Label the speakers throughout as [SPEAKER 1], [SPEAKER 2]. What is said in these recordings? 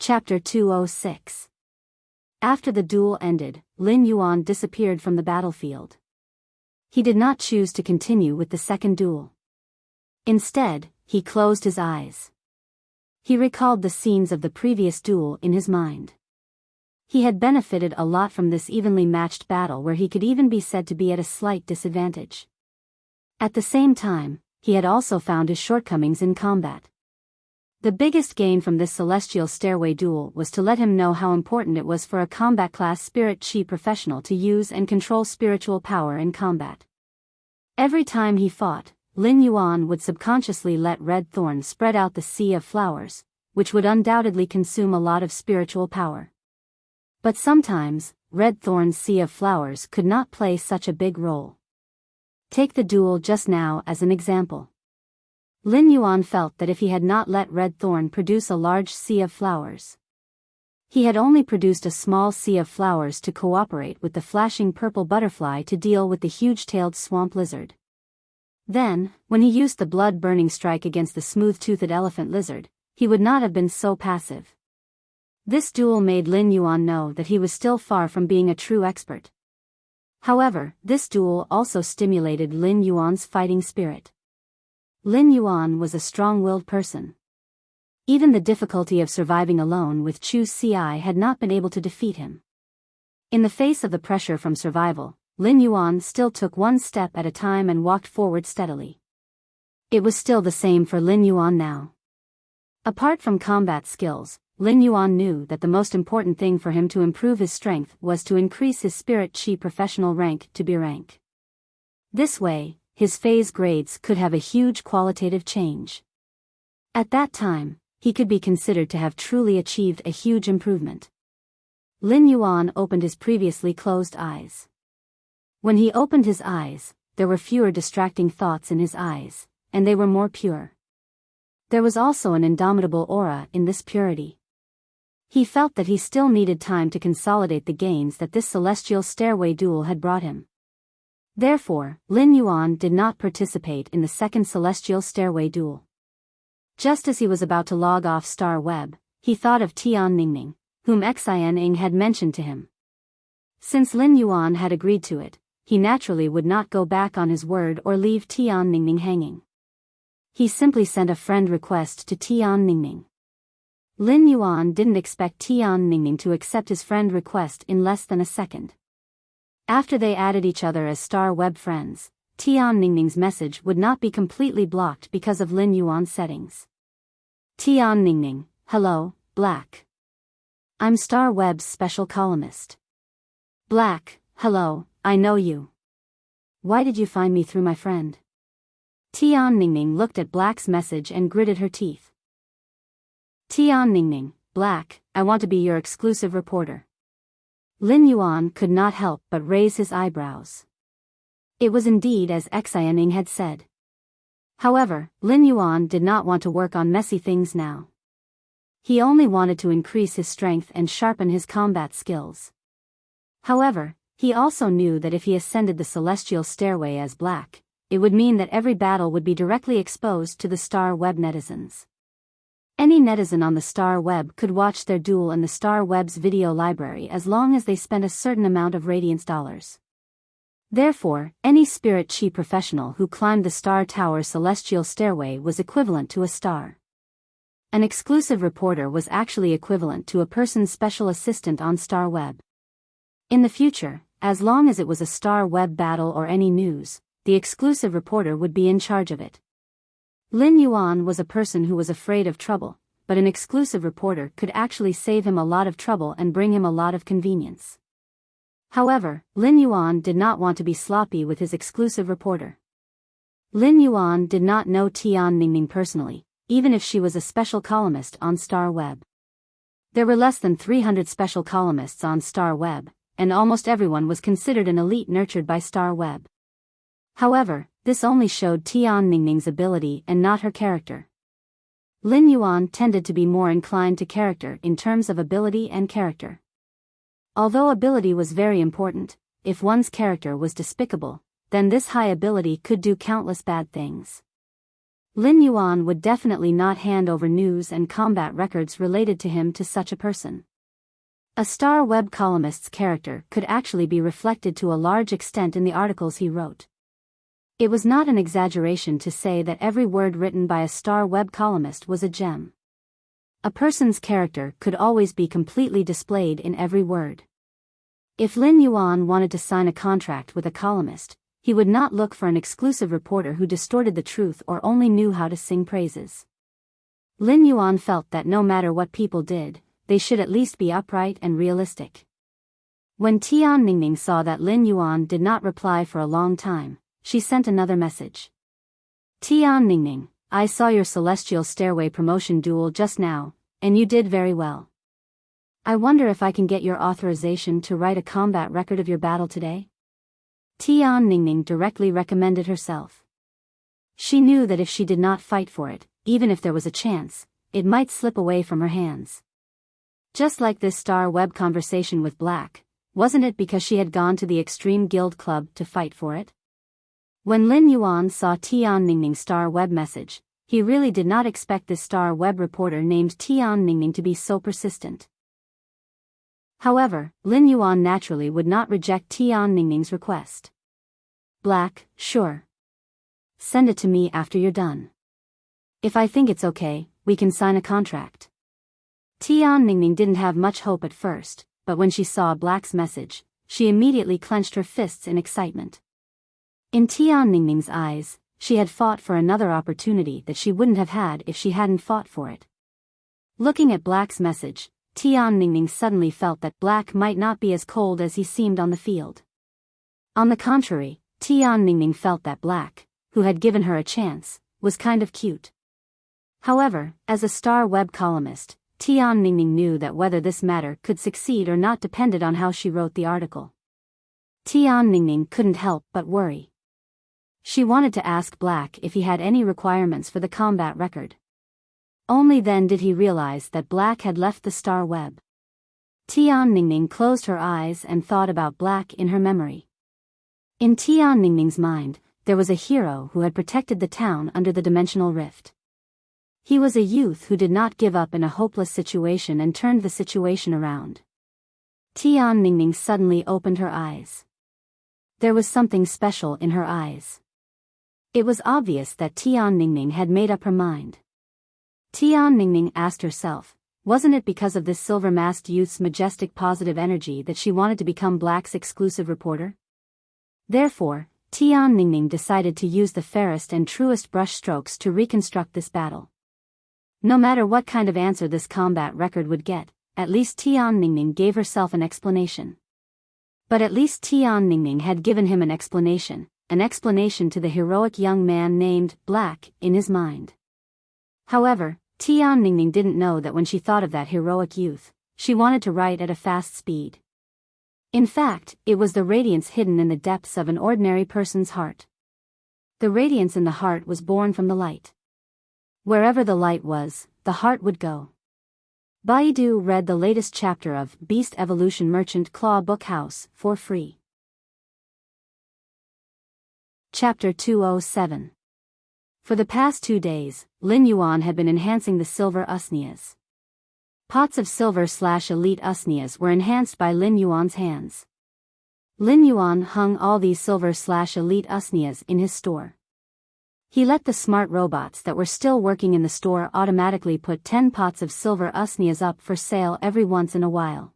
[SPEAKER 1] Chapter 206. After the duel ended, Lin Yuan disappeared from the battlefield. He did not choose to continue with the second duel. Instead, he closed his eyes. He recalled the scenes of the previous duel in his mind. He had benefited a lot from this evenly matched battle where he could even be said to be at a slight disadvantage. At the same time, he had also found his shortcomings in combat. The biggest gain from this Celestial Stairway duel was to let him know how important it was for a combat class Spirit Chi professional to use and control spiritual power in combat. Every time he fought, Lin Yuan would subconsciously let Red Thorn spread out the sea of flowers, which would undoubtedly consume a lot of spiritual power. But sometimes, Red Thorn's sea of flowers could not play such a big role. Take the duel just now as an example. Lin Yuan felt that if he had not let Red Thorn produce a large sea of flowers, he had only produced a small sea of flowers to cooperate with the flashing purple butterfly to deal with the huge-tailed swamp lizard. Then, when he used the blood-burning strike against the smooth-toothed elephant lizard, he would not have been so passive. This duel made Lin Yuan know that he was still far from being a true expert. However, this duel also stimulated Lin Yuan's fighting spirit. Lin Yuan was a strong-willed person. Even the difficulty of surviving alone with Chu Ci had not been able to defeat him. In the face of the pressure from survival, Lin Yuan still took one step at a time and walked forward steadily. It was still the same for Lin Yuan now. Apart from combat skills, Lin Yuan knew that the most important thing for him to improve his strength was to increase his Spirit Chi professional rank to B rank. This way, his phase grades could have a huge qualitative change. At that time, he could be considered to have truly achieved a huge improvement. Lin Yuan opened his previously closed eyes. When he opened his eyes, there were fewer distracting thoughts in his eyes, and they were more pure. There was also an indomitable aura in this purity. He felt that he still needed time to consolidate the gains that this Celestial Stairway duel had brought him. Therefore, Lin Yuan did not participate in the second Celestial Stairway duel. Just as he was about to log off Star Web, he thought of Tian Ningning, whom Xian had mentioned to him. Since Lin Yuan had agreed to it, he naturally would not go back on his word or leave Tian Ningning hanging. He simply sent a friend request to Tian Ningning. Lin Yuan didn't expect Tian Ningning to accept his friend request in less than a second. After they added each other as Star Web friends, Tian Ningning's message would not be completely blocked because of Lin Yuan's settings. Tian Ningning, hello, Black. I'm Star Web's special columnist. Black, hello, I know you. Why did you find me through my friend? Tian Ningning looked at Black's message and gritted her teeth. Tian Ningning, Black, I want to be your exclusive reporter. Lin Yuan could not help but raise his eyebrows. It was indeed as Xian had said. However, Lin Yuan did not want to work on messy things now. He only wanted to increase his strength and sharpen his combat skills. However, he also knew that if he ascended the Celestial Stairway as Black, it would mean that every battle would be directly exposed to the Star Web netizens. Any netizen on the Star Web could watch their duel in the Star Web's video library as long as they spent a certain amount of Radiance dollars. Therefore, any Spirit Chi professional who climbed the Star Tower Celestial Stairway was equivalent to a star. An exclusive reporter was actually equivalent to a person's special assistant on Star Web. In the future, as long as it was a Star Web battle or any news, the exclusive reporter would be in charge of it. Lin Yuan was a person who was afraid of trouble, but an exclusive reporter could actually save him a lot of trouble and bring him a lot of convenience. However, Lin Yuan did not want to be sloppy with his exclusive reporter. Lin Yuan did not know Tian Ningning personally, even if she was a special columnist on Star Web. There were less than 300 special columnists on Star Web, and almost everyone was considered an elite nurtured by Star Web. However, this only showed Tian Ningning's ability and not her character. Lin Yuan tended to be more inclined to character in terms of ability and character. Although ability was very important, if one's character was despicable, then this high ability could do countless bad things. Lin Yuan would definitely not hand over news and combat records related to him to such a person. A star web columnist's character could actually be reflected to a large extent in the articles he wrote. It was not an exaggeration to say that every word written by a star web columnist was a gem. A person's character could always be completely displayed in every word. If Lin Yuan wanted to sign a contract with a columnist, he would not look for an exclusive reporter who distorted the truth or only knew how to sing praises. Lin Yuan felt that no matter what people did, they should at least be upright and realistic. When Tian Ningning saw that Lin Yuan did not reply for a long time, she sent another message. Tian Ningning, I saw your Celestial Stairway promotion duel just now, and you did very well. I wonder if I can get your authorization to write a combat record of your battle today? Tian Ningning directly recommended herself. She knew that if she did not fight for it, even if there was a chance, it might slip away from her hands. Just like this star web conversation with Black, wasn't it because she had gone to the Extreme Guild Club to fight for it? When Lin Yuan saw Tian Ningning's star web message, he really did not expect this star web reporter named Tian Ningning to be so persistent. However, Lin Yuan naturally would not reject Tian Ningning's request. Black, sure. Send it to me after you're done. If I think it's okay, we can sign a contract. Tian Ningning didn't have much hope at first, but when she saw Black's message, she immediately clenched her fists in excitement. In Tian Ningning's eyes, she had fought for another opportunity that she wouldn't have had if she hadn't fought for it. Looking at Black's message, Tian Ningning suddenly felt that Black might not be as cold as he seemed on the field. On the contrary, Tian Ningning felt that Black, who had given her a chance, was kind of cute. However, as a star web columnist, Tian Ningning knew that whether this matter could succeed or not depended on how she wrote the article. Tian Ningning couldn't help but worry. She wanted to ask Black if he had any requirements for the combat record. Only then did he realize that Black had left the star web. Tian Ningning closed her eyes and thought about Black in her memory. In Tian Ningning's mind, there was a hero who had protected the town under the dimensional rift. He was a youth who did not give up in a hopeless situation and turned the situation around. Tian Ningning suddenly opened her eyes. There was something special in her eyes. It was obvious that Tian Ningning had made up her mind. Tian Ningning asked herself, wasn't it because of this silver-masked youth's majestic positive energy that she wanted to become Black's exclusive reporter? Therefore, Tian Ningning decided to use the fairest and truest brushstrokes to reconstruct this battle. No matter what kind of answer this combat record would get, at least Tian Ningning gave herself an explanation. But at least Tian Ningning had given him an explanation to the heroic young man named Black in his mind. However, Tian Ningning didn't know that when she thought of that heroic youth, she wanted to write at a fast speed. In fact, it was the radiance hidden in the depths of an ordinary person's heart. The radiance in the heart was born from the light. Wherever the light was, the heart would go. Baidu read the latest chapter of Beast Evolution Merchant Claw Book House for free. Chapter 207. For the past 2 days, Lin Yuan had been enhancing the silver usnias. Pots of silver/elite usnias were enhanced by Lin Yuan's hands. Lin Yuan hung all these silver/elite usnias in his store. He let the smart robots that were still working in the store automatically put 10 pots of silver usnias up for sale every once in a while.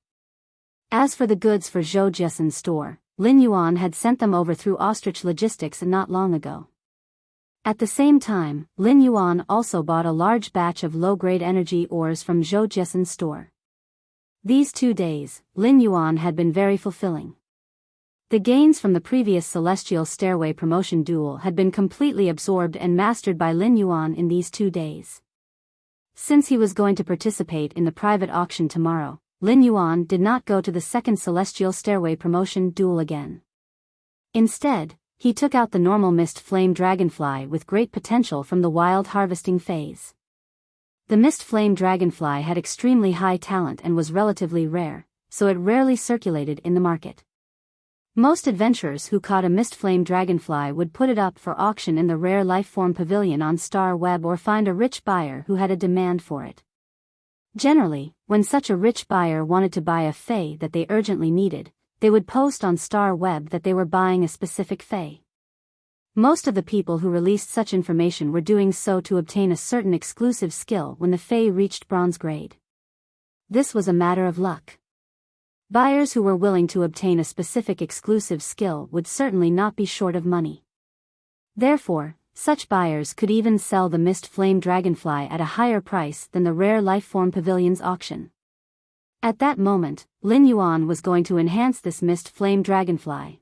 [SPEAKER 1] As for the goods for Zhou Jiasen's store, Lin Yuan had sent them over through Ostrich Logistics not long ago. At the same time, Lin Yuan also bought a large batch of low-grade energy ores from Zhou Jiasen's store. These 2 days, Lin Yuan had been very fulfilling. The gains from the previous Celestial Stairway promotion duel had been completely absorbed and mastered by Lin Yuan in these 2 days. Since he was going to participate in the private auction tomorrow, Lin Yuan did not go to the second Celestial Stairway promotion duel again. Instead, he took out the normal Mist Flame Dragonfly with great potential from the wild harvesting phase. The Mist Flame Dragonfly had extremely high talent and was relatively rare, so it rarely circulated in the market. Most adventurers who caught a mist flame dragonfly would put it up for auction in the rare lifeform pavilion on Star Web or find a rich buyer who had a demand for it. Generally, when such a rich buyer wanted to buy a fae that they urgently needed, they would post on Star Web that they were buying a specific fae. Most of the people who released such information were doing so to obtain a certain exclusive skill when the fae reached bronze grade. This was a matter of luck. Buyers who were willing to obtain a specific exclusive skill would certainly not be short of money. Therefore, such buyers could even sell the mist flame dragonfly at a higher price than the rare lifeform pavilion's auction. At that moment, Lin Yuan was going to enhance this mist flame dragonfly.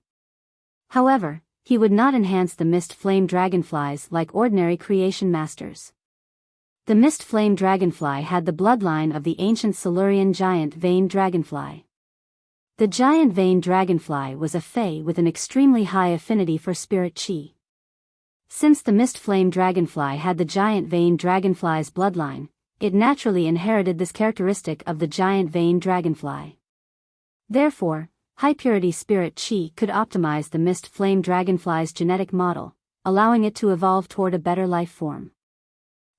[SPEAKER 1] However, he would not enhance the mist flame dragonflies like ordinary creation masters. The mist flame dragonfly had the bloodline of the ancient Silurian giant veined dragonfly. The giant veined dragonfly was a fae with an extremely high affinity for spirit chi. Since the mist flame dragonfly had the giant veined dragonfly's bloodline, it naturally inherited this characteristic of the giant veined dragonfly. Therefore, high-purity spirit chi could optimize the mist flame dragonfly's genetic model, allowing it to evolve toward a better life form.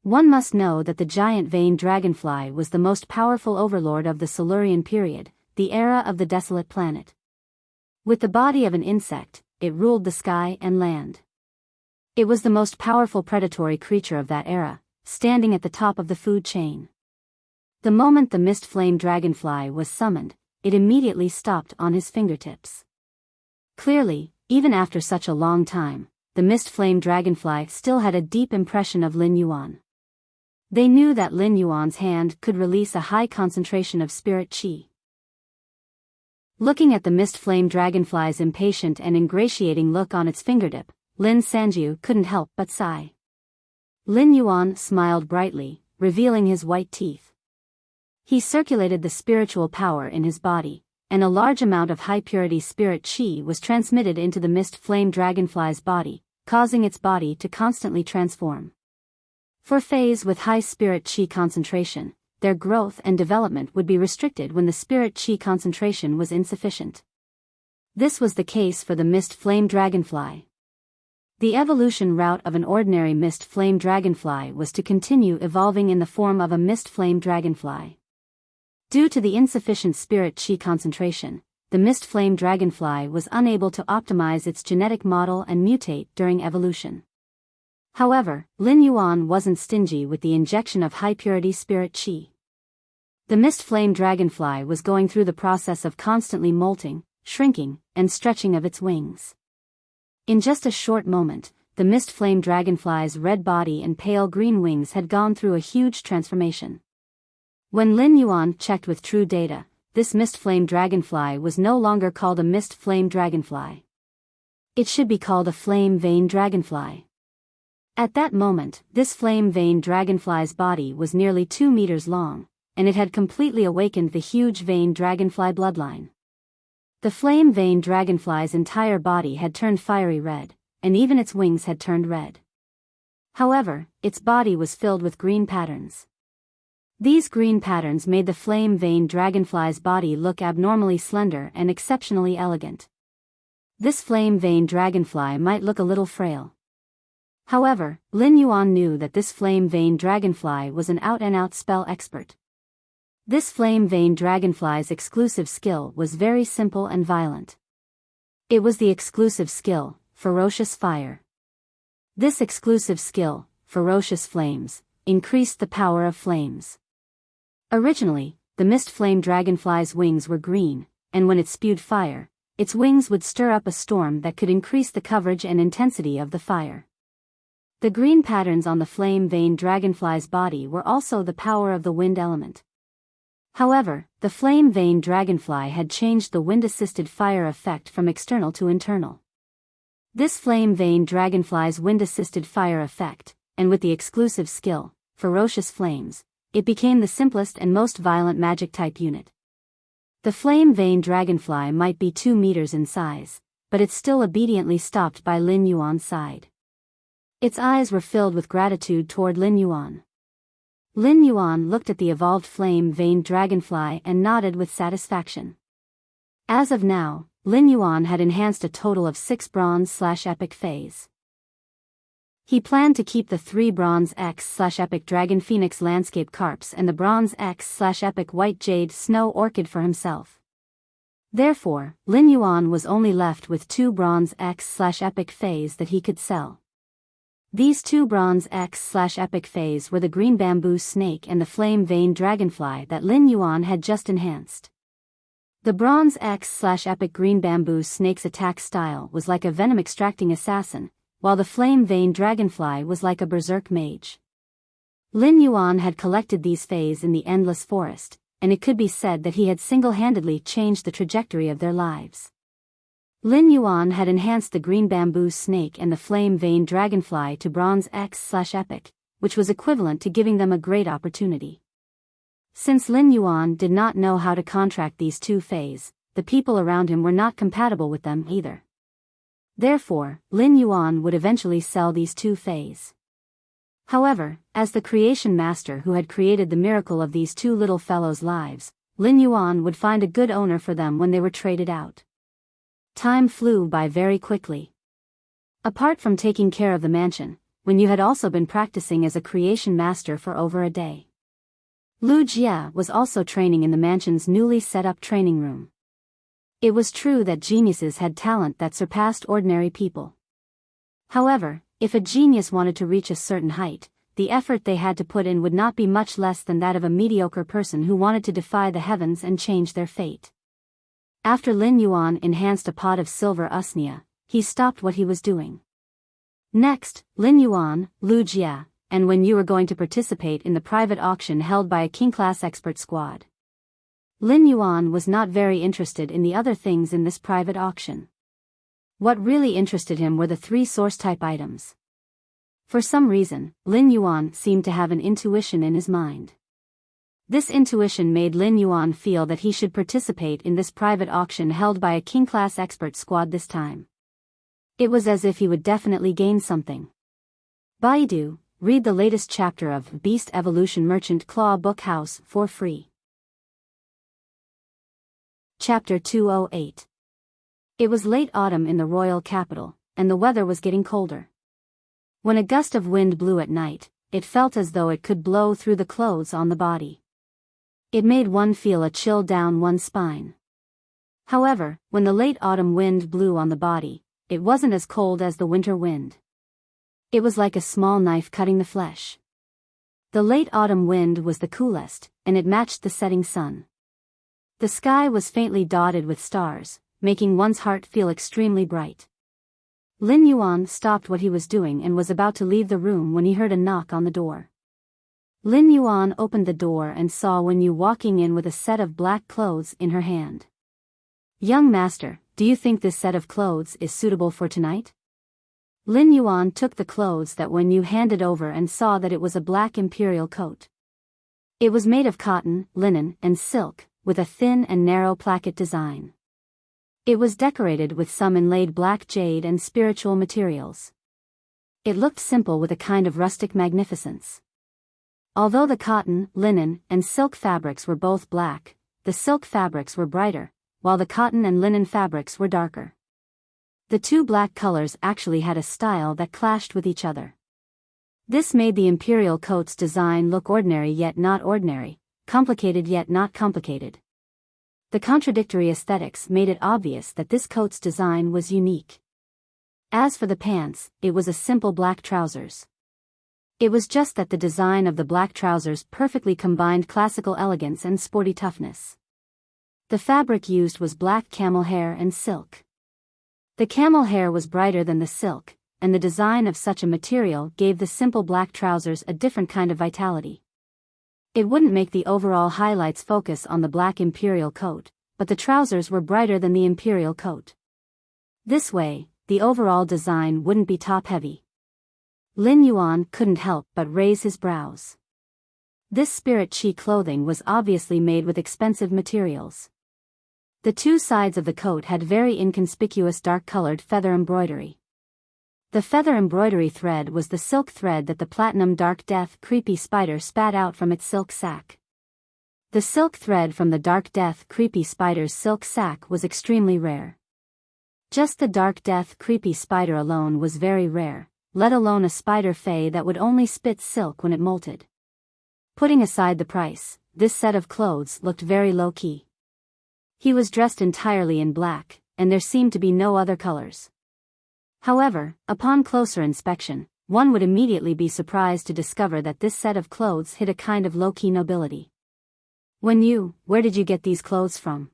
[SPEAKER 1] One must know that the giant veined dragonfly was the most powerful overlord of the Silurian period, the era of the desolate planet. With the body of an insect, it ruled the sky and land. It was the most powerful predatory creature of that era, standing at the top of the food chain. The moment the mist flame dragonfly was summoned, it immediately stopped on his fingertips. Clearly, even after such a long time, the mist flame dragonfly still had a deep impression of Lin Yuan. They knew that Lin Yuan's hand could release a high concentration of spirit chi. Looking at the mist flame dragonfly's impatient and ingratiating look on its fingertip, Lin Sanju couldn't help but sigh. Lin Yuan smiled brightly, revealing his white teeth. He circulated the spiritual power in his body, and a large amount of high-purity spirit chi was transmitted into the mist flame dragonfly's body, causing its body to constantly transform. For fays with high spirit chi concentration, their growth and development would be restricted when the spirit chi concentration was insufficient. This was the case for the mist flame dragonfly. The evolution route of an ordinary mist flame dragonfly was to continue evolving in the form of a mist flame dragonfly. Due to the insufficient spirit chi concentration, the mist flame dragonfly was unable to optimize its genetic model and mutate during evolution. However, Lin Yuan wasn't stingy with the injection of high-purity spirit chi. The mist flame dragonfly was going through the process of constantly molting, shrinking, and stretching of its wings. In just a short moment, the mist flame dragonfly's red body and pale green wings had gone through a huge transformation. When Lin Yuan checked with true data, this mist flame dragonfly was no longer called a mist flame dragonfly. It should be called a flame vein dragonfly. At that moment, this flame vein dragonfly's body was nearly 2 meters long, and it had completely awakened the huge vein dragonfly bloodline. The flame vein dragonfly's entire body had turned fiery red, and even its wings had turned red. However, its body was filled with green patterns. These green patterns made the flame vein dragonfly's body look abnormally slender and exceptionally elegant. This flame vein dragonfly might look a little frail. However, Lin Yuan knew that this flame vein dragonfly was an out-and-out spell expert. This flame vein dragonfly's exclusive skill was very simple and violent. It was the exclusive skill, Ferocious Fire. This exclusive skill, Ferocious Flames, increased the power of flames. Originally, the mist flame dragonfly's wings were green, and when it spewed fire, its wings would stir up a storm that could increase the coverage and intensity of the fire. The green patterns on the flame vein dragonfly's body were also the power of the wind element. However, the flame vein dragonfly had changed the wind-assisted fire effect from external to internal. This flame vein dragonfly's wind-assisted fire effect, and with the exclusive skill, Ferocious Flames, it became the simplest and most violent magic-type unit. The flame vein dragonfly might be 2 meters in size, but it still obediently stopped by Lin Yuan's side. Its eyes were filled with gratitude toward Lin Yuan. Lin Yuan looked at the evolved flame vein dragonfly and nodded with satisfaction. As of now, Lin Yuan had enhanced a total of 6 bronze/epic phase. He planned to keep the 3 bronze X/epic dragon phoenix landscape carps and the bronze X/epic white jade snow orchid for himself. Therefore, Lin Yuan was only left with 2 bronze X/epic phase that he could sell. These 2 bronze X/epic phase were the green bamboo snake and the flame vein dragonfly that Lin Yuan had just enhanced. The bronze X/epic green bamboo snake's attack style was like a venom-extracting assassin, while the flame vein dragonfly was like a berserk mage. Lin Yuan had collected these phase in the endless forest, and it could be said that he had single-handedly changed the trajectory of their lives. Lin Yuan had enhanced the green bamboo snake and the flame vein dragonfly to bronze X/epic, which was equivalent to giving them a great opportunity. Since Lin Yuan did not know how to contract these 2 phase, the people around him were not compatible with them either. Therefore, Lin Yuan would eventually sell these 2 phase. However, as the creation master who had created the miracle of these 2 little fellows' lives, Lin Yuan would find a good owner for them when they were traded out. Time flew by very quickly. Apart from taking care of the mansion, Wen Yu had also been practicing as a creation master for over a day. Lu Jie was also training in the mansion's newly set-up training room. It was true that geniuses had talent that surpassed ordinary people. However, if a genius wanted to reach a certain height, the effort they had to put in would not be much less than that of a mediocre person who wanted to defy the heavens and change their fate. After Lin Yuan enhanced a pot of silver usnia, he stopped what he was doing. Next, Lin Yuan, Lu Jie, and Wen Yu were going to participate in the private auction held by a king-class expert squad. Lin Yuan was not very interested in the other things in this private auction. What really interested him were the 3 source-type items. For some reason, Lin Yuan seemed to have an intuition in his mind. This intuition made Lin Yuan feel that he should participate in this private auction held by a king-class expert squad this time. It was as if he would definitely gain something. Baidu, read the latest chapter of Beast Evolution Merchant Claw Book House for free. Chapter 208. It was late autumn in the royal capital, and the weather was getting colder. When a gust of wind blew at night, it felt as though it could blow through the clothes on the body. It made one feel a chill down one's spine. However, when the late autumn wind blew on the body, it wasn't as cold as the winter wind. It was like a small knife cutting the flesh. The late autumn wind was the coolest, and it matched the setting sun. The sky was faintly dotted with stars, making one's heart feel extremely bright. Lin Yuan stopped what he was doing and was about to leave the room when he heard a knock on the door. Lin Yuan opened the door and saw Wen Yu walking in with a set of black clothes in her hand. "Young master, do you think this set of clothes is suitable for tonight?" Lin Yuan took the clothes that Wen Yu handed over and saw that it was a black imperial coat. It was made of cotton, linen, and silk, with a thin and narrow placket design. It was decorated with some inlaid black jade and spiritual materials. It looked simple with a kind of rustic magnificence. Although the cotton, linen, and silk fabrics were both black, the silk fabrics were brighter, while the cotton and linen fabrics were darker. The 2 black colors actually had a style that clashed with each other. This made the imperial coat's design look ordinary yet not ordinary, complicated yet not complicated. The contradictory aesthetics made it obvious that this coat's design was unique. As for the pants, it was a simple black trousers. It was just that the design of the black trousers perfectly combined classical elegance and sporty toughness. The fabric used was black camel hair and silk. The camel hair was brighter than the silk, and the design of such a material gave the simple black trousers a different kind of vitality. It wouldn't make the overall highlights focus on the black imperial coat, but the trousers were brighter than the imperial coat. This way, the overall design wouldn't be top-heavy. Lin Yuan couldn't help but raise his brows. This spirit chi clothing was obviously made with expensive materials. The 2 sides of the coat had very inconspicuous dark-colored feather embroidery. The feather embroidery thread was the silk thread that the platinum dark death creepy spider spat out from its silk sac. The silk thread from the dark death creepy spider's silk sac was extremely rare. Just the dark death creepy spider alone was very rare, let alone a spider fae that would only spit silk when it molted. Putting aside the price, this set of clothes looked very low-key. He was dressed entirely in black, and there seemed to be no other colors. However, upon closer inspection, one would immediately be surprised to discover that this set of clothes hid a kind of low-key nobility. Where did you get these clothes from?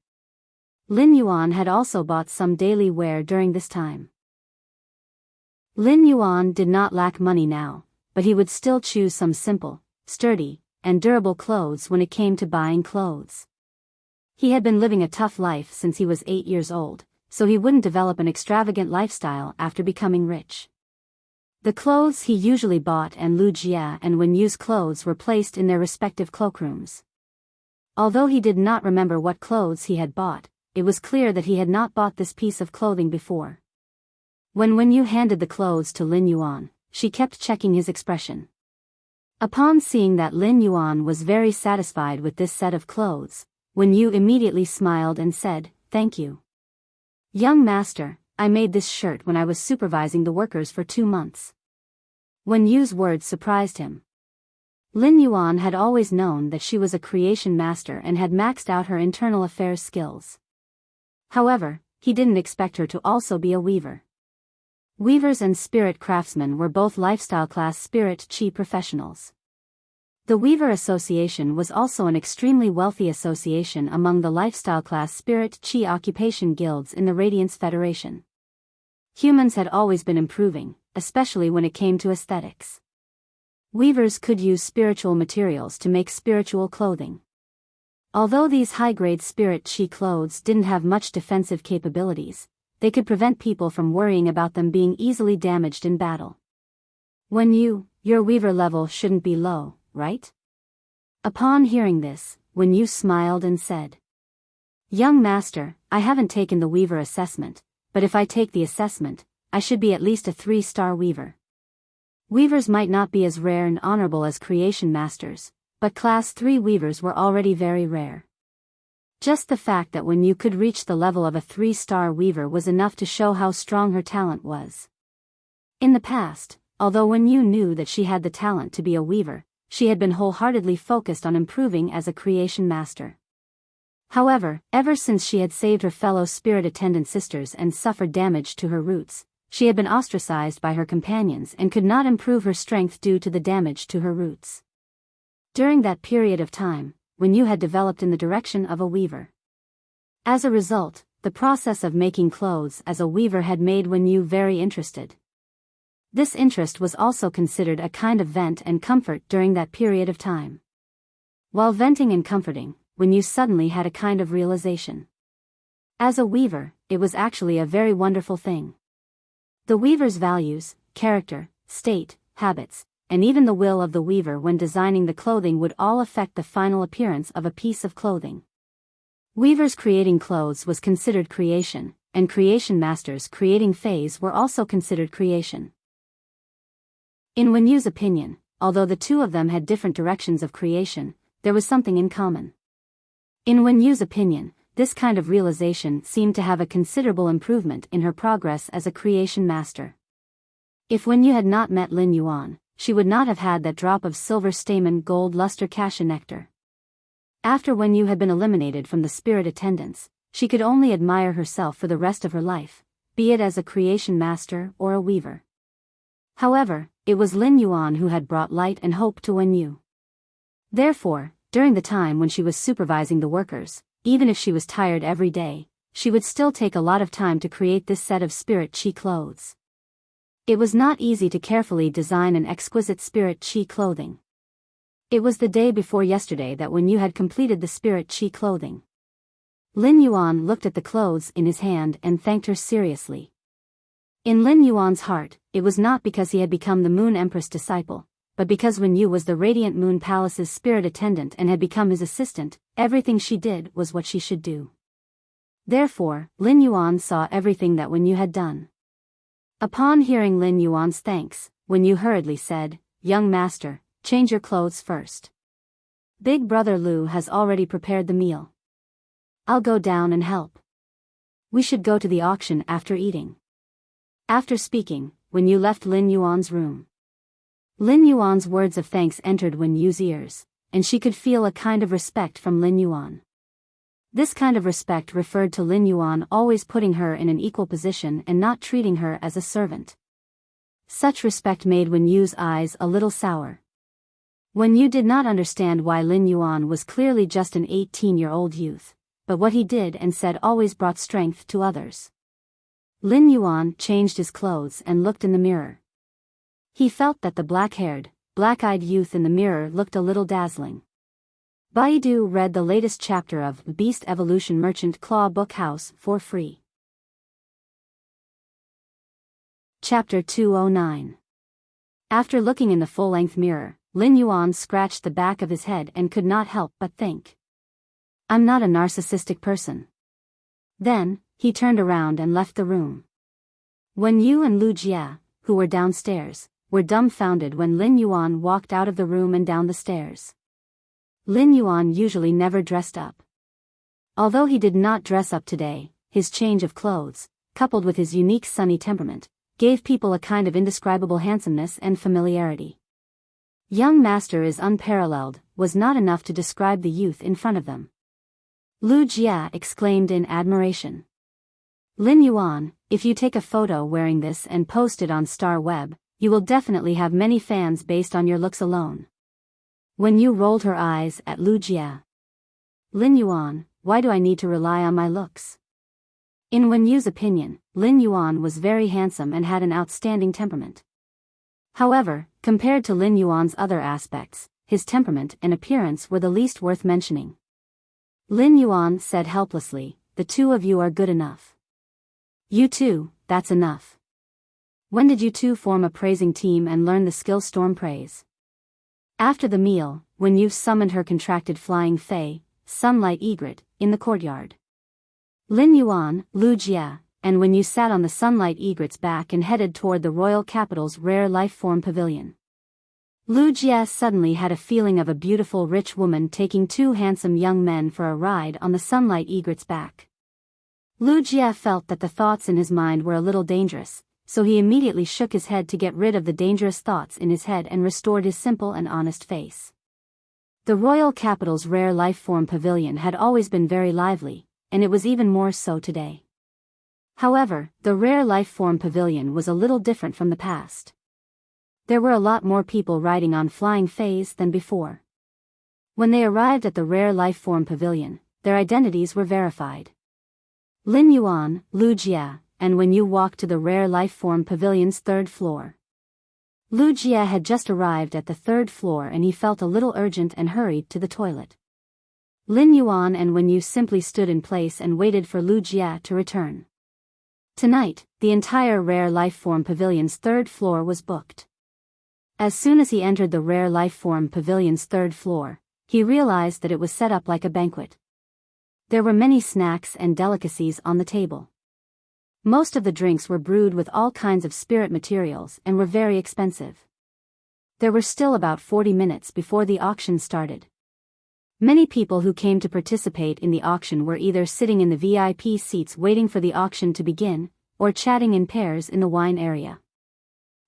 [SPEAKER 1] Lin Yuan had also bought some daily wear during this time. Lin Yuan did not lack money now, but he would still choose some simple, sturdy, and durable clothes when it came to buying clothes. He had been living a tough life since he was 8 years old, so he wouldn't develop an extravagant lifestyle after becoming rich. The clothes he usually bought and Lu Jia and Wen Yu's clothes were placed in their respective cloakrooms. Although he did not remember what clothes he had bought, it was clear that he had not bought this piece of clothing before. When Wen Yu handed the clothes to Lin Yuan, she kept checking his expression. Upon seeing that Lin Yuan was very satisfied with this set of clothes, Wen Yu immediately smiled and said, "Thank you. Young master, I made this shirt when I was supervising the workers for 2 months." Wen Yu's words surprised him. Lin Yuan had always known that she was a creation master and had maxed out her internal affairs skills. However, he didn't expect her to also be a weaver. Weavers and spirit craftsmen were both lifestyle class spirit chi professionals. The Weaver Association was also an extremely wealthy association among the lifestyle class spirit chi occupation guilds in the Radiance Federation. Humans had always been improving, especially when it came to aesthetics. Weavers could use spiritual materials to make spiritual clothing. Although these high-grade spirit chi clothes didn't have much defensive capabilities, they could prevent people from worrying about them being easily damaged in battle. Your weaver level shouldn't be low, right? Upon hearing this, Wen Yu smiled and said, "Young master, I haven't taken the weaver assessment, but if I take the assessment, I should be at least a 3-star weaver." Weavers might not be as rare and honorable as creation masters, but class 3 weavers were already very rare. Just the fact that Wen Yu could reach the level of a 3-star weaver was enough to show how strong her talent was. In the past, although Wen Yu knew that she had the talent to be a weaver, she had been wholeheartedly focused on improving as a creation master. However, ever since she had saved her fellow spirit attendant sisters and suffered damage to her roots, she had been ostracized by her companions and could not improve her strength due to the damage to her roots. During that period of time, Wen Yu had developed in the direction of a weaver. As a result, the process of making clothes as a weaver had made Wen Yu very interested. This interest was also considered a kind of vent and comfort during that period of time. While venting and comforting, Wen Yu suddenly had a kind of realization. As a weaver, it was actually a very wonderful thing. The weaver's values, character, state, habits, and even the will of the weaver when designing the clothing would all affect the final appearance of a piece of clothing. Weavers creating clothes was considered creation, and creation masters creating fays were also considered creation. In Wen Yu's opinion, although the two of them had different directions of creation, there was something in common. In Wen Yu's opinion, this kind of realization seemed to have a considerable improvement in her progress as a creation master. If Wen Yu had not met Lin Yuan, she would not have had that drop of silver stamen gold luster cassia nectar. After Wen Yu had been eliminated from the spirit attendants, she could only admire herself for the rest of her life, be it as a creation master or a weaver. However, it was Lin Yuan who had brought light and hope to Wen Yu. Therefore, during the time when she was supervising the workers, even if she was tired every day, she would still take a lot of time to create this set of spirit chi clothes. It was not easy to carefully design an exquisite spirit chi clothing. It was the day before yesterday that Wen Yu had completed the spirit chi clothing. Lin Yuan looked at the clothes in his hand and thanked her seriously. In Lin Yuan's heart, it was not because he had become the Moon Empress disciple, but because Wen Yu was the Radiant Moon Palace's spirit attendant and had become his assistant, everything she did was what she should do. Therefore, Lin Yuan saw everything that Wen Yu had done. Upon hearing Lin Yuan's thanks, Wen Yu hurriedly said, "Young master, change your clothes first. Big brother Lu has already prepared the meal. I'll go down and help." We should go to the auction after eating. After speaking, Wen Yu left Lin Yuan's room. Lin Yuan's words of thanks entered Wen Yu's ears, and she could feel a kind of respect from Lin Yuan. This kind of respect referred to Lin Yuan always putting her in an equal position and not treating her as a servant. Such respect made Wen Yu's eyes a little sour. Wen Yu did not understand why Lin Yuan was clearly just an 18-year-old youth, but what he did and said always brought strength to others. Lin Yuan changed his clothes and looked in the mirror. He felt that the black-haired, black-eyed youth in the mirror looked a little dazzling. Baidu read the latest chapter of Beast Evolution Merchant Claw Book House for free. Chapter 209. After looking in the full-length mirror, Lin Yuan scratched the back of his head and could not help but think. I'm not a narcissistic person. Then, he turned around and left the room. Wen Yu and Lu Jia, who were downstairs, were dumbfounded when Lin Yuan walked out of the room and down the stairs. Lin Yuan usually never dressed up. Although he did not dress up today, his change of clothes, coupled with his unique sunny temperament, gave people a kind of indescribable handsomeness and familiarity. Young master is unparalleled, was not enough to describe the youth in front of them. Lu Jia exclaimed in admiration. Lin Yuan, if you take a photo wearing this and post it on Star Web, you will definitely have many fans based on your looks alone. Wen Yu rolled her eyes at Lu Jia. Lin Yuan, why do I need to rely on my looks? In Wen Yu's opinion, Lin Yuan was very handsome and had an outstanding temperament. However, compared to Lin Yuan's other aspects, his temperament and appearance were the least worth mentioning. Lin Yuan said helplessly, the two of you are good enough. You two, that's enough. When did you two form a praising team and learn the skill storm praise? After the meal, Wen Yu summoned her contracted flying fae, Sunlight Egret, in the courtyard. Lin Yuan, Lu Jia, and Wen Yu sat on the Sunlight Egret's back and headed toward the royal capital's rare life-form pavilion. Lu Jia suddenly had a feeling of a beautiful rich woman taking two handsome young men for a ride on the Sunlight Egret's back. Lu Jia felt that the thoughts in his mind were a little dangerous, so he immediately shook his head to get rid of the dangerous thoughts in his head and restored his simple and honest face. The royal capital's rare life-form pavilion had always been very lively, and it was even more so today. However, the rare life-form pavilion was a little different from the past. There were a lot more people riding on flying fays than before. When they arrived at the rare life-form pavilion, their identities were verified. Lin Yuan, Lu Jia, and Wen Yu walked to the rare life-form pavilion's third floor. Lu Jia had just arrived at the third floor and he felt a little urgent and hurried to the toilet. Lin Yuan and Wen Yu simply stood in place and waited for Lu Jia to return. Tonight, the entire rare life-form pavilion's third floor was booked. As soon as he entered the rare life-form pavilion's third floor, he realized that it was set up like a banquet. There were many snacks and delicacies on the table. Most of the drinks were brewed with all kinds of spirit materials and were very expensive. There were still about 40 minutes before the auction started. Many people who came to participate in the auction were either sitting in the VIP seats waiting for the auction to begin, or chatting in pairs in the wine area.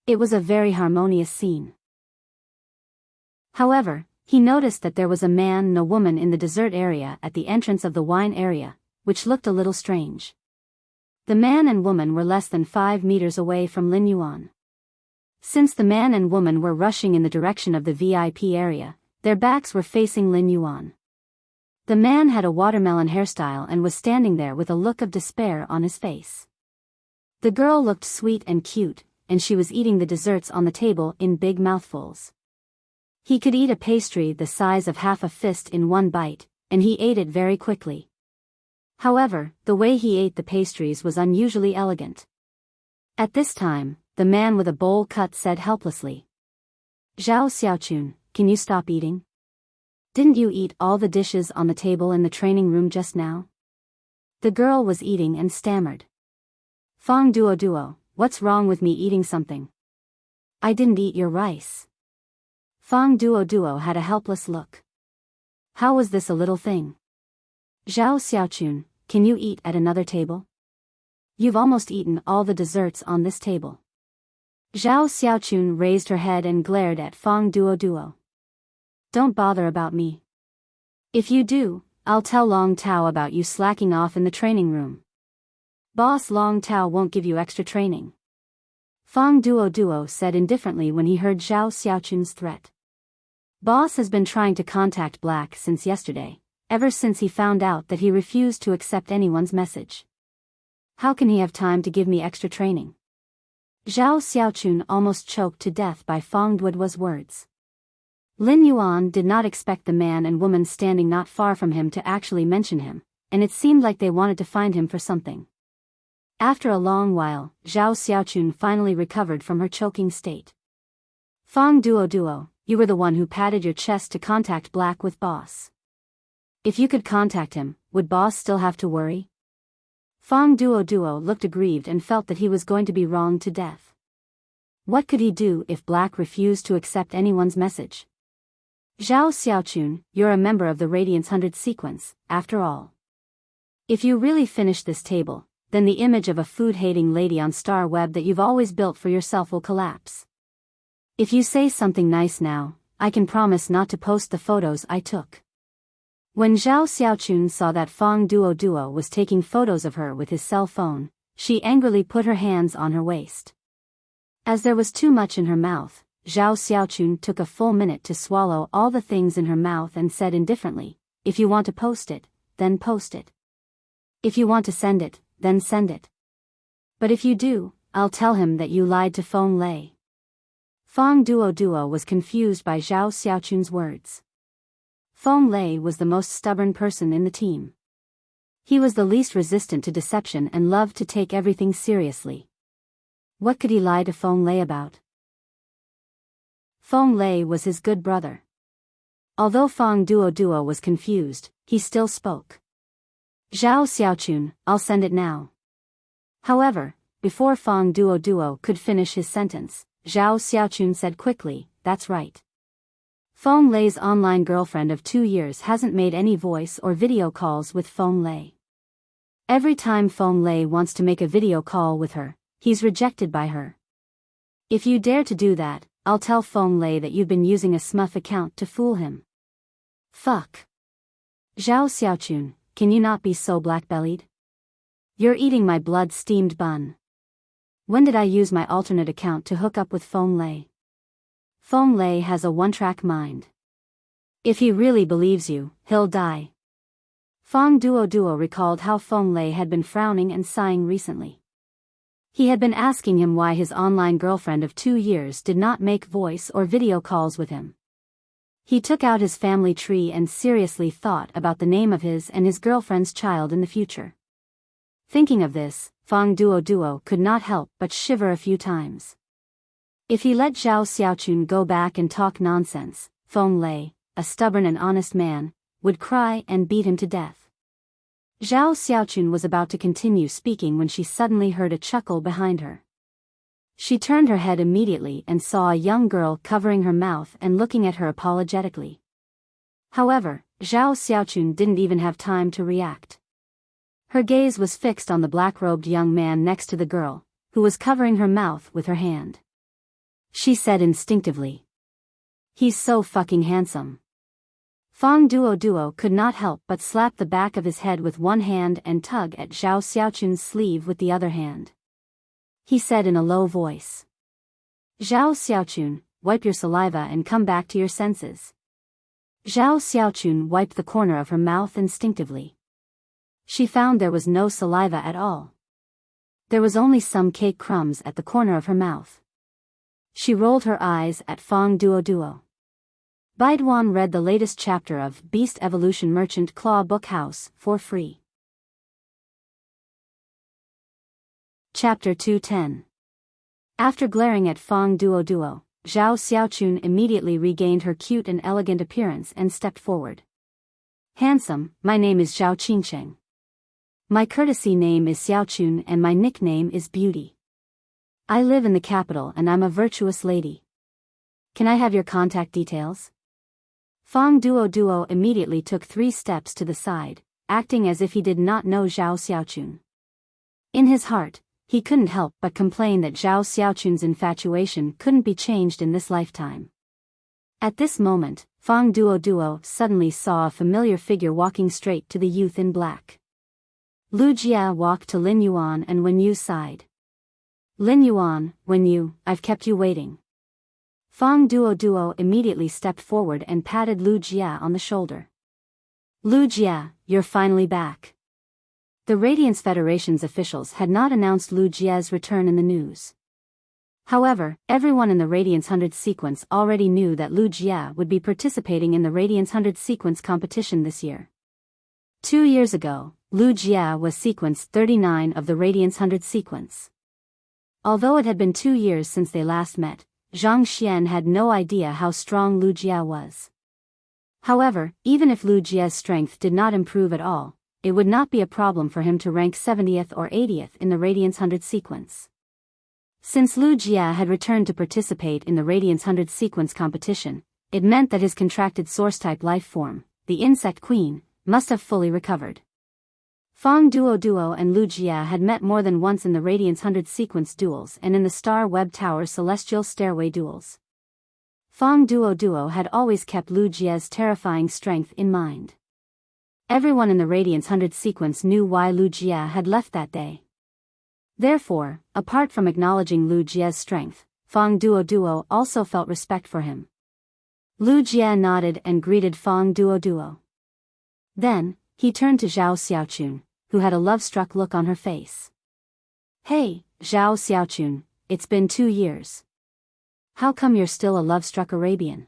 [SPEAKER 1] It was a very harmonious scene. However, he noticed that there was a man and a woman in the dessert area at the entrance of the wine area, which looked a little strange. The man and woman were less than 5 meters away from Lin Yuan. Since the man and woman were rushing in the direction of the VIP area, their backs were facing Lin Yuan. The man had a watermelon hairstyle and was standing there with a look of despair on his face. The girl looked sweet and cute, and she was eating the desserts on the table in big mouthfuls. He could eat a pastry the size of half a fist in one bite, and he ate it very quickly. However, the way he ate the pastries was unusually elegant. At this time, the man with a bowl cut said helplessly, "Zhao Xiaochun, can you stop eating? Didn't you eat all the dishes on the table in the training room just now?" The girl was eating and stammered. "Fong Duo, what's wrong with me eating something? I didn't eat your rice." Fong Duo had a helpless look. "How was this a little thing? Zhao Xiaochun, can you eat at another table?" You've almost eaten all the desserts on this table. Zhao Xiaochun raised her head and glared at Fong Duo. Don't bother about me. If you do, I'll tell Long Tao about you slacking off in the training room. Boss Long Tao won't give you extra training. Fong Duo said indifferently when he heard Zhao Xiaochun's threat. Boss has been trying to contact Black since yesterday, ever since he found out that he refused to accept anyone's message. How can he have time to give me extra training? Zhao Xiaochun almost choked to death by Fong Duo's words. Lin Yuan did not expect the man and woman standing not far from him to actually mention him, and it seemed like they wanted to find him for something. After a long while, Zhao Xiaochun finally recovered from her choking state. Fong Duo, you were the one who patted your chest to contact Black with Boss. If you could contact him, would Boss still have to worry? Fong Duo looked aggrieved and felt that he was going to be wronged to death. What could he do if Black refused to accept anyone's message? Zhao Xiaochun, you're a member of the Radiance 100 sequence, after all. If you really finish this table, then the image of a food-hating lady on Star Web that you've always built for yourself will collapse. If you say something nice now, I can promise not to post the photos I took. When Zhao Xiaochun saw that Fong Duo was taking photos of her with his cell phone, she angrily put her hands on her waist. As there was too much in her mouth, Zhao Xiaochun took a full minute to swallow all the things in her mouth and said indifferently, if you want to post it, then post it. If you want to send it, then send it. But if you do, I'll tell him that you lied to Fong Lei. Fong Duo was confused by Zhao Xiaochun's words. Fong Lei was the most stubborn person in the team. He was the least resistant to deception and loved to take everything seriously. What could he lie to Fong Lei about? Fong Lei was his good brother. Although Fong Duo was confused, he still spoke. Zhao Xiaochun, I'll send it now. However, before Fong Duo could finish his sentence, Zhao Xiaochun said quickly, that's right. Fong Lei's online girlfriend of 2 years hasn't made any voice or video calls with Fong Lei. Every time Fong Lei wants to make a video call with her, he's rejected by her. If you dare to do that, I'll tell Fong Lei that you've been using a smurf account to fool him. Fuck. Zhao Xiaochun, can you not be so black-bellied? You're eating my blood-steamed bun. When did I use my alternate account to hook up with Fong Lei? Fong Lei has a one-track mind. If he really believes you, he'll die. Fong Duo recalled how Fong Lei had been frowning and sighing recently. He had been asking him why his online girlfriend of 2 years did not make voice or video calls with him. He took out his family tree and seriously thought about the name of his and his girlfriend's child in the future. Thinking of this, Fong Duo could not help but shiver a few times. If he let Zhao Xiaochun go back and talk nonsense, Fong Lei, a stubborn and honest man, would cry and beat him to death. Zhao Xiaochun was about to continue speaking when she suddenly heard a chuckle behind her. She turned her head immediately and saw a young girl covering her mouth and looking at her apologetically. However, Zhao Xiaochun didn't even have time to react. Her gaze was fixed on the black-robed young man next to the girl, who was covering her mouth with her hand. She said instinctively, "He's so fucking handsome." Fong Duo could not help but slap the back of his head with one hand and tug at Zhao Xiaochun's sleeve with the other hand. He said in a low voice, "Zhao Xiaochun, wipe your saliva and come back to your senses." Zhao Xiaochun wiped the corner of her mouth instinctively. She found there was no saliva at all. There was only some cake crumbs at the corner of her mouth. She rolled her eyes at Fong Duo. Baiduan read the latest chapter of Beast Evolution Merchant Claw Book House for free. Chapter 210. After glaring at Fong Duo, Zhao Xiaochun immediately regained her cute and elegant appearance and stepped forward. "Handsome, my name is Zhao Qingcheng. My courtesy name is Xiaochun and my nickname is Beauty. I live in the capital and I'm a virtuous lady. Can I have your contact details?" Fong Duo immediately took 3 steps to the side, acting as if he did not know Zhao Xiaochun. In his heart, he couldn't help but complain that Zhao Xiaochun's infatuation couldn't be changed in this lifetime. At this moment, Fang Duo suddenly saw a familiar figure walking straight to the youth in black. Lu Jia walked to Lin Yuan and Wen Yu's side. Lin Yuan, Wen Yu, I've kept you waiting. Fang Duo immediately stepped forward and patted Lu Jia on the shoulder. Lu Jia, you're finally back. The Radiance Federation's officials had not announced Lu Jia's return in the news. However, everyone in the Radiance 100 sequence already knew that Lu Jia would be participating in the Radiance 100 sequence competition this year. 2 years ago, Lu Jia was sequence 39 of the Radiance 100 sequence. Although it had been 2 years since they last met, Zhang Xian had no idea how strong Lu Jia was. However, even if Lu Jia's strength did not improve at all, it would not be a problem for him to rank 70th or 80th in the Radiance 100 sequence. Since Lu Jia had returned to participate in the Radiance 100 sequence competition, it meant that his contracted source-type life form, the Insect Queen, must have fully recovered. Fang Duo and Lu Jia had met more than once in the Radiance 100 sequence duels and in the Star Web Tower Celestial Stairway duels. Fang Duo had always kept Lu Jia's terrifying strength in mind. Everyone in the Radiance 100 sequence knew why Lu Jia had left that day. Therefore, apart from acknowledging Lu Jia's strength, Fang Duo also felt respect for him. Lu Jia nodded and greeted Fang Duo. Then, he turned to Zhao Xiaochun, who had a love-struck look on her face. Hey, Zhao Xiaochun, it's been 2 years. How come you're still a love-struck Arabian?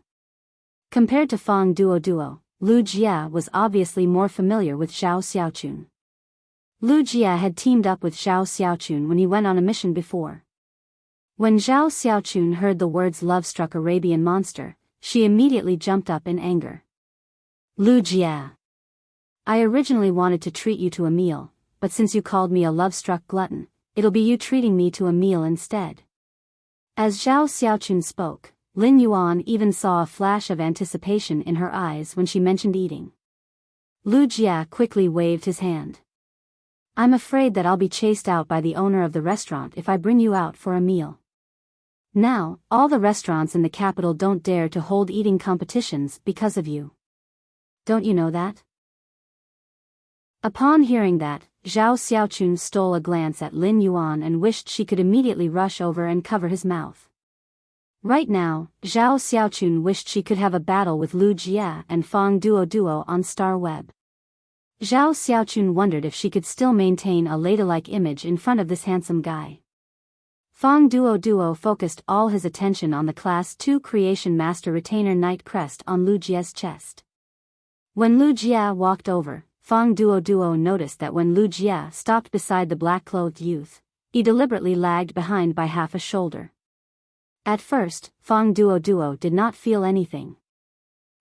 [SPEAKER 1] Compared to Fang Duo, Lu Jia was obviously more familiar with Zhao Xiaochun. Lu Jia had teamed up with Zhao Xiaochun when he went on a mission before. When Zhao Xiaochun heard the words love-struck Arabian monster, she immediately jumped up in anger. Lu Jia. I originally wanted to treat you to a meal, but since you called me a love-struck glutton, it'll be you treating me to a meal instead. As Zhao Xiaochun spoke, Lin Yuan even saw a flash of anticipation in her eyes when she mentioned eating. Lu Jia quickly waved his hand. I'm afraid that I'll be chased out by the owner of the restaurant if I bring you out for a meal. Now, all the restaurants in the capital don't dare to hold eating competitions because of you. Don't you know that? Upon hearing that, Zhao Xiaochun stole a glance at Lin Yuan and wished she could immediately rush over and cover his mouth. Right now, Zhao Xiaochun wished she could have a battle with Lu Jia and Fang Duo on Star Web. Zhao Xiaochun wondered if she could still maintain a ladylike image in front of this handsome guy. Fang Duo focused all his attention on the Class 2 Creation Master Retainer Knight crest on Lu Jia's chest. When Lu Jia walked over, Fang Duo noticed that when Lu Jia stopped beside the black-clothed youth, he deliberately lagged behind by half a shoulder. At first, Fang Duo did not feel anything.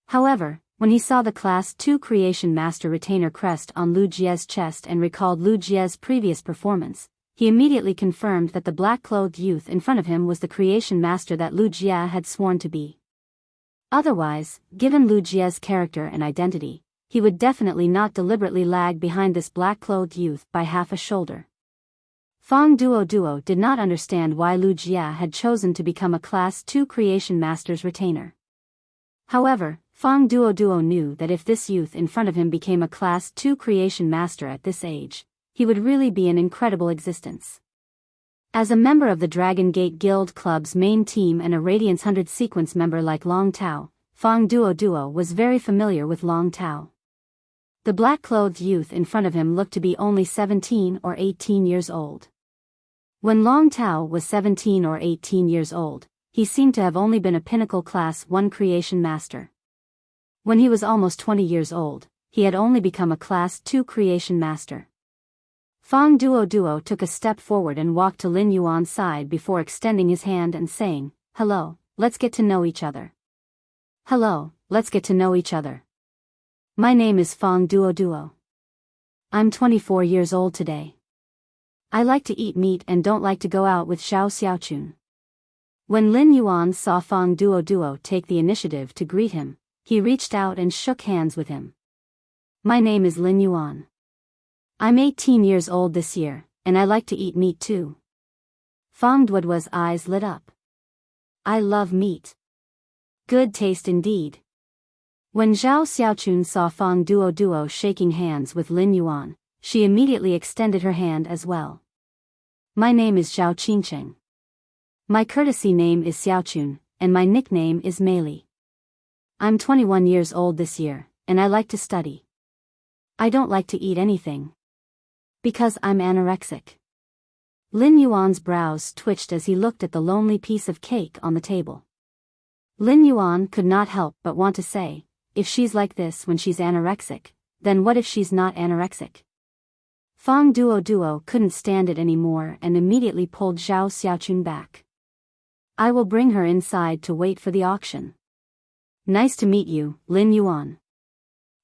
[SPEAKER 1] However, when he saw the Class 2 Creation Master Retainer crest on Lu Jia's chest and recalled Lu Jia's previous performance, he immediately confirmed that the black-clothed youth in front of him was the Creation Master that Lu Jia had sworn to be. Otherwise, given Lu Jia's character and identity, he would definitely not deliberately lag behind this black-clothed youth by half a shoulder. Fang Duo did not understand why Lu Jia had chosen to become a Class 2 Creation Master's retainer. However, Fang Duo knew that if this youth in front of him became a Class 2 Creation Master at this age, he would really be an incredible existence. As a member of the Dragon Gate Guild Club's main team and a Radiance 100 sequence member like Long Tao, Fang Duo was very familiar with Long Tao. The black-clothed youth in front of him looked to be only 17 or 18 years old. When Long Tao was 17 or 18 years old, he seemed to have only been a Pinnacle Class 1 Creation Master. When he was almost 20 years old, he had only become a Class 2 Creation Master. Fang Duo took a step forward and walked to Lin Yuan's side before extending his hand and saying, "Hello, let's get to know each other." "Hello, let's get to know each other. My name is Fang Duo. I'm 24 years old today. I like to eat meat and don't like to go out with Zhao Xiaochun." When Lin Yuan saw Fang Duo take the initiative to greet him, he reached out and shook hands with him. "My name is Lin Yuan. I'm 18 years old this year, and I like to eat meat too. Fang Duoduo's eyes lit up. I love meat. Good taste indeed. When Zhao Xiaochun saw Fang Duoduo shaking hands with Lin Yuan, she immediately extended her hand as well. My name is Zhao Qingcheng. My courtesy name is Xiaochun, and my nickname is Meili. I'm 21 years old this year, and I like to study. I don't like to eat anything. Because I'm anorexic. Lin Yuan's brows twitched as he looked at the lonely piece of cake on the table. Lin Yuan could not help but want to say, if she's like this when she's anorexic, then what if she's not anorexic? Fang Duoduo couldn't stand it anymore and immediately pulled Zhao Xiaochun back. I will bring her inside to wait for the auction. Nice to meet you, Lin Yuan.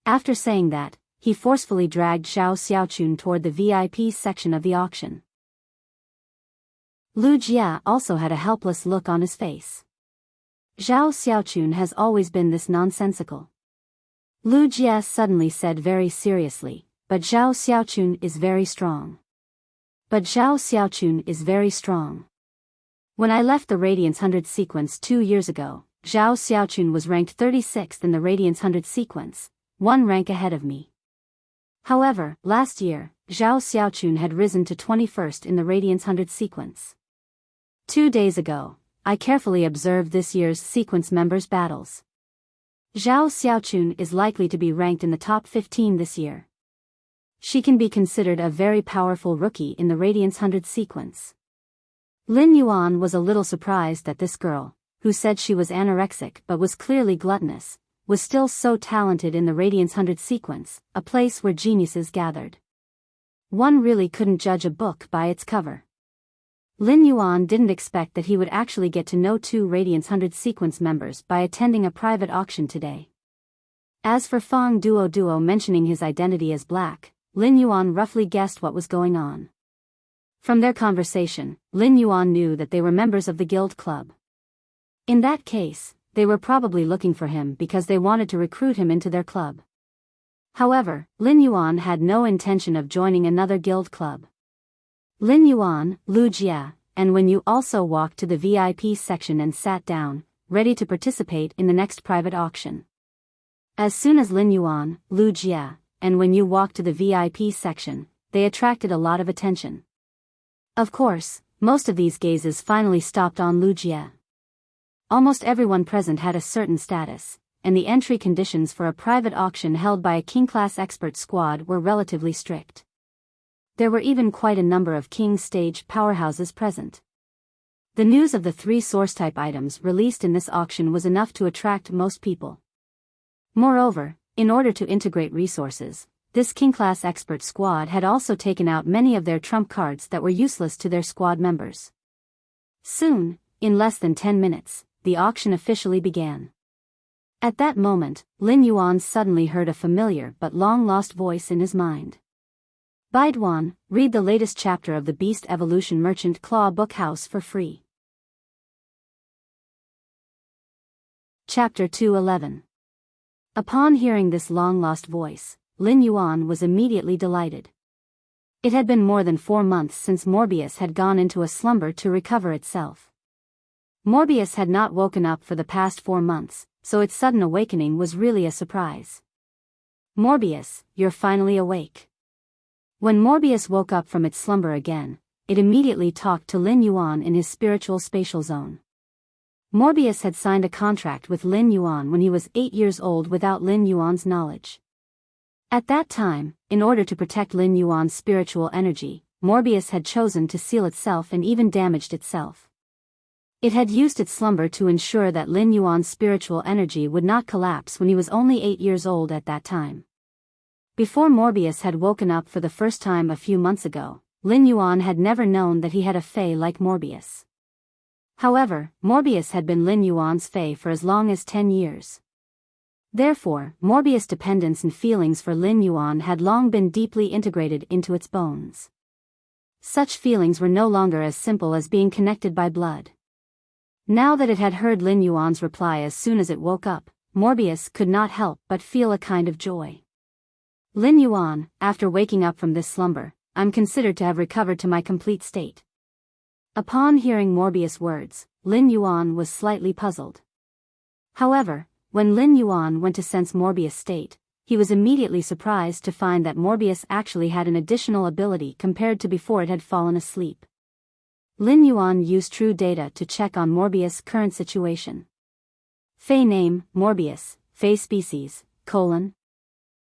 [SPEAKER 1] After saying that, he forcefully dragged Zhao Xiaochun toward the VIP section of the auction. Lu Jia also had a helpless look on his face. Zhao Xiaochun has always been this nonsensical. Lu Jia suddenly said very seriously, but Zhao Xiaochun is very strong. But Zhao Xiaochun is very strong. When I left the Radiance 100 sequence 2 years ago, Zhao Xiaochun was ranked 36th in the Radiance 100 sequence, 1 rank ahead of me. However, last year, Zhao Xiaochun had risen to 21st in the Radiance 100 sequence. 2 days ago, I carefully observed this year's sequence members' battles. Zhao Xiaochun is likely to be ranked in the top 15 this year. She can be considered a very powerful rookie in the Radiance 100 sequence. Lin Yuan was a little surprised that this girl, who said she was anorexic but was clearly gluttonous, was still so talented in the Radiance 100 sequence, a place where geniuses gathered. One really couldn't judge a book by its cover. Lin Yuan didn't expect that he would actually get to know 2 Radiance 100 sequence members by attending a private auction today. As for Fang Duoduo mentioning his identity as black, Lin Yuan roughly guessed what was going on. From their conversation, Lin Yuan knew that they were members of the guild club. In that case, they were probably looking for him because they wanted to recruit him into their club. However, Lin Yuan had no intention of joining another guild club. Lin Yuan, Lu Jia, and Wen Yu also walked to the VIP section and sat down, ready to participate in the next private auction. As soon as Lin Yuan, Lu Jia, and Wen Yu walked to the VIP section, they attracted a lot of attention. Of course, most of these gazes finally stopped on Lu Jia. Almost everyone present had a certain status, and the entry conditions for a private auction held by a king-class expert squad were relatively strict. There were even quite a number of king stage powerhouses present. The news of the 3 source-type items released in this auction was enough to attract most people. Moreover, in order to integrate resources, this king-class expert squad had also taken out many of their trump cards that were useless to their squad members. Soon, in less than 10 minutes, the auction officially began. At that moment, Lin Yuan suddenly heard a familiar but long-lost voice in his mind. Baiduan, read the latest chapter of the Beast Evolution Merchant Claw Bookhouse for free. Chapter 211. Upon hearing this long-lost voice, Lin Yuan was immediately delighted. It had been more than 4 months since Morbius had gone into a slumber to recover itself. Morbius had not woken up for the past 4 months, so its sudden awakening was really a surprise. Morbius, you're finally awake. When Morbius woke up from its slumber again, it immediately talked to Lin Yuan in his spiritual spatial zone. Morbius had signed a contract with Lin Yuan when he was 8 years old without Lin Yuan's knowledge. At that time, in order to protect Lin Yuan's spiritual energy, Morbius had chosen to seal itself and even damaged itself. It had used its slumber to ensure that Lin Yuan's spiritual energy would not collapse when he was only 8 years old at that time. Before Morbius had woken up for the first time a few months ago, Lin Yuan had never known that he had a fae like Morbius. However, Morbius had been Lin Yuan's fae for as long as 10 years. Therefore, Morbius' dependence and feelings for Lin Yuan had long been deeply integrated into its bones. Such feelings were no longer as simple as being connected by blood. Now that it had heard Lin Yuan's reply as soon as it woke up, Morbius could not help but feel a kind of joy. Lin Yuan, after waking up from this slumber, I'm considered to have recovered to my complete state. Upon hearing Morbius' words, Lin Yuan was slightly puzzled. However, when Lin Yuan went to sense Morbius' state, he was immediately surprised to find that Morbius actually had an additional ability compared to before it had fallen asleep. Lin Yuan used true data to check on Morbius' current situation. Fey name, Morbius, Fey species, :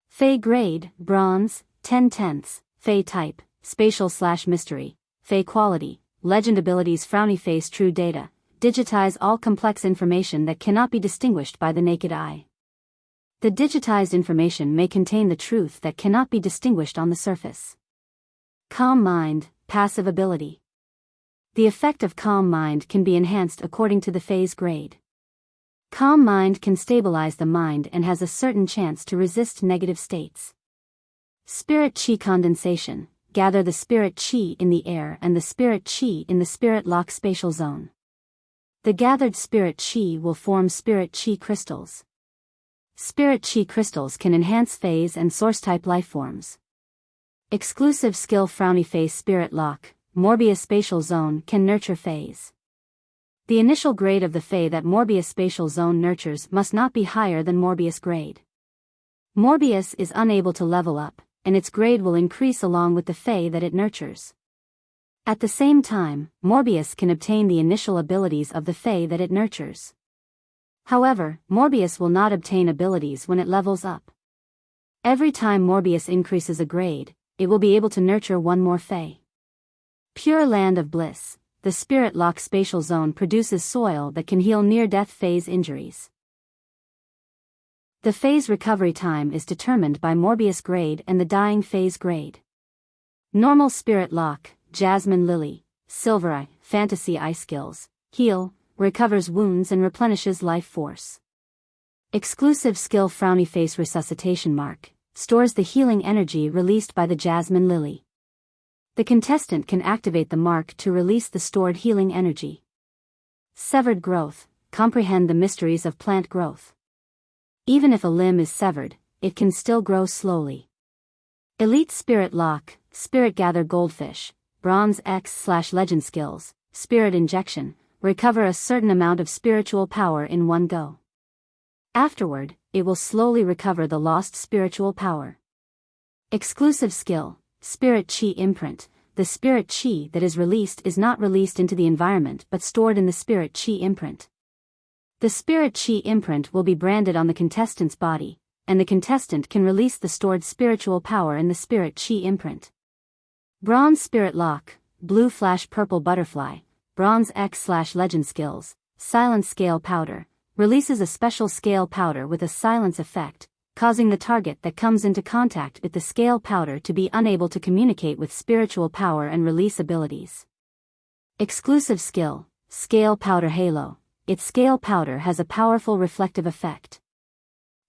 [SPEAKER 1] Fey grade, bronze, 10/10, Fey type, spatial/mystery, Fey quality, legend abilities frowny face true data, digitize all complex information that cannot be distinguished by the naked eye. The digitized information may contain the truth that cannot be distinguished on the surface. Calm mind, passive ability. The effect of calm mind can be enhanced according to the Fey's grade. Calm mind can stabilize the mind and has a certain chance to resist negative states. Spirit Chi condensation, gather the spirit Chi in the air and the spirit Chi in the spirit lock spatial zone. The gathered spirit Chi will form spirit Chi crystals. Spirit Chi crystals can enhance phase and source-type lifeforms. Exclusive skill frowny face spirit lock, Morbius spatial zone can nurture phase. The initial grade of the Fey that Morbius spatial zone nurtures must not be higher than Morbius grade. Morbius is unable to level up, and its grade will increase along with the Fey that it nurtures. At the same time, Morbius can obtain the initial abilities of the Fey that it nurtures. However, Morbius will not obtain abilities when it levels up. Every time Morbius increases a grade, it will be able to nurture one more Fey. Pure Land of Bliss, the Spirit Lock spatial zone produces soil that can heal near-death phase injuries. The phase recovery time is determined by Morbius grade and the dying phase grade. Normal Spirit Lock, Jasmine Lily, Silver Eye, Fantasy Eye skills, heal, recovers wounds and replenishes life force. Exclusive skill Frowny Face Resuscitation Mark, stores the healing energy released by the Jasmine Lily. The contestant can activate the mark to release the stored healing energy. Severed Growth, comprehend the mysteries of plant growth. Even if a limb is severed, it can still grow slowly. Elite Spirit Lock, Spirit Gather Goldfish, Bronze X/Legend skills, Spirit Injection, recover a certain amount of spiritual power in one go. Afterward, it will slowly recover the lost spiritual power. Exclusive skill, Spirit Chi Imprint, the Spirit Chi that is released is not released into the environment but stored in the Spirit Chi Imprint. The Spirit Chi Imprint will be branded on the contestant's body, and the contestant can release the stored spiritual power in the Spirit Chi Imprint. Bronze Spirit Lock, Blue Flash Purple Butterfly, Bronze X/Legend skills, Silence Scale Powder, releases a special scale powder with a silence effect, causing the target that comes into contact with the scale powder to be unable to communicate with spiritual power and release abilities. Exclusive skill, Scale Powder Halo, its scale powder has a powerful reflective effect.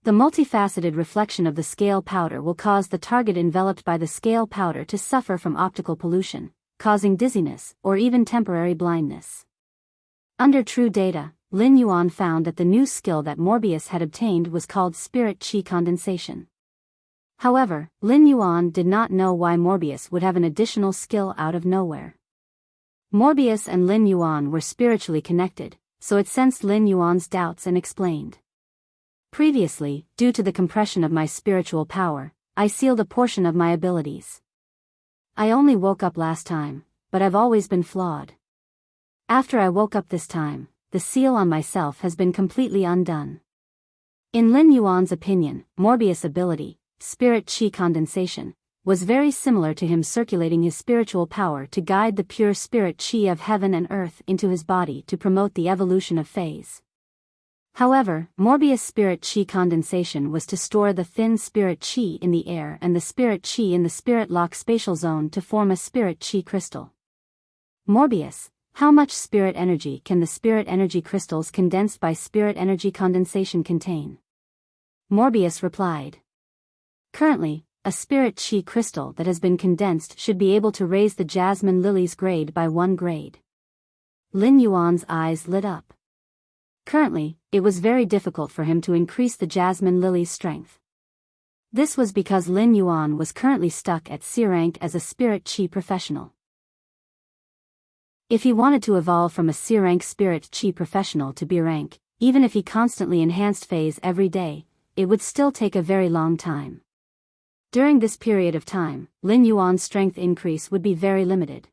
[SPEAKER 1] The multifaceted reflection of the scale powder will cause the target enveloped by the scale powder to suffer from optical pollution, causing dizziness or even temporary blindness. Under true data, Lin Yuan found that the new skill that Morbius had obtained was called Spirit Chi Condensation. However, Lin Yuan did not know why Morbius would have an additional skill out of nowhere. Morbius and Lin Yuan were spiritually connected, so it sensed Lin Yuan's doubts and explained. Previously, due to the compression of my spiritual power, I sealed a portion of my abilities. I only woke up last time, but I've always been flawed. After I woke up this time, the seal on myself has been completely undone. In Lin Yuan's opinion, Morbius' ability, Spirit Chi Condensation, was very similar to him circulating his spiritual power to guide the pure spirit Chi of heaven and earth into his body to promote the evolution of phase. However, Morbius' Spirit Chi Condensation was to store the thin Spirit Chi in the air and the Spirit Chi in the Spirit Lock spatial zone to form a Spirit Chi crystal. Morbius, how much spirit energy can the spirit energy crystals condensed by spirit energy condensation contain? Morbius replied. Currently, a Spirit Chi crystal that has been condensed should be able to raise the Jasmine Lily's grade by 1 grade. Lin Yuan's eyes lit up. Currently, it was very difficult for him to increase the Jasmine Lily's strength. This was because Lin Yuan was currently stuck at C rank as a Spirit Chi professional. If he wanted to evolve from a C rank Spirit Chi professional to B rank, even if he constantly enhanced phase every day, it would still take a very long time. During this period of time, Lin Yuan's strength increase would be very limited.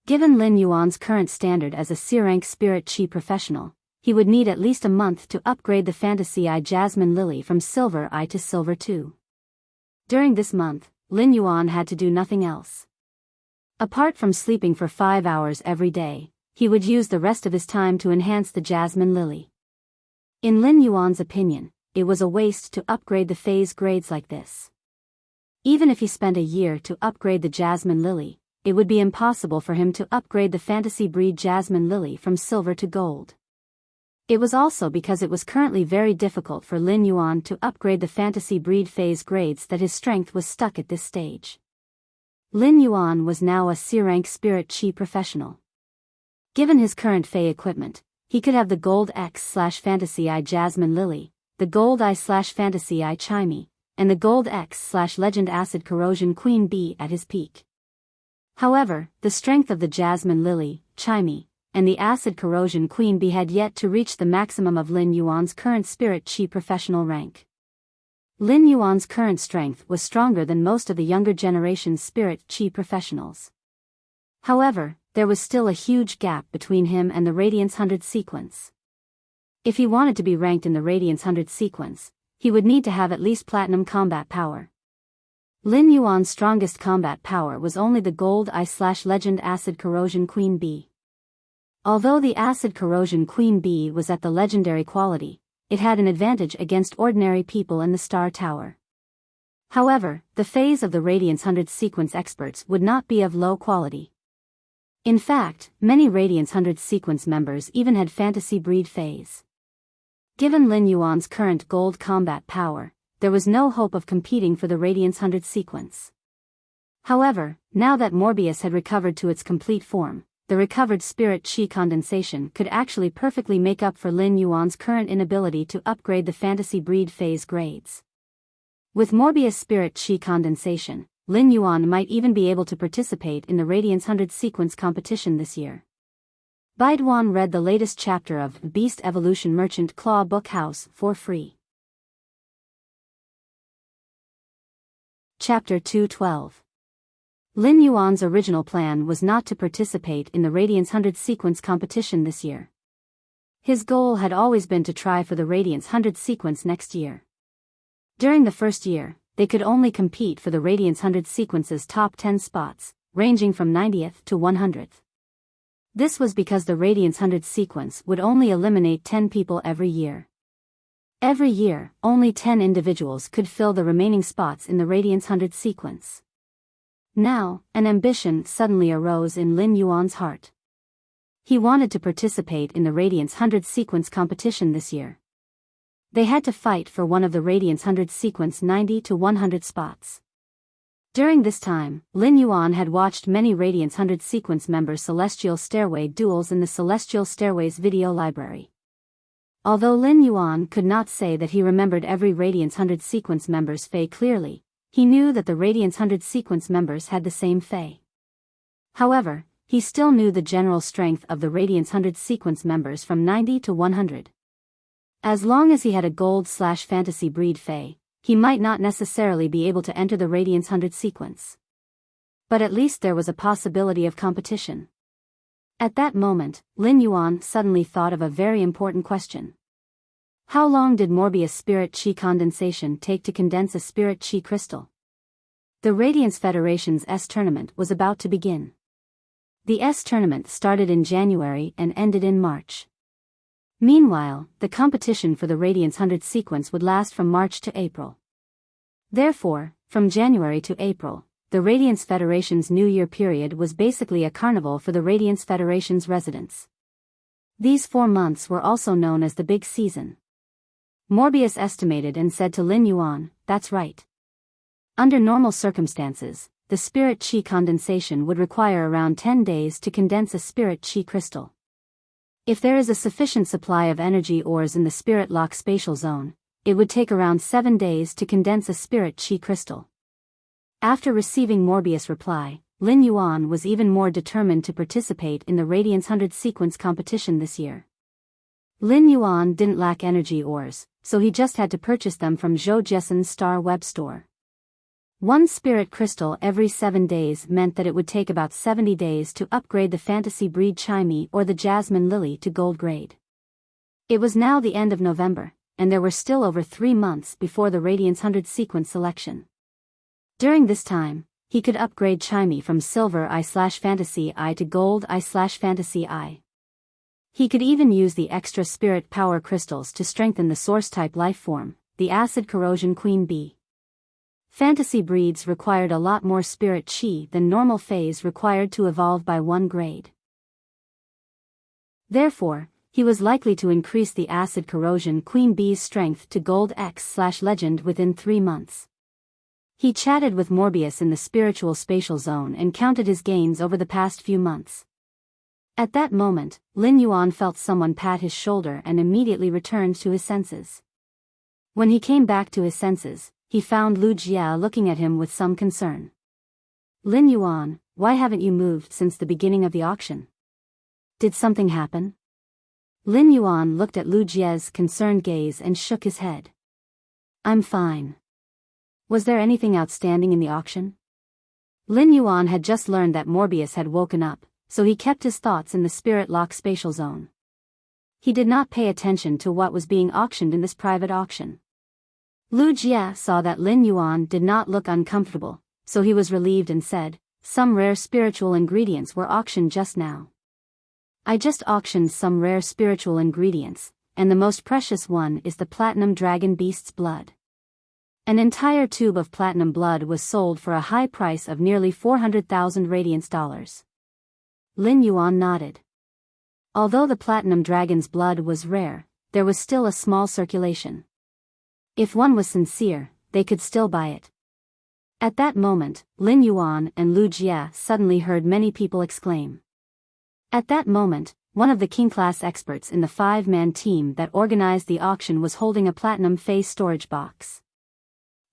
[SPEAKER 1] Given Lin Yuan's current standard as a C rank Spirit Chi professional, he would need at least a month to upgrade the Fantasy Eye Jasmine Lily from Silver Eye to Silver 2. During this month, Lin Yuan had to do nothing else. Apart from sleeping for 5 hours every day, he would use the rest of his time to enhance the Jasmine Lily. In Lin Yuan's opinion, it was a waste to upgrade the phase grades like this. Even if he spent a year to upgrade the Jasmine Lily, it would be impossible for him to upgrade the Fantasy Breed Jasmine Lily from silver to gold. It was also because it was currently very difficult for Lin Yuan to upgrade the Fantasy Breed phase grades that his strength was stuck at this stage. Lin Yuan was now a C-rank Spirit Chi professional. Given his current Fey equipment, he could have the Gold X/Fantasy Eye Jasmine Lily, the Gold Eye/Fantasy Eye Chimey, and the Gold X/Legend Acid Corrosion Queen Bee at his peak. However, the strength of the Jasmine Lily, Chimey, and the Acid Corrosion Queen Bee had yet to reach the maximum of Lin Yuan's current Spirit Chi professional rank. Lin Yuan's current strength was stronger than most of the younger generation's Spirit Chi professionals. However, there was still a huge gap between him and the Radiance 100 sequence. If he wanted to be ranked in the Radiance 100 sequence, he would need to have at least Platinum combat power. Lin Yuan's strongest combat power was only the Gold Eye/Legend Acid Corrosion Queen Bee. Although the Acid Corrosion Queen Bee was at the legendary quality, it had an advantage against ordinary people in the Star Tower. However, the phase of the Radiance 100 sequence experts would not be of low quality. In fact, many Radiance 100 sequence members even had Fantasy Breed phase. Given Lin Yuan's current gold combat power, there was no hope of competing for the Radiance 100 sequence. However, now that Morbius had recovered to its complete form, the recovered Spirit Chi condensation could actually perfectly make up for Lin Yuan's current inability to upgrade the Fantasy Breed phase grades. With Morbius Spirit Chi condensation, Lin Yuan might even be able to participate in the Radiance 100 sequence competition this year. Baiduan read the latest chapter of Beast Evolution Merchant Claw Book House for free. Chapter 212. Lin Yuan's original plan was not to participate in the Radiance 100 sequence competition this year. His goal had always been to try for the Radiance 100 sequence next year. During the first year, they could only compete for the Radiance 100 sequence's top 10 spots, ranging from 90th to 100th. This was because the Radiance 100 sequence would only eliminate 10 people every year. Every year, only 10 individuals could fill the remaining spots in the Radiance 100 sequence. Now, an ambition suddenly arose in Lin Yuan's heart. He wanted to participate in the Radiance 100 sequence competition this year. They had to fight for one of the Radiance 100 sequence 90 to 100 spots. During this time, Lin Yuan had watched many Radiance 100 sequence members' Celestial Stairway duels in the Celestial Stairways video library. Although Lin Yuan could not say that he remembered every Radiance 100 sequence member's Fey clearly, he knew that the Radiance 100 sequence members had the same Fey. However, he still knew the general strength of the Radiance 100 sequence members from 90 to 100. As long as he had a Gold/Fantasy Breed Fey, he might not necessarily be able to enter the Radiance 100 sequence. But at least there was a possibility of competition. At that moment, Lin Yuan suddenly thought of a very important question. How long did Morbius Spirit Chi condensation take to condense a Spirit Chi crystal? The Radiance Federation's S tournament was about to begin. The S tournament started in January and ended in March. Meanwhile, the competition for the Radiance 100 sequence would last from March to April. Therefore, from January to April, the Radiance Federation's New Year period was basically a carnival for the Radiance Federation's residents. These 4 months were also known as the Big Season. Morbius estimated and said to Lin Yuan, "That's right. Under normal circumstances, the Spirit Chi condensation would require around 10 days to condense a Spirit Chi crystal. If there is a sufficient supply of energy ores in the Spirit Lock spatial zone, it would take around 7 days to condense a spirit chi crystal. After receiving Morbius' reply, Lin Yuan was even more determined to participate in the Radiance 100 sequence competition this year. Lin Yuan didn't lack energy ores, so he just had to purchase them from Zhou Jessen's Star Web store. One spirit crystal every 7 days meant that it would take about 70 days to upgrade the Fantasy Breed Chimey or the Jasmine Lily to gold grade. It was now the end of November, and there were still over 3 months before the Radiance 100 sequence selection. During this time, he could upgrade Chimey from Silver I/Fantasy I to Gold I/Fantasy I. He could even use the extra spirit power crystals to strengthen the source-type life form, the Acid Corrosion Queen Bee. Fantasy breeds required a lot more spirit chi than normal phase required to evolve by 1 grade. Therefore, he was likely to increase the Acid Corrosion Queen Bee's strength to Gold X/Legend within 3 months. He chatted with Morbius in the spiritual spatial zone and counted his gains over the past few months. At that moment, Lin Yuan felt someone pat his shoulder and immediately returned to his senses. When he came back to his senses, he found Lu Jia looking at him with some concern. "Lin Yuan, why haven't you moved since the beginning of the auction? Did something happen?" Lin Yuan looked at Lu Jia's concerned gaze and shook his head. "I'm fine. Was there anything outstanding in the auction?" Lin Yuan had just learned that Morbius had woken up, so he kept his thoughts in the spirit lock spatial zone. He did not pay attention to what was being auctioned in this private auction. Lu Jia saw that Lin Yuan did not look uncomfortable, so he was relieved and said, "Some rare spiritual ingredients were auctioned just now." "I just auctioned some rare spiritual ingredients, and the most precious one is the Platinum Dragon Beast's blood." An entire tube of platinum blood was sold for a high price of nearly 400,000 Radiance dollars. Lin Yuan nodded. Although the Platinum Dragon's blood was rare, there was still a small circulation. If one was sincere, they could still buy it. At that moment, Lin Yuan and Lu Jia suddenly heard many people exclaim. At that moment, one of the king-class experts in the 5-man team that organized the auction was holding a platinum phase storage box.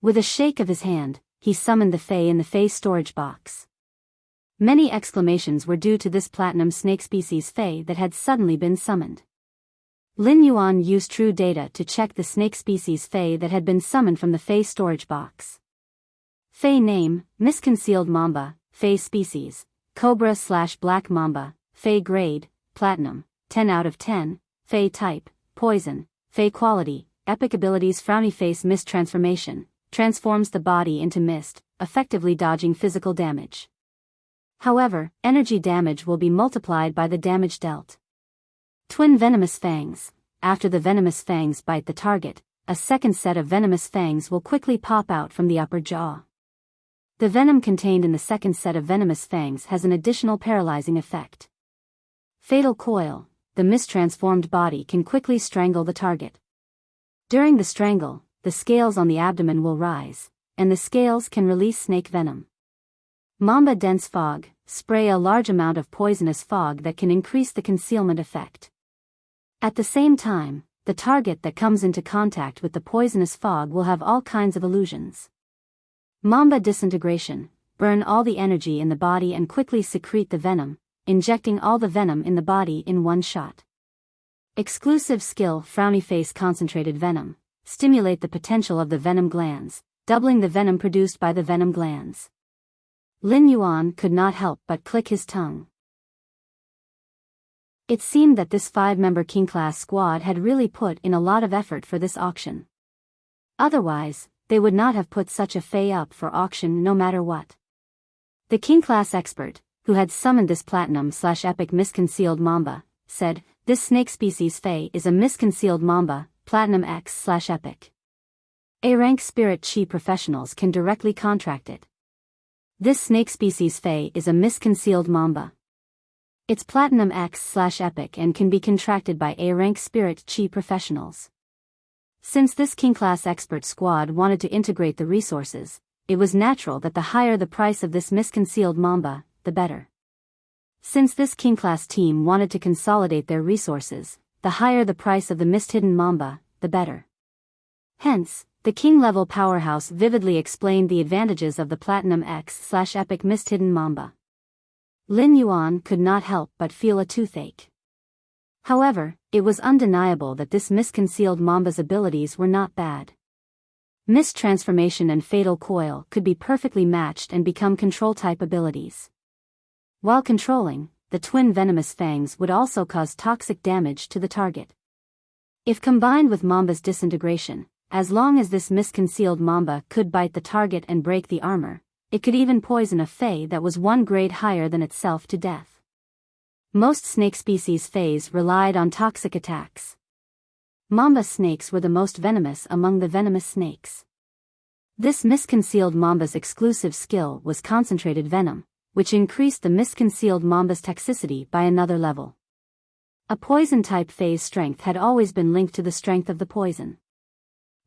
[SPEAKER 1] With a shake of his hand, he summoned the Fae in the phase storage box. Many exclamations were due to this platinum snake species Fae that had suddenly been summoned. Lin Yuan used true data to check the snake species Fae that had been summoned from the Fae storage box. Fae name, Misconcealed Mamba, Fae species, Cobra/Black Mamba, Fae grade, Platinum, 10 out of 10, Fae type, Poison, Fae quality, epic abilities Frowny Face Mist Transformation, transforms the body into mist, effectively dodging physical damage. However, energy damage will be multiplied by the damage dealt. Twin Venomous Fangs. After the venomous fangs bite the target, a second set of venomous fangs will quickly pop out from the upper jaw. The venom contained in the second set of venomous fangs has an additional paralyzing effect. Fatal Coil. The mistransformed body can quickly strangle the target. During the strangle, the scales on the abdomen will rise, and the scales can release snake venom. Mamba Dense Fog. Spray a large amount of poisonous fog that can increase the concealment effect. At the same time, the target that comes into contact with the poisonous fog will have all kinds of illusions. Mamba Disintegration. Burn all the energy in the body and quickly secrete the venom, injecting all the venom in the body in one shot. Exclusive skill Frowny Face Concentrated Venom. Stimulate the potential of the venom glands, doubling the venom produced by the venom glands. Lin Yuan could not help but click his tongue. It seemed that this 5-member king-class squad had really put in a lot of effort for this auction. Otherwise, they would not have put such a Fae up for auction no matter what. The king-class expert, who had summoned this platinum/epic misconcealed mamba, said, "This snake species Fae is a misconcealed mamba, platinum X/epic. A-rank spirit chi professionals can directly contract it. This snake species Fae is a misconcealed mamba. It's platinum X/epic and can be contracted by A-rank spirit chi professionals." Since this king-class expert squad wanted to integrate the resources, it was natural that the higher the price of this misconcealed mamba, the better. Since this king-class team wanted to consolidate their resources, the higher the price of the mist-hidden mamba, the better. Hence, the king-level powerhouse vividly explained the advantages of the Platinum X/Epic Mist Hidden Mamba. Lin Yuan could not help but feel a toothache. However, it was undeniable that this misconcealed Mamba's abilities were not bad. Mist Transformation and Fatal Coil could be perfectly matched and become control-type abilities. While controlling, the twin venomous fangs would also cause toxic damage to the target. If combined with Mamba's disintegration, as long as this misconcealed Mamba could bite the target and break the armor, it could even poison a Fae that was one grade higher than itself to death. Most snake species Faes relied on toxic attacks. Mamba snakes were the most venomous among the venomous snakes. This misconcealed Mamba's exclusive skill was concentrated venom, which increased the misconcealed Mamba's toxicity by another level. A poison-type Fae's strength had always been linked to the strength of the poison.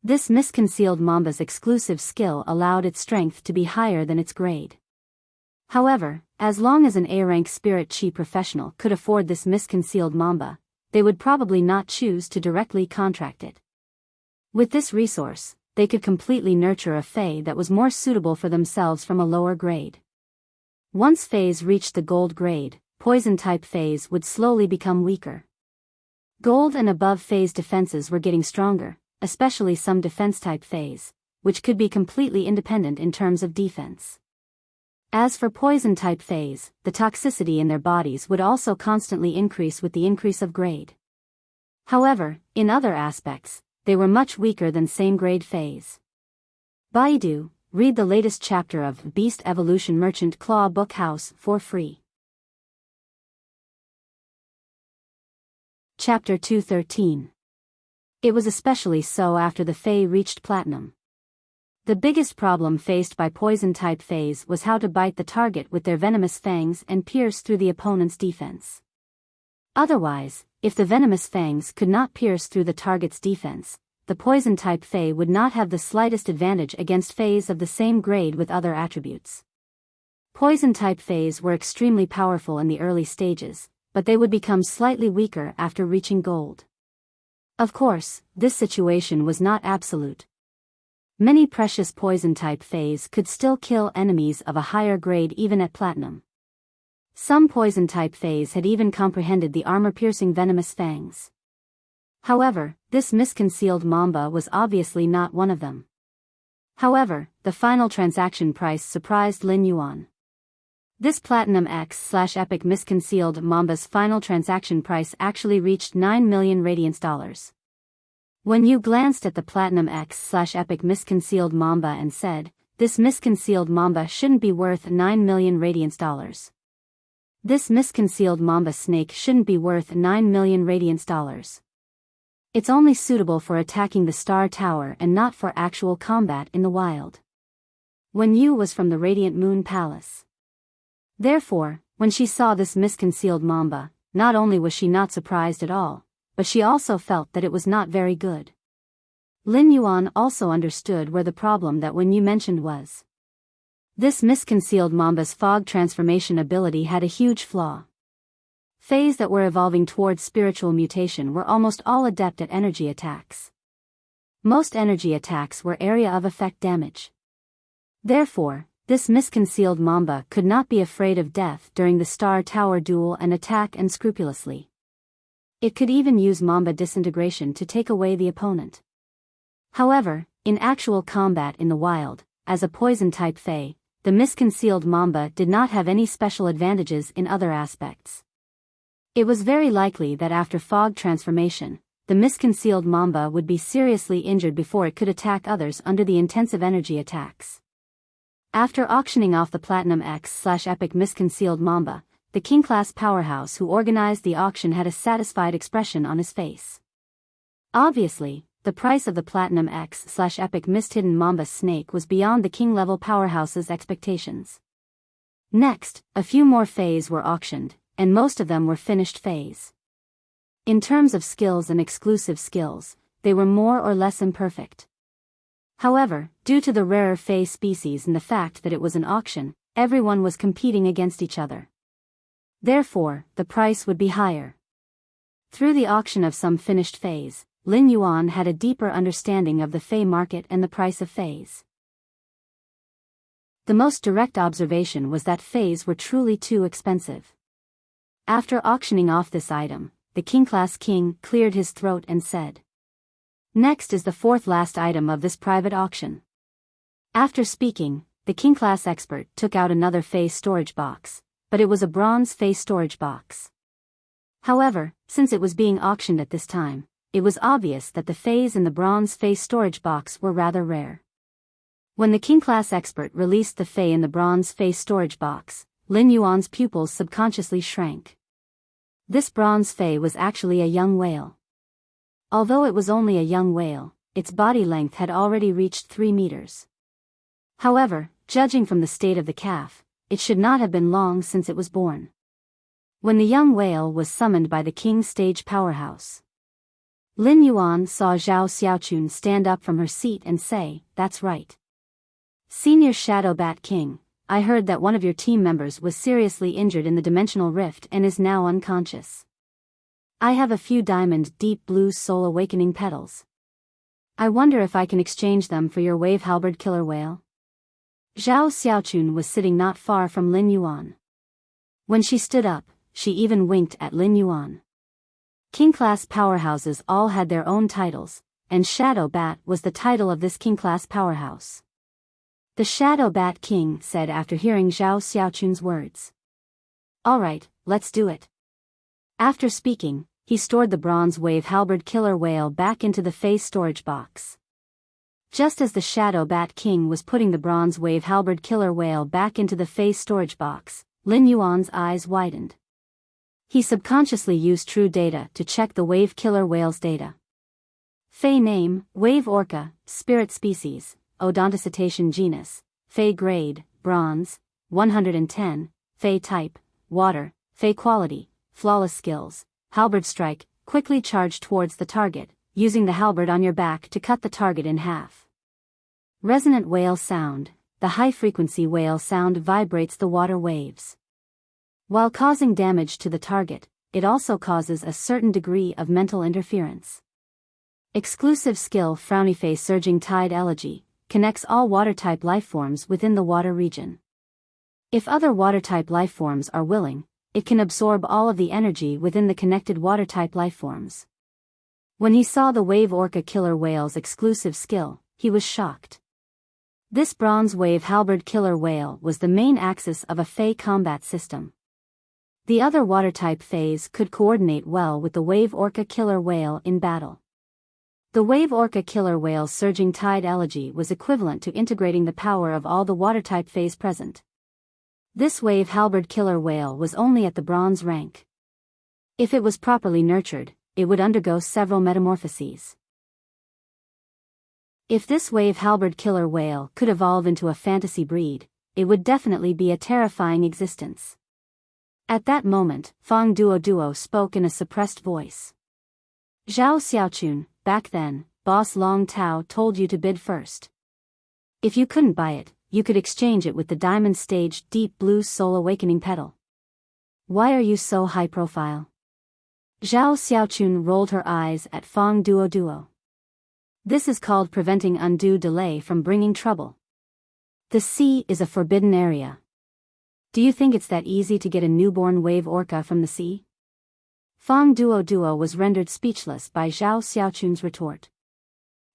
[SPEAKER 1] This misconcealed Mamba's exclusive skill allowed its strength to be higher than its grade. However, as long as an A-rank spirit chi professional could afford this misconcealed Mamba, they would probably not choose to directly contract it. With this resource, they could completely nurture a Fae that was more suitable for themselves from a lower grade. Once Faes reached the gold grade, poison-type Faes would slowly become weaker. Gold and above Faes' defenses were getting stronger, especially some defense-type Faes, which could be completely independent in terms of defense. As for poison-type Faes, the toxicity in their bodies would also constantly increase with the increase of grade. However, in other aspects, they were much weaker than same-grade Faes. Baidu, read the latest chapter of Beast Evolution Merchant Claw Book House for free. Chapter 213. It was especially so after the Fae reached Platinum. The biggest problem faced by poison-type Faes was how to bite the target with their venomous fangs and pierce through the opponent's defense. Otherwise, if the venomous fangs could not pierce through the target's defense, the poison-type Fae would not have the slightest advantage against Faes of the same grade with other attributes. Poison-type Faes were extremely powerful in the early stages, but they would become slightly weaker after reaching gold. Of course, this situation was not absolute. Many precious poison-type Faes could still kill enemies of a higher grade even at Platinum. Some poison-type Faes had even comprehended the armor-piercing venomous fangs. However, this misconcealed Mamba was obviously not one of them. However, the final transaction price surprised Lin Yuan. This Platinum X/Epic misconcealed Mamba's final transaction price actually reached 9 million radiance dollars. When you glanced at the Platinum X/Epic misconcealed Mamba and said, "This misconcealed Mamba shouldn't be worth 9 million radiance dollars. This misconcealed Mamba snake shouldn't be worth 9 million radiance dollars. It's only suitable for attacking the Star Tower and not for actual combat in the wild." Wen Yu was from the Radiant Moon Palace. Therefore, when she saw this misconcealed Mamba, not only was she not surprised at all, but she also felt that it was not very good. Lin Yuan also understood where the problem that Wen Yu mentioned was. This misconcealed Mamba's fog transformation ability had a huge flaw. Faes that were evolving towards spiritual mutation were almost all adept at energy attacks. Most energy attacks were area of effect damage. Therefore, this misconcealed Mamba could not be afraid of death during the Star Tower duel and attack unscrupulously. It could even use Mamba disintegration to take away the opponent. However, in actual combat in the wild, as a poison-type Fae, the misconcealed Mamba did not have any special advantages in other aspects. It was very likely that after fog transformation, the misconcealed Mamba would be seriously injured before it could attack others under the intensive energy attacks. After auctioning off the Platinum X/Epic misconcealed Mamba, the king-class powerhouse who organized the auction had a satisfied expression on his face. Obviously, the price of the Platinum X/Epic mist-hidden Mamba snake was beyond the king-level powerhouse's expectations. Next, a few more Faes were auctioned, and most of them were finished Faes. In terms of skills and exclusive skills, they were more or less imperfect. However, due to the rarer Fae species and the fact that it was an auction, everyone was competing against each other. Therefore, the price would be higher. Through the auction of some finished Faes, Lin Yuan had a deeper understanding of the Fey market and the price of Feys. The most direct observation was that Feys were truly too expensive. After auctioning off this item, the King-class king cleared his throat and said, "Next is the fourth last item of this private auction." After speaking, the King-class expert took out another Fey storage box, but it was a bronze Fey storage box. However, since it was being auctioned at this time, it was obvious that the Feys in the bronze Fey storage box were rather rare. When the King-class expert released the Fey in the bronze Fey storage box, Lin Yuan's pupils subconsciously shrank. This bronze Fey was actually a young whale. Although it was only a young whale, its body length had already reached 3 meters. However, judging from the state of the calf, it should not have been long since it was born. When the young whale was summoned by the king's stage powerhouse, Lin Yuan saw Zhao Xiaochun stand up from her seat and say, "That's right. Senior Shadow Bat King, I heard that one of your team members was seriously injured in the dimensional rift and is now unconscious. I have a few diamond deep blue soul awakening petals. I wonder if I can exchange them for your wave halberd killer whale." Zhao Xiaochun was sitting not far from Lin Yuan. When she stood up, she even winked at Lin Yuan. King-class powerhouses all had their own titles, and Shadow Bat was the title of this King-class powerhouse. The Shadow Bat King said after hearing Zhao Xiaochun's words. "All right, let's do it." After speaking, he stored the bronze wave halberd killer whale back into the Fey storage box. Just as the Shadow Bat King was putting the bronze wave halberd killer whale back into the Fey storage box, Lin Yuan's eyes widened. He subconsciously used true data to check the wave killer whale's data. Fey name, wave orca, spirit species, odontocetacean genus, Fey grade, bronze, 110, Fey type, water, Fey quality, flawless skills, halberd strike, quickly charge towards the target, using the halberd on your back to cut the target in half. Resonant whale sound, the high-frequency whale sound vibrates the water waves. While causing damage to the target, it also causes a certain degree of mental interference. Exclusive skill Frownyface Surging Tide Elegy connects all water-type lifeforms within the water region. If other water-type lifeforms are willing, it can absorb all of the energy within the connected water-type lifeforms. When he saw the wave orca killer whale's exclusive skill, he was shocked. This bronze wave halberd killer whale was the main axis of a Fey combat system. The other water-type Feys could coordinate well with the wave orca killer whale in battle. The wave orca killer whale's surging tide elegy was equivalent to integrating the power of all the water-type Feys present. This wave halberd killer whale was only at the bronze rank. If it was properly nurtured, it would undergo several metamorphoses. If this wave halberd killer whale could evolve into a fantasy breed, it would definitely be a terrifying existence. At that moment, Fang Duo spoke in a suppressed voice. "Zhao Xiaochun, back then, Boss Long Tao told you to bid first. If you couldn't buy it, you could exchange it with the diamond stage deep blue soul awakening petal. Why are you so high profile?" Zhao Xiaochun rolled her eyes at Fang Duo. "This is called preventing undue delay from bringing trouble. The sea is a forbidden area. Do you think it's that easy to get a newborn wave orca from the sea?" Fang Duo was rendered speechless by Zhao Xiaochun's retort.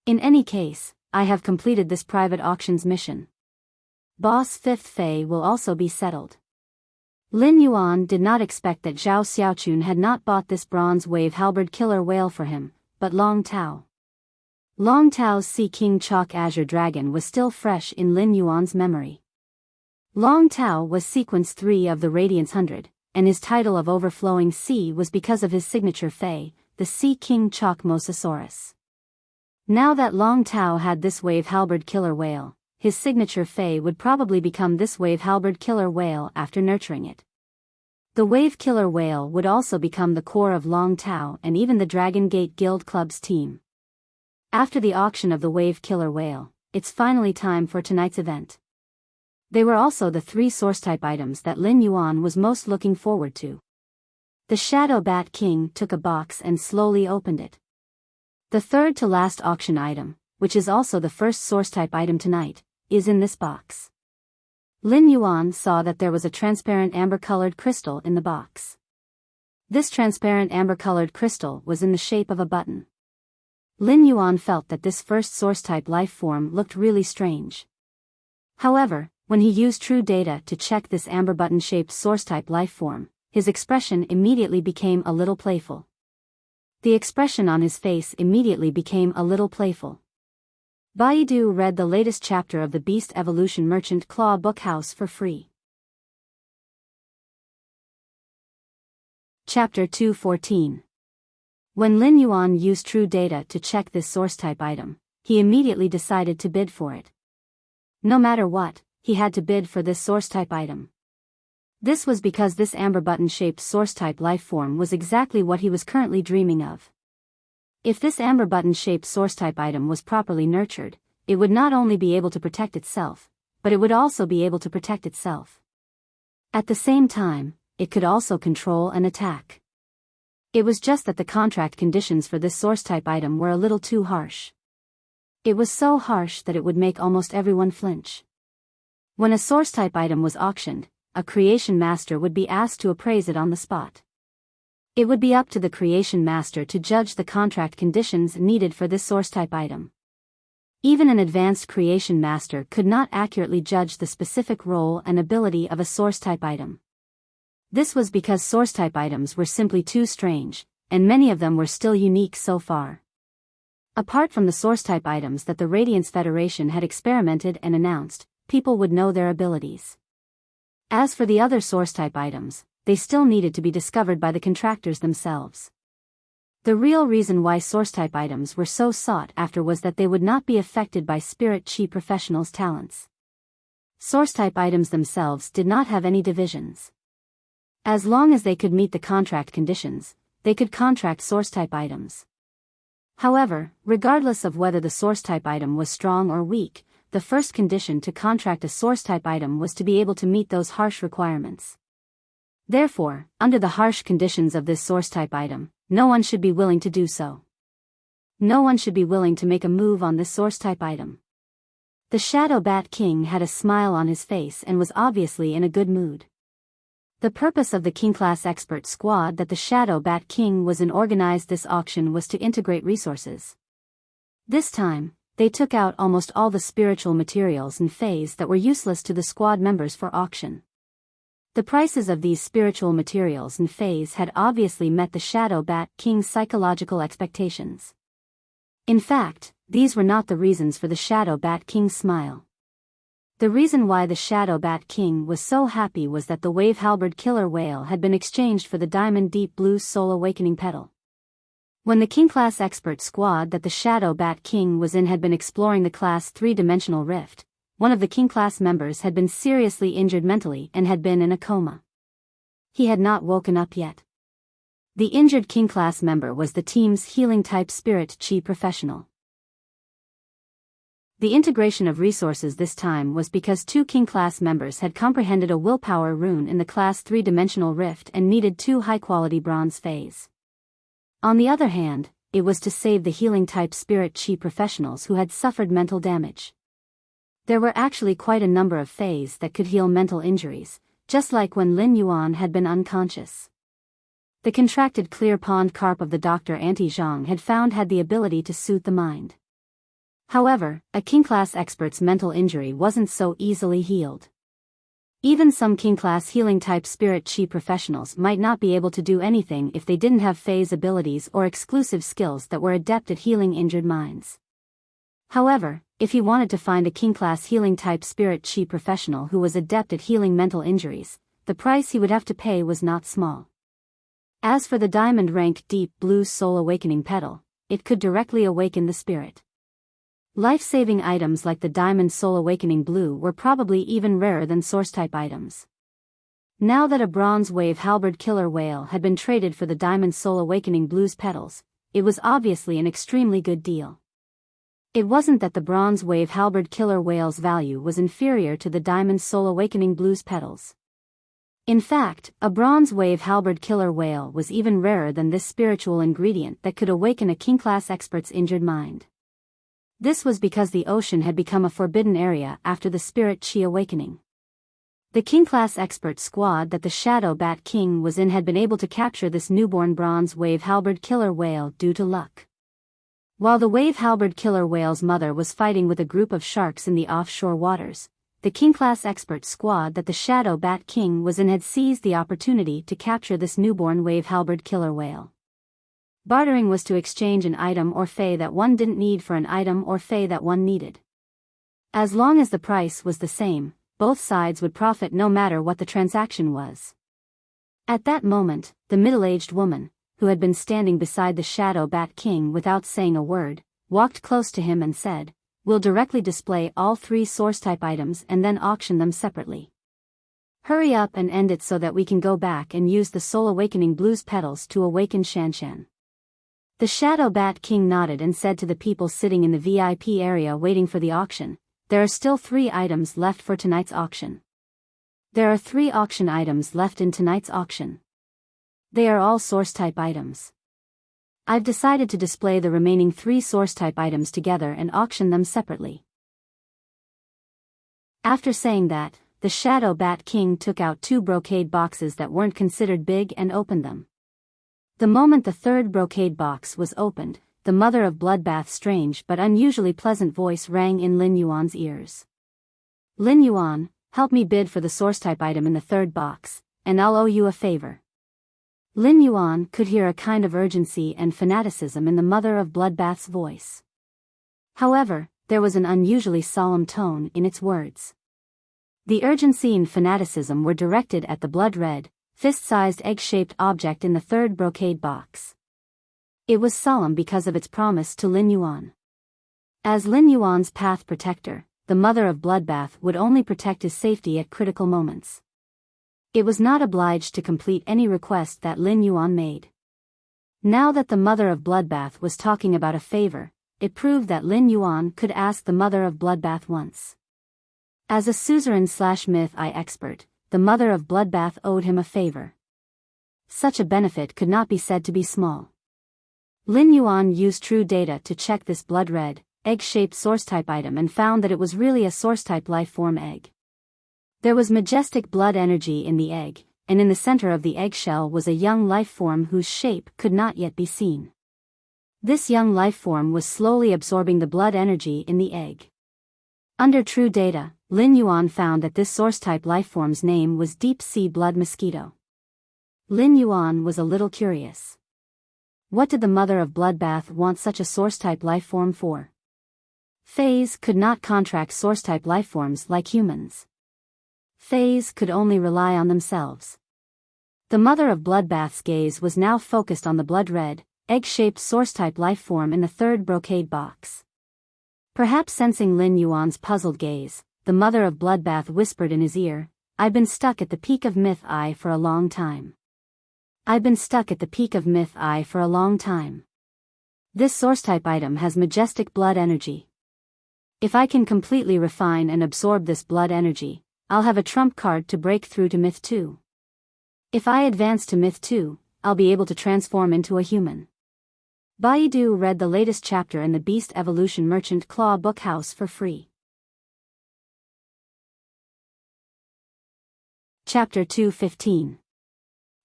[SPEAKER 1] "In any case, I have completed this private auctions mission. Boss Fifth Fei will also be settled." Lin Yuan did not expect that Zhao Xiaochun had not bought this bronze wave halberd killer whale for him, but Long Tao. Long Tao's Sea King Chalk Azure Dragon was still fresh in Lin Yuan's memory. Long Tao was sequence 3 of the Radiance 100, and his title of Overflowing Sea was because of his signature Fei, the Sea King Chalk Mosasaurus. Now that Long Tao had this wave halberd killer whale, his signature Fei would probably become this wave halberd killer whale after nurturing it. The wave killer whale would also become the core of Long Tao and even the Dragon Gate Guild Club's team. After the auction of the wave killer whale, it's finally time for tonight's event. They were also the 3 source-type items that Lin Yuan was most looking forward to. The Shadow Bat King took a box and slowly opened it. The third to last auction item, which is also the first source type item tonight, is in this box. Lin Yuan saw that there was a transparent amber-colored crystal in the box. This transparent amber-colored crystal was in the shape of a button. Lin Yuan felt that this first source-type life form looked really strange. However, when he used true data to check this amber button-shaped source-type life form, his expression immediately became a little playful. The expression on his face immediately became a little playful. Biyao read the latest chapter of the Beast Evolution Merchant Claw Bookhouse for free. Chapter 214. When Lin Yuan used true data to check this source-type item, he immediately decided to bid for it. No matter what, he had to bid for this source-type item. This was because this amber button-shaped source-type life form was exactly what he was currently dreaming of. If this amber button-shaped source-type item was properly nurtured, it would not only be able to protect itself, but it would also be able to protect itself. At the same time, it could also control and attack. It was just that the contract conditions for this source-type item were a little too harsh. It was so harsh that it would make almost everyone flinch. When a source-type item was auctioned, a creation master would be asked to appraise it on the spot. It would be up to the creation master to judge the contract conditions needed for this source-type item. Even an advanced creation master could not accurately judge the specific role and ability of a source-type item. This was because source-type items were simply too strange, and many of them were still unique so far. Apart from the source-type items that the Radiance Federation had experimented and announced, people would know their abilities. As for the other source-type items, they still needed to be discovered by the contractors themselves. The real reason why source-type items were so sought after was that they would not be affected by spirit chi professionals' talents. Source-type items themselves did not have any divisions. As long as they could meet the contract conditions, they could contract source-type items. However, regardless of whether the source-type item was strong or weak, the first condition to contract a source-type item was to be able to meet those harsh requirements. Therefore, under the harsh conditions of this source-type item, no one should be willing to do so. No one should be willing to make a move on this source-type item. The Shadow Bat King had a smile on his face and was obviously in a good mood. The purpose of the King-class expert squad that the Shadow Bat King was in organized this auction was to integrate resources. This time, they took out almost all the spiritual materials and phase that were useless to the squad members for auction. The prices of these spiritual materials and phase had obviously met the Shadow Bat King's psychological expectations. In fact, these were not the reasons for the Shadow Bat King's smile. The reason why the Shadow Bat King was so happy was that the Wave Halberd Killer Whale had been exchanged for the Diamond Deep Blue Soul Awakening Petal. When the King-class expert squad that the Shadow Bat King was in had been exploring the Class 3-dimensional rift, one of the King-class members had been seriously injured mentally and had been in a coma. He had not woken up yet. The injured King-class member was the team's healing-type spirit chi professional. The integration of resources this time was because 2 King-class members had comprehended a willpower rune in the Class 3-dimensional rift and needed 2 high-quality bronze phase. On the other hand, it was to save the healing-type spirit chi professionals who had suffered mental damage. There were actually quite a number of phase that could heal mental injuries, just like when Lin Yuan had been unconscious. The contracted clear pond carp of the Dr. Auntie Zhang had found had the ability to soothe the mind. However, a King-class expert's mental injury wasn't so easily healed. Even some King-class healing-type spirit chi professionals might not be able to do anything if they didn't have phase abilities or exclusive skills that were adept at healing injured minds. However, if he wanted to find a King-class healing-type spirit chi professional who was adept at healing mental injuries, the price he would have to pay was not small. As for the Diamond Rank Deep Blue Soul Awakening Petal, it could directly awaken the spirit. Life-saving items like the Diamond Soul Awakening Blue were probably even rarer than source-type items. Now that a Bronze Wave Halberd Killer Whale had been traded for the Diamond Soul Awakening Blue's petals, it was obviously an extremely good deal. It wasn't that the Bronze Wave Halberd Killer Whale's value was inferior to the Diamond Soul Awakening Blue's petals. In fact, a bronze wave halberd killer whale was even rarer than this spiritual ingredient that could awaken a king-class expert's injured mind. This was because the ocean had become a forbidden area after the spirit chi awakening. The king-class expert squad that the Shadow Bat King was in had been able to capture this newborn bronze wave halberd killer whale due to luck. While the wave halberd killer whale's mother was fighting with a group of sharks in the offshore waters, the king-class expert squad that the Shadow Bat King was in had seized the opportunity to capture this newborn wave halberd killer whale. Bartering was to exchange an item or fey that one didn't need for an item or fey that one needed. As long as the price was the same, both sides would profit no matter what the transaction was. At that moment, the middle-aged woman, who had been standing beside the Shadow Bat King without saying a word, walked close to him and said, "We'll directly display all 3 source-type items and then auction them separately. Hurry up and end it so that we can go back and use the Soul Awakening Blues petals to awaken Shanshan." The Shadow Bat King nodded and said to the people sitting in the VIP area waiting for the auction, "There are still 3 items left for tonight's auction. There are 3 auction items left in tonight's auction. They are all source-type items. I've decided to display the remaining 3 source-type items together and auction them separately." After saying that, the Shadow Bat King took out 2 brocade boxes that weren't considered big and opened them. The moment the 3rd brocade box was opened, the mother of Bloodbath's strange but unusually pleasant voice rang in Lin Yuan's ears. "Lin Yuan, help me bid for the source-type item in the 3rd box, and I'll owe you a favor." Lin Yuan could hear a kind of urgency and fanaticism in the mother of Bloodbath's voice. However, there was an unusually solemn tone in its words. The urgency and fanaticism were directed at the blood-red, fist-sized egg-shaped object in the 3rd brocade box. It was solemn because of its promise to Lin Yuan. As Lin Yuan's path protector, the mother of Bloodbath would only protect his safety at critical moments. It was not obliged to complete any request that Lin Yuan made. Now that the mother of Bloodbath was talking about a favor, it proved that Lin Yuan could ask the mother of Bloodbath once. As a suzerain/myth-eye expert, the mother of Bloodbath owed him a favor. Such a benefit could not be said to be small. Lin Yuan used true data to check this blood-red, egg-shaped source-type item and found that it was really a source-type life-form egg. There was majestic blood energy in the egg, and in the center of the eggshell was a young life-form whose shape could not yet be seen. This young life-form was slowly absorbing the blood energy in the egg. Under true data, Lin Yuan found that this source-type life-form's name was Deep-Sea Blood Mosquito. Lin Yuan was a little curious. What did the mother of Bloodbath want such a source-type life-form for? Fays could not contract source-type life-forms like humans. Fays could only rely on themselves. The mother of Bloodbath's gaze was now focused on the blood-red, egg-shaped source-type life-form in the 3rd brocade box. Perhaps sensing Lin Yuan's puzzled gaze, the mother of Bloodbath whispered in his ear, "I've been stuck at the peak of Myth-Eye for a long time. I've been stuck at the peak of Myth-Eye for a long time. This source-type item has majestic blood energy. If I can completely refine and absorb this blood energy, I'll have a trump card to break through to Myth 2. If I advance to Myth 2, I'll be able to transform into a human." Baidu read the latest chapter in the Beast Evolution Merchant Claw Bookhouse for free. Chapter 215.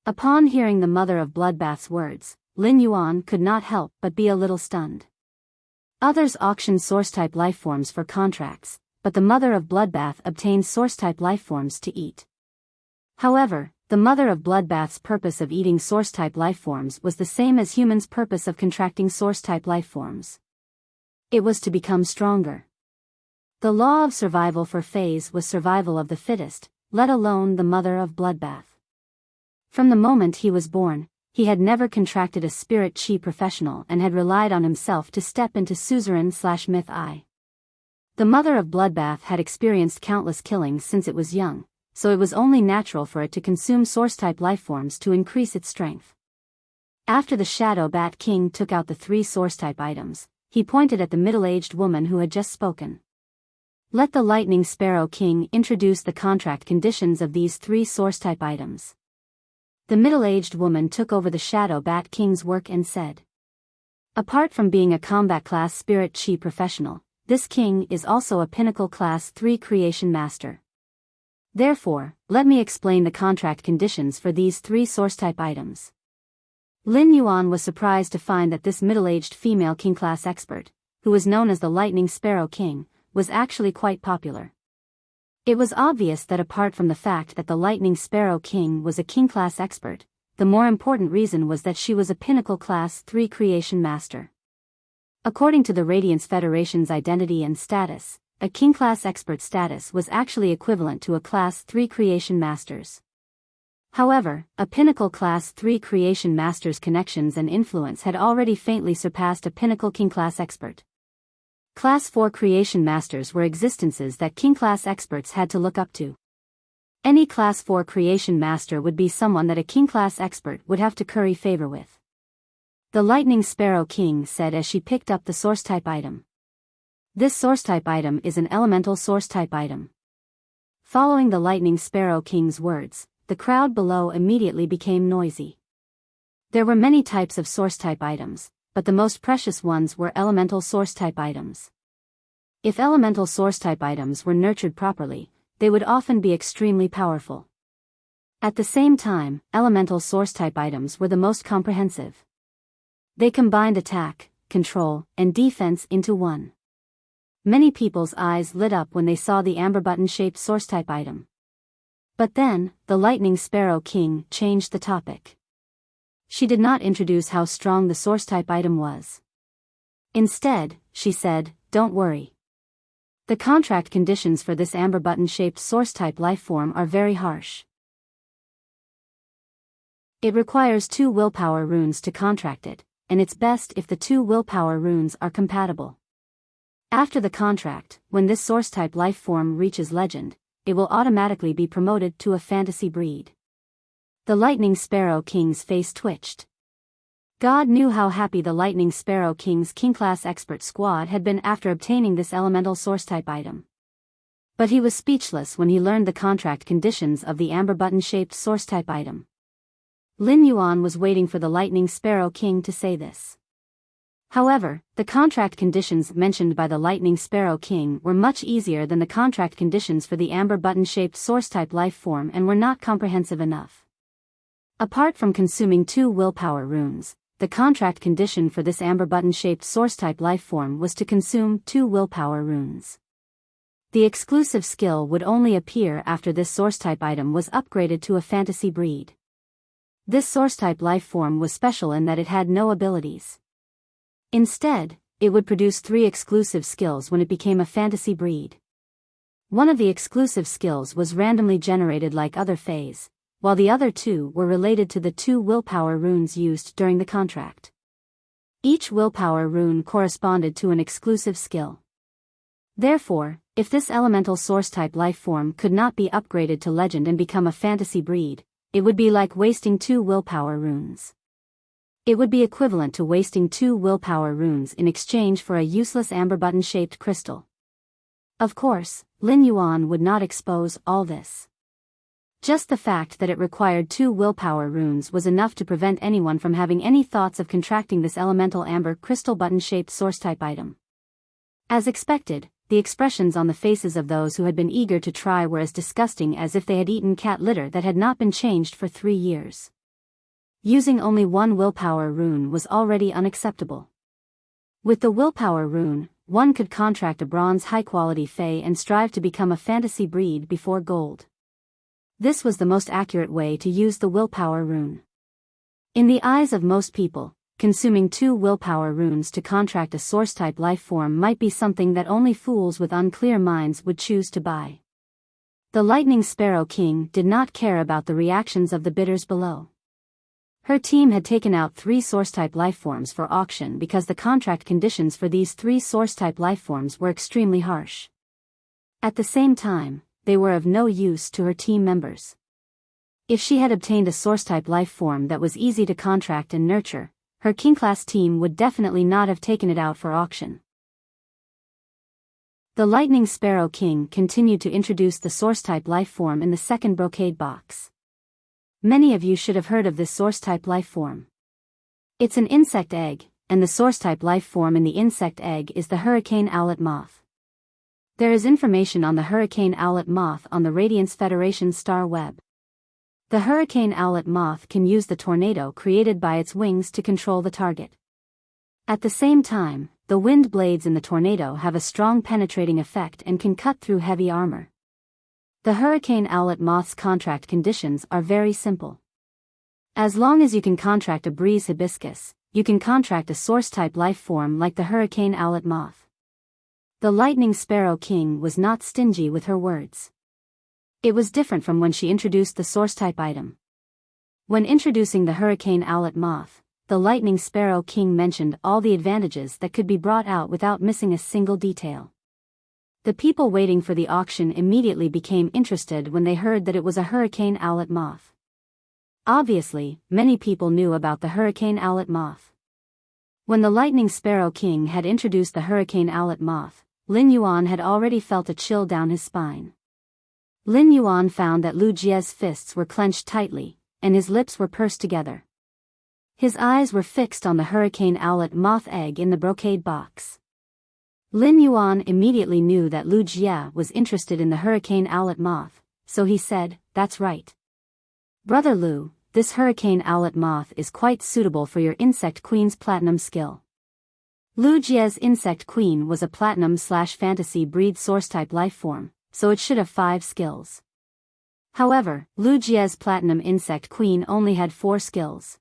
[SPEAKER 1] Upon hearing the mother of Bloodbath's words, Lin Yuan could not help but be a little stunned. Others auctioned source-type lifeforms for contracts, but the mother of Bloodbath obtained source-type lifeforms to eat. However, the mother of Bloodbath's purpose of eating source-type lifeforms was the same as humans' purpose of contracting source-type lifeforms. It was to become stronger. The law of survival for Fays was survival of the fittest, let alone the mother of Bloodbath. From the moment he was born, he had never contracted a spirit chi professional and had relied on himself to step into suzerain/myth-eye. The mother of Bloodbath had experienced countless killings since it was young, so it was only natural for it to consume source-type lifeforms to increase its strength. After the Shadow Bat King took out the 3 source-type items, he pointed at the middle-aged woman who had just spoken. Let the Lightning Sparrow King introduce the contract conditions of these 3 source-type items. The middle-aged woman took over the Shadow Bat King's work and said, apart from being a combat class spirit chi professional, this king is also a pinnacle class 3 creation master. Therefore, let me explain the contract conditions for these 3 source-type items. Lin Yuan was surprised to find that this middle-aged female king class expert, who was known as the Lightning Sparrow King, was actually quite popular. It was obvious that apart from the fact that the Lightning Sparrow King was a king class expert, the more important reason was that she was a pinnacle class 3 creation master. According to the Radiance Federation's identity and status, a king class expert status was actually equivalent to a class 3 creation master's. However, a pinnacle class 3 creation master's connections and influence had already faintly surpassed a pinnacle king class expert. Class 4 creation masters were existences that king class experts had to look up to. Any class 4 creation master would be someone that a king class expert would have to curry favor with. The Lightning Sparrow King said as she picked up the source type item. This source type item is an elemental source type item. Following the Lightning Sparrow King's words, the crowd below immediately became noisy. There were many types of source type items, but the most precious ones were elemental source type items. If elemental source type items were nurtured properly, they would often be extremely powerful. At the same time, elemental source type items were the most comprehensive. They combined attack, control, and defense into one. Many people's eyes lit up when they saw the amber button-shaped source type item. But then, the Lightning Sparrow King changed the topic. She did not introduce how strong the source type item was. Instead, she said, don't worry. The contract conditions for this amber button-shaped source type life form are very harsh. It requires 2 willpower runes to contract it, and it's best if the 2 willpower runes are compatible. After the contract, when this source type life form reaches legend, it will automatically be promoted to a fantasy breed. The Lightning Sparrow King's face twitched. God knew how happy the Lightning Sparrow King's king-class expert squad had been after obtaining this elemental source-type item. But he was speechless when he learned the contract conditions of the amber button-shaped source-type item. Lin Yuan was waiting for the Lightning Sparrow King to say this. However, the contract conditions mentioned by the Lightning Sparrow King were much easier than the contract conditions for the amber button-shaped source-type life form and were not comprehensive enough. Apart from consuming 2 willpower runes, the contract condition for this amber button-shaped source-type life form was to consume 2 willpower runes. The exclusive skill would only appear after this source-type item was upgraded to a fantasy breed. This source-type life form was special in that it had no abilities. Instead, it would produce 3 exclusive skills when it became a fantasy breed. One of the exclusive skills was randomly generated like other phase, while the other 2 were related to the 2 willpower runes used during the contract. Each willpower rune corresponded to an exclusive skill. Therefore, if this elemental source-type life form could not be upgraded to legend and become a fantasy breed, it would be like wasting 2 willpower runes. It would be equivalent to wasting 2 willpower runes in exchange for a useless amber button-shaped crystal. Of course, Lin Yuan would not expose all this. Just the fact that it required 2 willpower runes was enough to prevent anyone from having any thoughts of contracting this elemental amber crystal button-shaped source-type item. As expected, the expressions on the faces of those who had been eager to try were as disgusting as if they had eaten cat litter that had not been changed for 3 years. Using only 1 willpower rune was already unacceptable. With the willpower rune, one could contract a bronze high-quality fae and strive to become a fantasy breed before gold. This was the most accurate way to use the willpower rune. In the eyes of most people, consuming 2 willpower runes to contract a source-type life form might be something that only fools with unclear minds would choose to buy. The Lightning Sparrow King did not care about the reactions of the bidders below. Her team had taken out 3 source-type lifeforms for auction because the contract conditions for these 3 source-type lifeforms were extremely harsh. At the same time, they were of no use to her team members. If she had obtained a source-type lifeform that was easy to contract and nurture, her king-class team would definitely not have taken it out for auction. The Lightning Sparrow King continued to introduce the source-type lifeform in the second brocade box. Many of you should have heard of this source-type lifeform. It's an insect egg, and the source-type lifeform in the insect egg is the hurricane owlet moth. There is information on the hurricane owlet moth on the Radiance Federation star web. The hurricane owlet moth can use the tornado created by its wings to control the target. At the same time, the wind blades in the tornado have a strong penetrating effect and can cut through heavy armor. The hurricane owlet moth's contract conditions are very simple. As long as you can contract a breeze hibiscus, you can contract a source-type life form like the hurricane owlet moth. The Lightning Sparrow King was not stingy with her words. It was different from when she introduced the source-type item. When introducing the hurricane owlet moth, the Lightning Sparrow King mentioned all the advantages that could be brought out without missing a single detail. The people waiting for the auction immediately became interested when they heard that it was a hurricane owlet moth. Obviously, many people knew about the hurricane owlet moth. When the Lightning Sparrow King had introduced the hurricane owlet moth, Lin Yuan had already felt a chill down his spine. Lin Yuan found that Lu Jie's fists were clenched tightly, and his lips were pursed together. His eyes were fixed on the hurricane owlet moth egg in the brocade box. Lin Yuan immediately knew that Lu Jie was interested in the hurricane owlet moth, so he said, "That's right. Brother Lu, this hurricane owlet moth is quite suitable for your Insect Queen's platinum skill." Lu Jie's Insect Queen was a platinum/fantasy breed source-type lifeform, so it should have 5 skills. However, Lu Jie's platinum Insect Queen only had 4 skills.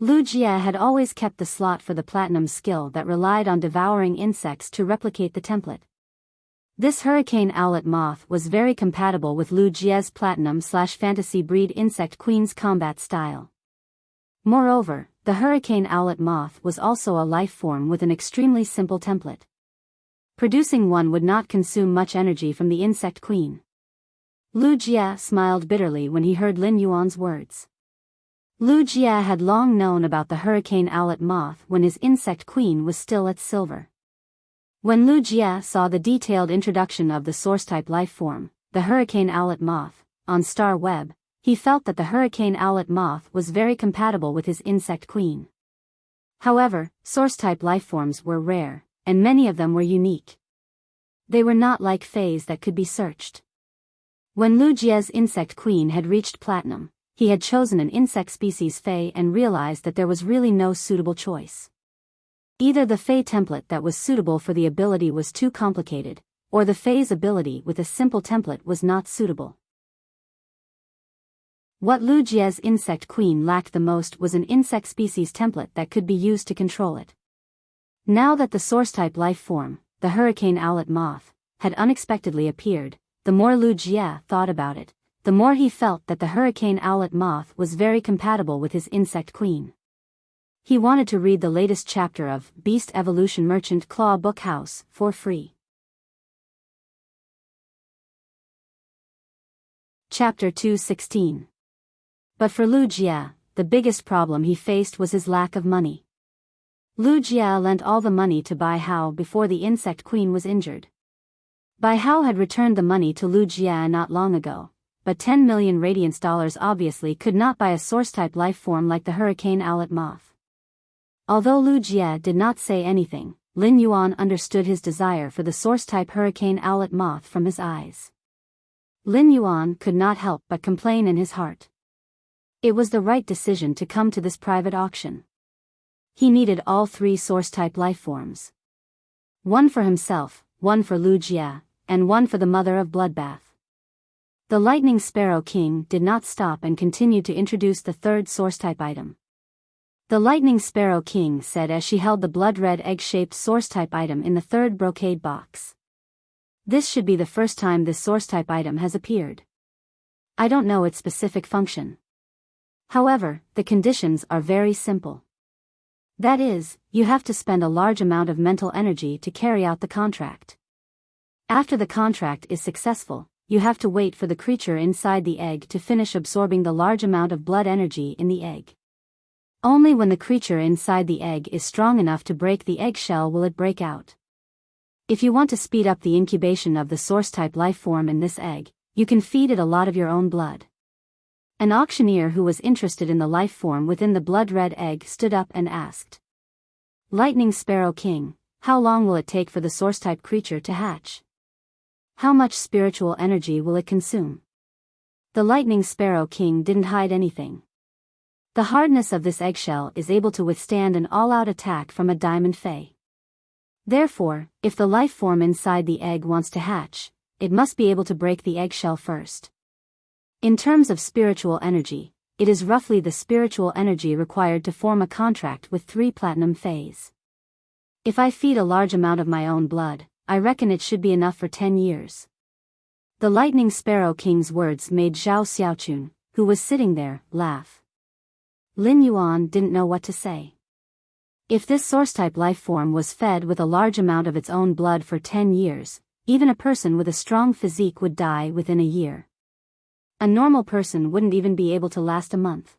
[SPEAKER 1] Lu Jie had always kept the slot for the platinum skill that relied on devouring insects to replicate the template. This hurricane owlet moth was very compatible with Lu Jie's platinum/fantasy breed Insect Queen's combat style. Moreover, the hurricane owlet moth was also a life form with an extremely simple template. Producing one would not consume much energy from the Insect Queen. Lu Jie smiled bitterly when he heard Lin Yuan's words. Lu Jie had long known about the hurricane owlet moth when his Insect Queen was still at silver. When Lu Jie saw the detailed introduction of the source-type lifeform, the hurricane owlet moth, on Star Web, he felt that the hurricane owlet moth was very compatible with his Insect Queen. However, source-type lifeforms were rare, and many of them were unique. They were not like fays that could be searched. When Lu Jie's Insect Queen had reached platinum, he had chosen an insect species Fey and realized that there was really no suitable choice. Either the Fey template that was suitable for the ability was too complicated, or the Fey's ability with a simple template was not suitable. What Lu Jie's Insect Queen lacked the most was an insect species template that could be used to control it. Now that the source-type life form, the hurricane owlet moth, had unexpectedly appeared, the more Lu Jie thought about it, the more he felt that the hurricane owlet moth was very compatible with his Insect Queen. He wanted to read the latest chapter of Beast Evolution Merchant Claw Book House for free. Chapter 216. But for Lu Jie, the biggest problem he faced was his lack of money. Lu Jie lent all the money to Bai Hao before the Insect Queen was injured. Bai Hao had returned the money to Lu Jie not long ago, but 10 million radiance dollars obviously could not buy a source-type life form like the hurricane owlet moth. Although Lu Jie did not say anything, Lin Yuan understood his desire for the source-type hurricane owlet moth from his eyes. Lin Yuan could not help but complain in his heart. It was the right decision to come to this private auction. He needed all 3 source-type life forms. One for himself, one for Lu Jie, and one for the Mother of Bloodbath. The Lightning Sparrow King did not stop and continued to introduce the 3rd source-type item. The Lightning Sparrow King said as she held the blood-red egg-shaped source-type item in the 3rd brocade box. This should be the first time this source-type item has appeared. I don't know its specific function. However, the conditions are very simple. That is, you have to spend a large amount of mental energy to carry out the contract. After the contract is successful, you have to wait for the creature inside the egg to finish absorbing the large amount of blood energy in the egg. Only when the creature inside the egg is strong enough to break the eggshell will it break out. If you want to speed up the incubation of the source-type life form in this egg, you can feed it a lot of your own blood. An auctioneer who was interested in the life form within the blood-red egg stood up and asked. Lightning Sparrow King, how long will it take for the source-type creature to hatch? How much spiritual energy will it consume? The Lightning Sparrow King didn't hide anything. The hardness of this eggshell is able to withstand an all-out attack from a diamond fae. Therefore, if the life form inside the egg wants to hatch, it must be able to break the eggshell first. In terms of spiritual energy, it is roughly the spiritual energy required to form a contract with 3 platinum fays. If I feed a large amount of my own blood, I reckon it should be enough for 10 years. The Lightning Sparrow King's words made Zhao Xiaochun, who was sitting there, laugh. Lin Yuan didn't know what to say. If this source-type life form was fed with a large amount of its own blood for 10 years, even a person with a strong physique would die within a year. A normal person wouldn't even be able to last a month.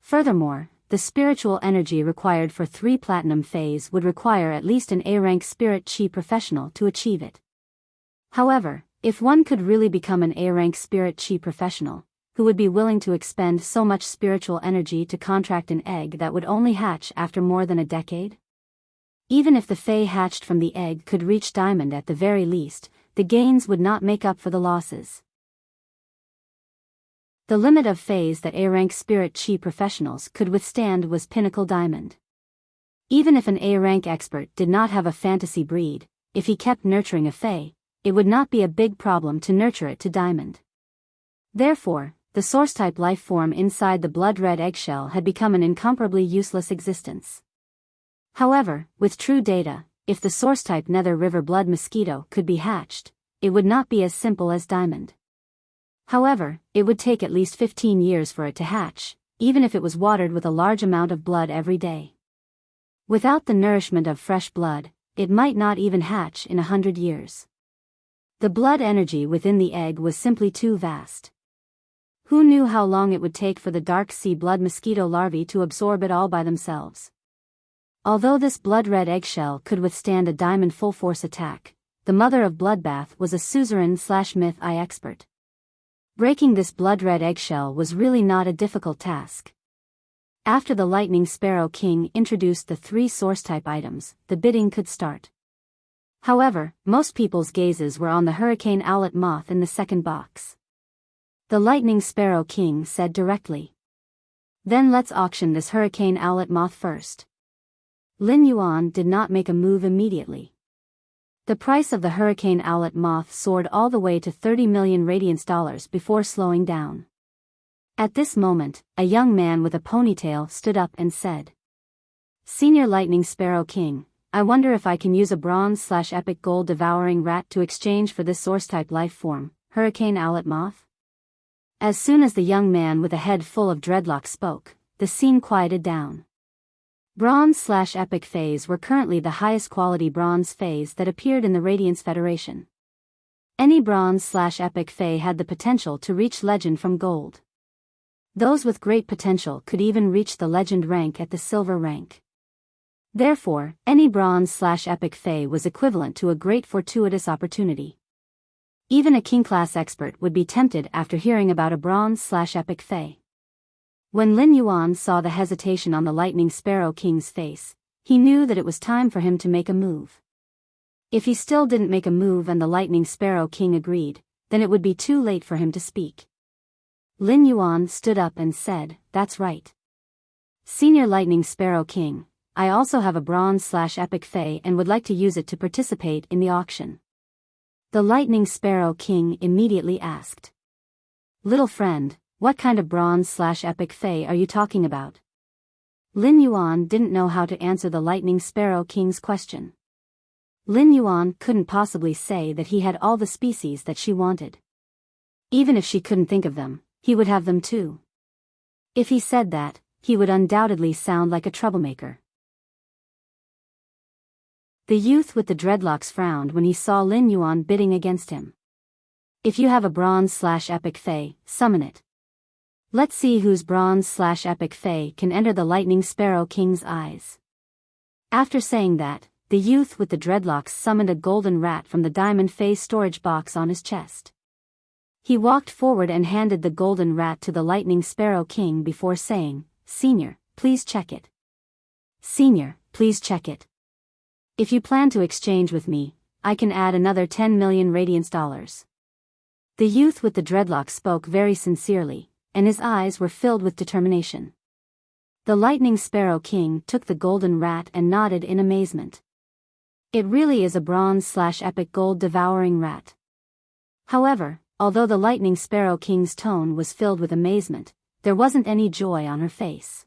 [SPEAKER 1] Furthermore, the spiritual energy required for 3 platinum fays would require at least an A-rank spirit chi professional to achieve it. However, if one could really become an A-rank spirit chi professional, who would be willing to expend so much spiritual energy to contract an egg that would only hatch after more than a decade? Even if the fae hatched from the egg could reach diamond at the very least, the gains would not make up for the losses. The limit of fays that A-rank spirit chi professionals could withstand was pinnacle diamond. Even if an A-rank expert did not have a fantasy breed, if he kept nurturing a fae, it would not be a big problem to nurture it to diamond. Therefore, the source-type life form inside the blood-red eggshell had become an incomparably useless existence. However, with true data, if the source-type Nether River blood mosquito could be hatched, it would not be as simple as diamond. However, it would take at least 15 years for it to hatch, even if it was watered with a large amount of blood every day. Without the nourishment of fresh blood, it might not even hatch in 100 years. The blood energy within the egg was simply too vast. Who knew how long it would take for the dark sea blood mosquito larvae to absorb it all by themselves? Although this blood-red eggshell could withstand a diamond full-force attack, the mother of bloodbath was a suzerain/myth-eye expert. Breaking this blood-red eggshell was really not a difficult task. After the Lightning Sparrow King introduced the 3 source-type items, the bidding could start. However, most people's gazes were on the hurricane owlet moth in the second box. The Lightning Sparrow King said directly. Then let's auction this hurricane owlet moth first. Lin Yuan did not make a move immediately. The price of the hurricane owlet moth soared all the way to 30 million radiance dollars before slowing down. At this moment, a young man with a ponytail stood up and said, Senior Lightning Sparrow King, I wonder if I can use a bronze/epic gold devouring rat to exchange for this source-type life form, hurricane owlet moth? As soon as the young man with a head full of dreadlocks spoke, the scene quieted down. Bronze/epic fays were currently the highest quality bronze fays that appeared in the Radiance Federation. Any bronze/epic fae had the potential to reach legend from gold. Those with great potential could even reach the legend rank at the silver rank. Therefore, any bronze/epic fae was equivalent to a great fortuitous opportunity. Even a king-class expert would be tempted after hearing about a bronze/epic fae. When Lin Yuan saw the hesitation on the Lightning Sparrow King's face, he knew that it was time for him to make a move. If he still didn't make a move and the Lightning Sparrow King agreed, then it would be too late for him to speak. Lin Yuan stood up and said, That's right. Senior Lightning Sparrow King, I also have a bronze/epic fae and would like to use it to participate in the auction. The Lightning Sparrow King immediately asked. Little friend, what kind of bronze/epic fae are you talking about? Lin Yuan didn't know how to answer the Lightning Sparrow King's question. Lin Yuan couldn't possibly say that he had all the species that she wanted. Even if she couldn't think of them, he would have them too. If he said that, he would undoubtedly sound like a troublemaker. The youth with the dreadlocks frowned when he saw Lin Yuan bidding against him. If you have a bronze/epic fae, summon it. Let's see whose bronze/epic fae can enter the Lightning Sparrow King's eyes. After saying that, the youth with the dreadlocks summoned a golden rat from the diamond phase storage box on his chest. He walked forward and handed the golden rat to the Lightning Sparrow King before saying, "Senior, please check it. Senior, please check it. If you plan to exchange with me, I can add another 10 million radiance dollars." The youth with the dreadlocks spoke very sincerely, and his eyes were filled with determination. The Lightning Sparrow King took the golden rat and nodded in amazement. It really is a bronze/epic gold devouring rat. However, although the Lightning Sparrow King's tone was filled with amazement, there wasn't any joy on her face.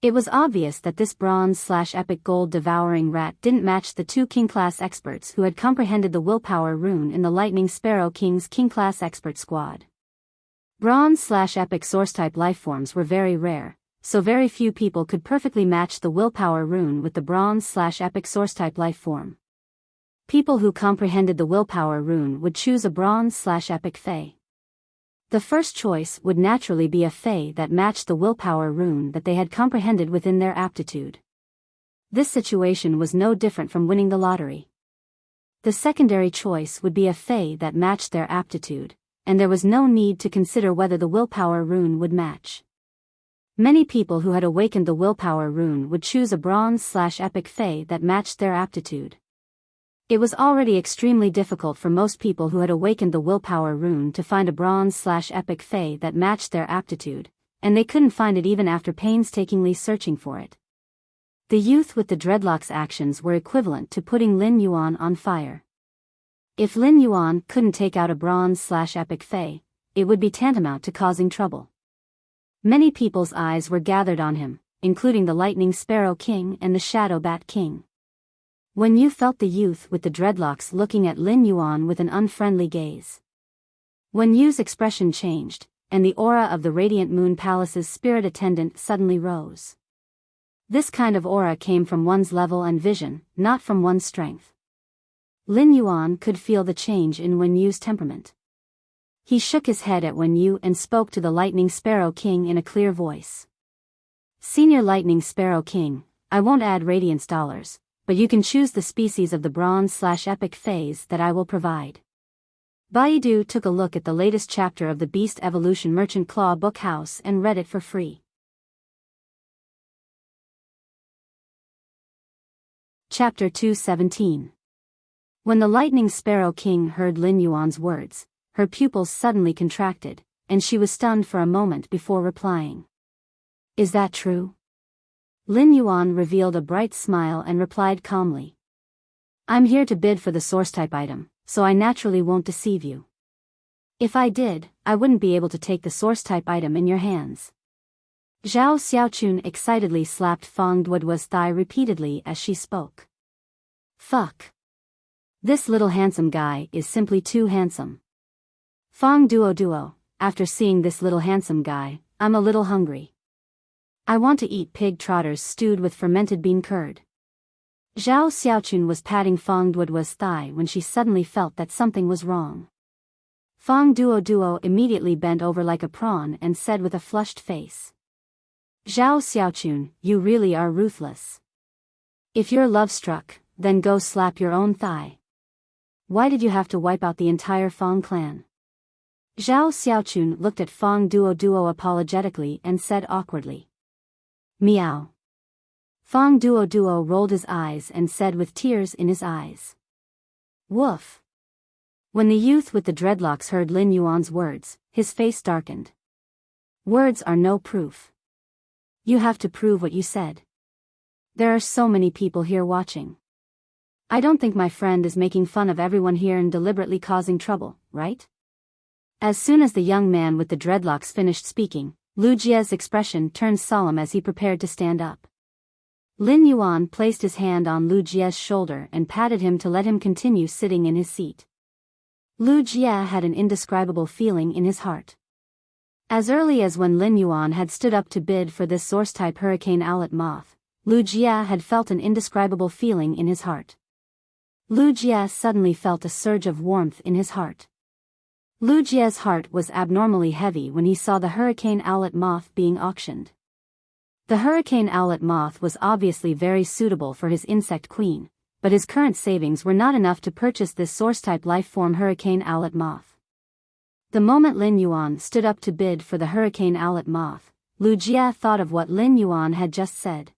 [SPEAKER 1] It was obvious that this bronze/epic gold devouring rat didn't match the two King-class experts who had comprehended the willpower rune in the Lightning Sparrow King's King-class expert squad. Bronze/epic source-type lifeforms were very rare, so very few people could perfectly match the willpower rune with the bronze/epic source-type lifeform. People who comprehended the willpower rune would choose a bronze/epic fae. The first choice would naturally be a fae that matched the willpower rune that they had comprehended within their aptitude. This situation was no different from winning the lottery. The secondary choice would be a fae that matched their aptitude, and there was no need to consider whether the willpower rune would match. Many people who had awakened the willpower rune would choose a bronze/epic fae that matched their aptitude. It was already extremely difficult for most people who had awakened the willpower rune to find a bronze/epic fae that matched their aptitude, and they couldn't find it even after painstakingly searching for it. The youth with the dreadlocks' actions were equivalent to putting Lin Yuan on fire. If Lin Yuan couldn't take out a bronze/epic fae, it would be tantamount to causing trouble. Many people's eyes were gathered on him, including the Lightning Sparrow King and the Shadow Bat King. When you felt the youth with the dreadlocks looking at Lin Yuan with an unfriendly gaze. When Yu's expression changed, and the aura of the Radiant Moon Palace's spirit attendant suddenly rose. This kind of aura came from one's level and vision, not from one's strength. Lin Yuan could feel the change in Wen Yu's temperament. He shook his head at Wen Yu and spoke to the Lightning Sparrow King in a clear voice. "Senior Lightning Sparrow King, I won't add radiance dollars, but you can choose the species of the bronze/epic phase that I will provide." Baidu took a look at the latest chapter of the Beast Evolution Merchant Claw book house and read it for free. Chapter 217. When the Lightning Sparrow King heard Lin Yuan's words, her pupils suddenly contracted, and she was stunned for a moment before replying. "Is that true?" Lin Yuan revealed a bright smile and replied calmly. "I'm here to bid for the source-type item, so I naturally won't deceive you. If I did, I wouldn't be able to take the source-type item in your hands." Zhao Xiaochun excitedly slapped Fang Duoduo's thigh repeatedly as she spoke. "Fuck. This little handsome guy is simply too handsome. Fang Duoduo, after seeing this little handsome guy, I'm a little hungry. I want to eat pig trotters stewed with fermented bean curd." Zhao Xiaochun was patting Fang Duoduo's thigh when she suddenly felt that something was wrong. Fang Duoduo immediately bent over like a prawn and said with a flushed face. "Zhao Xiaochun, you really are ruthless. If you're love-struck, then go slap your own thigh. Why did you have to wipe out the entire Fang clan?" Zhao Xiaochun looked at Fang Duoduo apologetically and said awkwardly. "Meow." Fang Duoduo rolled his eyes and said with tears in his eyes. "Woof." When the youth with the dreadlocks heard Lin Yuan's words, his face darkened. "Words are no proof. You have to prove what you said. There are so many people here watching. I don't think my friend is making fun of everyone here and deliberately causing trouble, right?" As soon as the young man with the dreadlocks finished speaking, Lu Jie's expression turned solemn as he prepared to stand up. Lin Yuan placed his hand on Lu Jie's shoulder and patted him to let him continue sitting in his seat. Lu Jie had an indescribable feeling in his heart. As early as when Lin Yuan had stood up to bid for this source-type hurricane owlet moth, Lu Jie had felt an indescribable feeling in his heart. Lu Jie suddenly felt a surge of warmth in his heart. Lu Jie's heart was abnormally heavy when he saw the hurricane owlet moth being auctioned. The hurricane owlet moth was obviously very suitable for his insect queen, but his current savings were not enough to purchase this source-type life-form Hurricane Owlet Moth. The moment Lin Yuan stood up to bid for the Hurricane Owlet Moth, Lu Jie thought of what Lin Yuan had just said.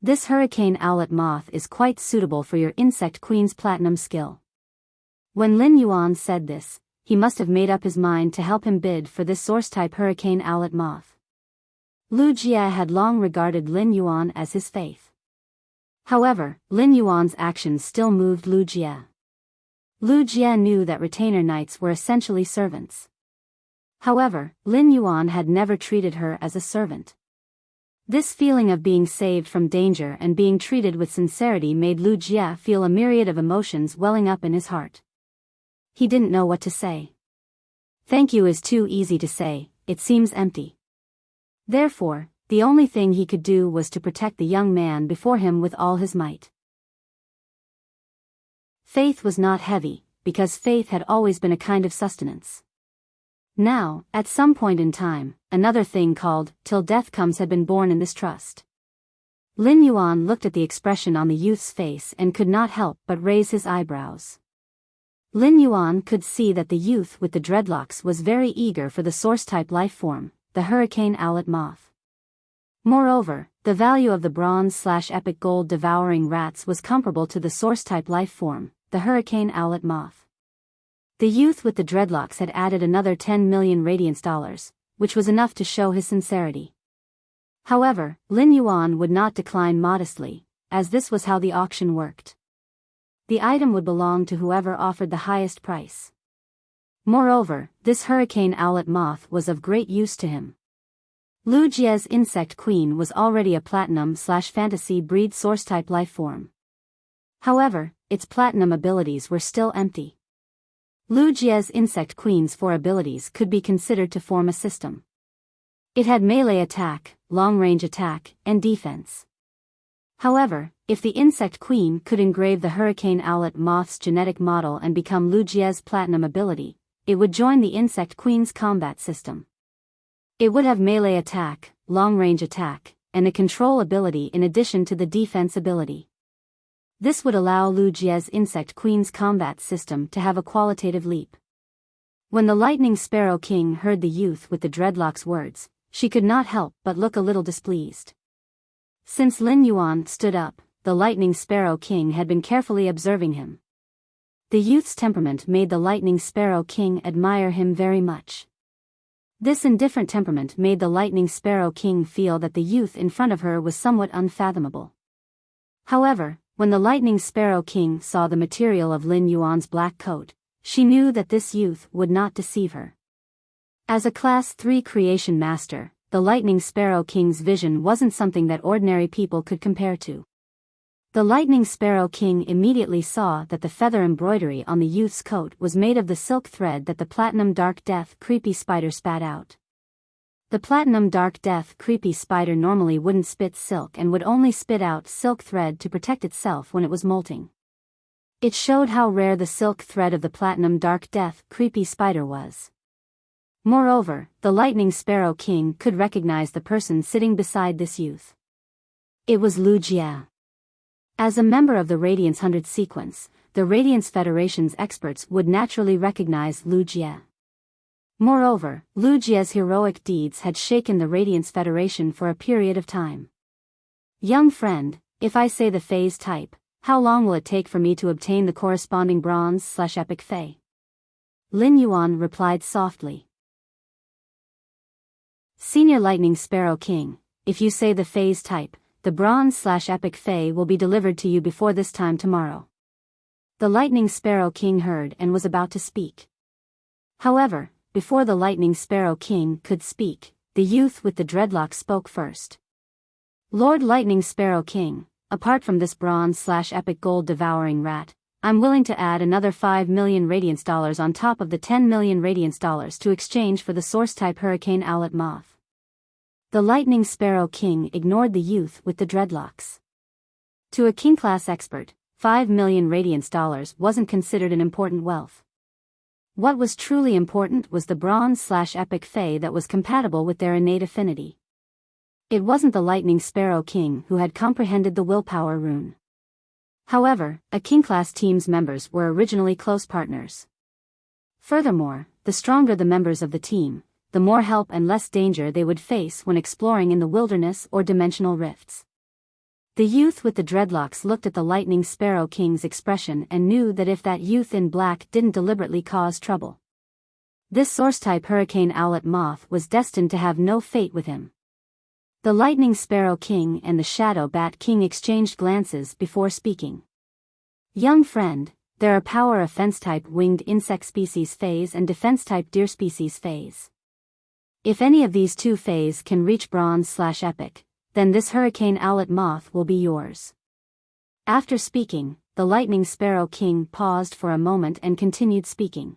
[SPEAKER 1] This Hurricane Owlet Moth is quite suitable for your Insect Queen's platinum skill. When Lin Yuan said this, he must have made up his mind to help him bid for this source-type Hurricane Owlet Moth. Lu Jie had long regarded Lin Yuan as his faith. However, Lin Yuan's actions still moved Lu Jie. Lu Jie knew that retainer knights were essentially servants. However, Lin Yuan had never treated her as a servant. This feeling of being saved from danger and being treated with sincerity made Lu Jie feel a myriad of emotions welling up in his heart. He didn't know what to say. Thank you is too easy to say, it seems empty. Therefore, the only thing he could do was to protect the young man before him with all his might. Faith was not heavy, because faith had always been a kind of sustenance. Now, at some point in time, another thing called, till death comes had been born in this trust. Lin Yuan looked at the expression on the youth's face and could not help but raise his eyebrows. Lin Yuan could see that the youth with the dreadlocks was very eager for the source-type life form, the Hurricane Owlet Moth. Moreover, the value of the bronze/epic gold devouring rats was comparable to the source-type life form, the Hurricane Owlet Moth. The youth with the dreadlocks had added another 10 million radiance dollars, which was enough to show his sincerity. However, Lin Yuan would not decline modestly, as this was how the auction worked. The item would belong to whoever offered the highest price. Moreover, this Hurricane Owlet Moth was of great use to him. Lu Jie's Insect Queen was already a platinum/fantasy breed source-type life form. However, its platinum abilities were still empty. Lu Jie's Insect Queen's 4 abilities could be considered to form a system. It had melee attack, long-range attack, and defense. However, if the Insect Queen could engrave the Hurricane Owlet Moth's genetic model and become Lu Jie's platinum ability, it would join the Insect Queen's combat system. It would have melee attack, long-range attack, and a control ability in addition to the defense ability. This would allow Lu Jie's Insect Queen's combat system to have a qualitative leap. When the Lightning Sparrow King heard the youth with the dreadlocks' words, she could not help but look a little displeased. Since Lin Yuan stood up, the Lightning Sparrow King had been carefully observing him. The youth's temperament made the Lightning Sparrow King admire him very much. This indifferent temperament made the Lightning Sparrow King feel that the youth in front of her was somewhat unfathomable. However, when the Lightning Sparrow King saw the material of Lin Yuan's black coat, she knew that this youth would not deceive her. As a Class 3 creation master, the Lightning Sparrow King's vision wasn't something that ordinary people could compare to. The Lightning Sparrow King immediately saw that the feather embroidery on the youth's coat was made of the silk thread that the Platinum Dark Death Creepy Spider spat out. The Platinum Dark Death Creepy Spider normally wouldn't spit silk and would only spit out silk thread to protect itself when it was molting. It showed how rare the silk thread of the Platinum Dark Death Creepy Spider was. Moreover, the Lightning Sparrow King could recognize the person sitting beside this youth. It was Lu Jie. As a member of the Radiance 100 sequence, the Radiance Federation's experts would naturally recognize Lu Jie. Moreover, Lu Jie's heroic deeds had shaken the Radiance Federation for a period of time. Young friend, if I say the phase type, how long will it take for me to obtain the corresponding bronze/epic Fey? Lin Yuan replied softly. Senior Lightning Sparrow King, if you say the phase type, the bronze/epic Fey will be delivered to you before this time tomorrow. The Lightning Sparrow King heard and was about to speak. However, before the Lightning Sparrow King could speak, the youth with the dreadlocks spoke first. Lord Lightning Sparrow King, apart from this bronze/epic gold devouring rat, I'm willing to add another 5 million radiance dollars on top of the 10 million radiance dollars to exchange for the source-type Hurricane Owlet Moth. The Lightning Sparrow King ignored the youth with the dreadlocks. To a king-class expert, 5 million radiance dollars wasn't considered an important wealth. What was truly important was the bronze/epic Fey that was compatible with their innate affinity. It wasn't the Lightning Sparrow King who had comprehended the willpower rune. However, a King-class team's members were originally close partners. Furthermore, the stronger the members of the team, the more help and less danger they would face when exploring in the wilderness or dimensional rifts. The youth with the dreadlocks looked at the Lightning Sparrow King's expression and knew that if that youth in black didn't deliberately cause trouble, this Source-type Hurricane Owlet Moth was destined to have no fate with him. The Lightning Sparrow King and the Shadow Bat King exchanged glances before speaking. Young friend, there are power offense-type winged insect species phase and defense-type deer species phase. If any of these two phase can reach bronze/epic, then this Hurricane Owlet Moth will be yours. After speaking, the Lightning Sparrow King paused for a moment and continued speaking.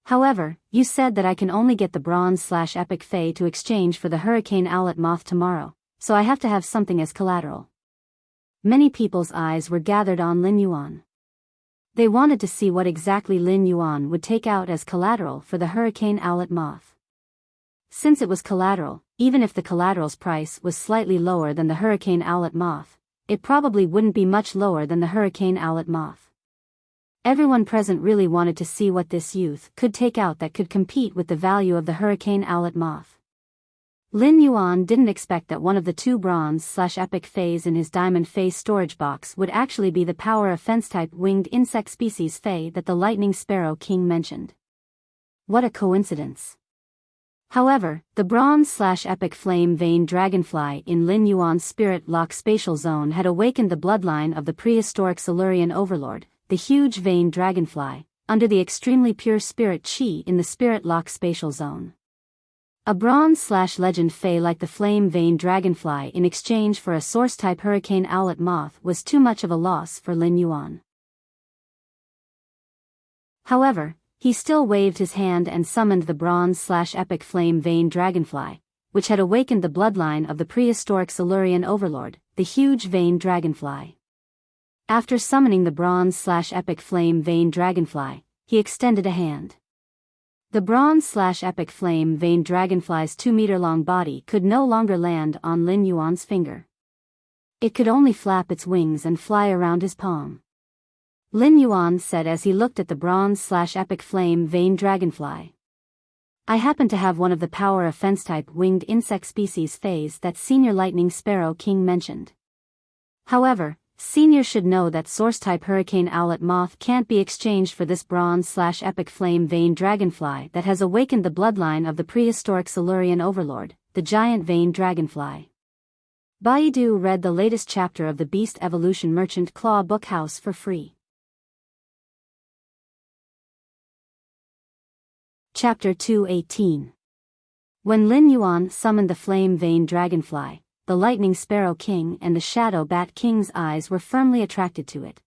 [SPEAKER 1] However, you said that I can only get the bronze/epic Fae to exchange for the Hurricane Owlet Moth tomorrow, so I have to have something as collateral. Many people's eyes were gathered on Lin Yuan. They wanted to see what exactly Lin Yuan would take out as collateral for the Hurricane Owlet Moth. Since it was collateral, even if the collateral's price was slightly lower than the Hurricane Owlet Moth, it probably wouldn't be much lower than the Hurricane Owlet Moth. Everyone present really wanted to see what this youth could take out that could compete with the value of the Hurricane Owlet Moth. Lin Yuan didn't expect that one of the two bronze/epic Faes in his diamond Fae storage box would actually be the power offense-type winged insect species Fae that the Lightning Sparrow King mentioned. What a coincidence. However, the bronze/epic flame vein dragonfly in Lin Yuan's spirit lock spatial zone had awakened the bloodline of the prehistoric Silurian overlord, the huge vein dragonfly, under the extremely pure spirit chi in the spirit lock spatial zone. A bronze/legend Fae like the flame vein dragonfly in exchange for a source-type Hurricane Owlet Moth was too much of a loss for Lin Yuan. However, he still waved his hand and summoned the bronze/epic flame vein dragonfly, which had awakened the bloodline of the prehistoric Silurian overlord, the huge vein dragonfly. After summoning the bronze/epic flame vein dragonfly, he extended a hand. The bronze/epic flame vein dragonfly's 2-meter-long body could no longer land on Lin Yuan's finger. It could only flap its wings and fly around his palm. Lin Yuan said as he looked at the bronze/epic flame vein dragonfly. I happen to have one of the power offense-type winged insect species Faes that Senior Lightning Sparrow King mentioned. However, Senior should know that source-type Hurricane Owlet Moth can't be exchanged for this bronze/epic flame vein dragonfly that has awakened the bloodline of the prehistoric Silurian overlord, the giant vein dragonfly. Baidu read the latest chapter of the Beast Evolution Merchant Claw Bookhouse for free. Chapter 218. When Lin Yuan summoned the flame vein dragonfly, the Lightning Sparrow King and the Shadow Bat King's eyes were firmly attracted to it.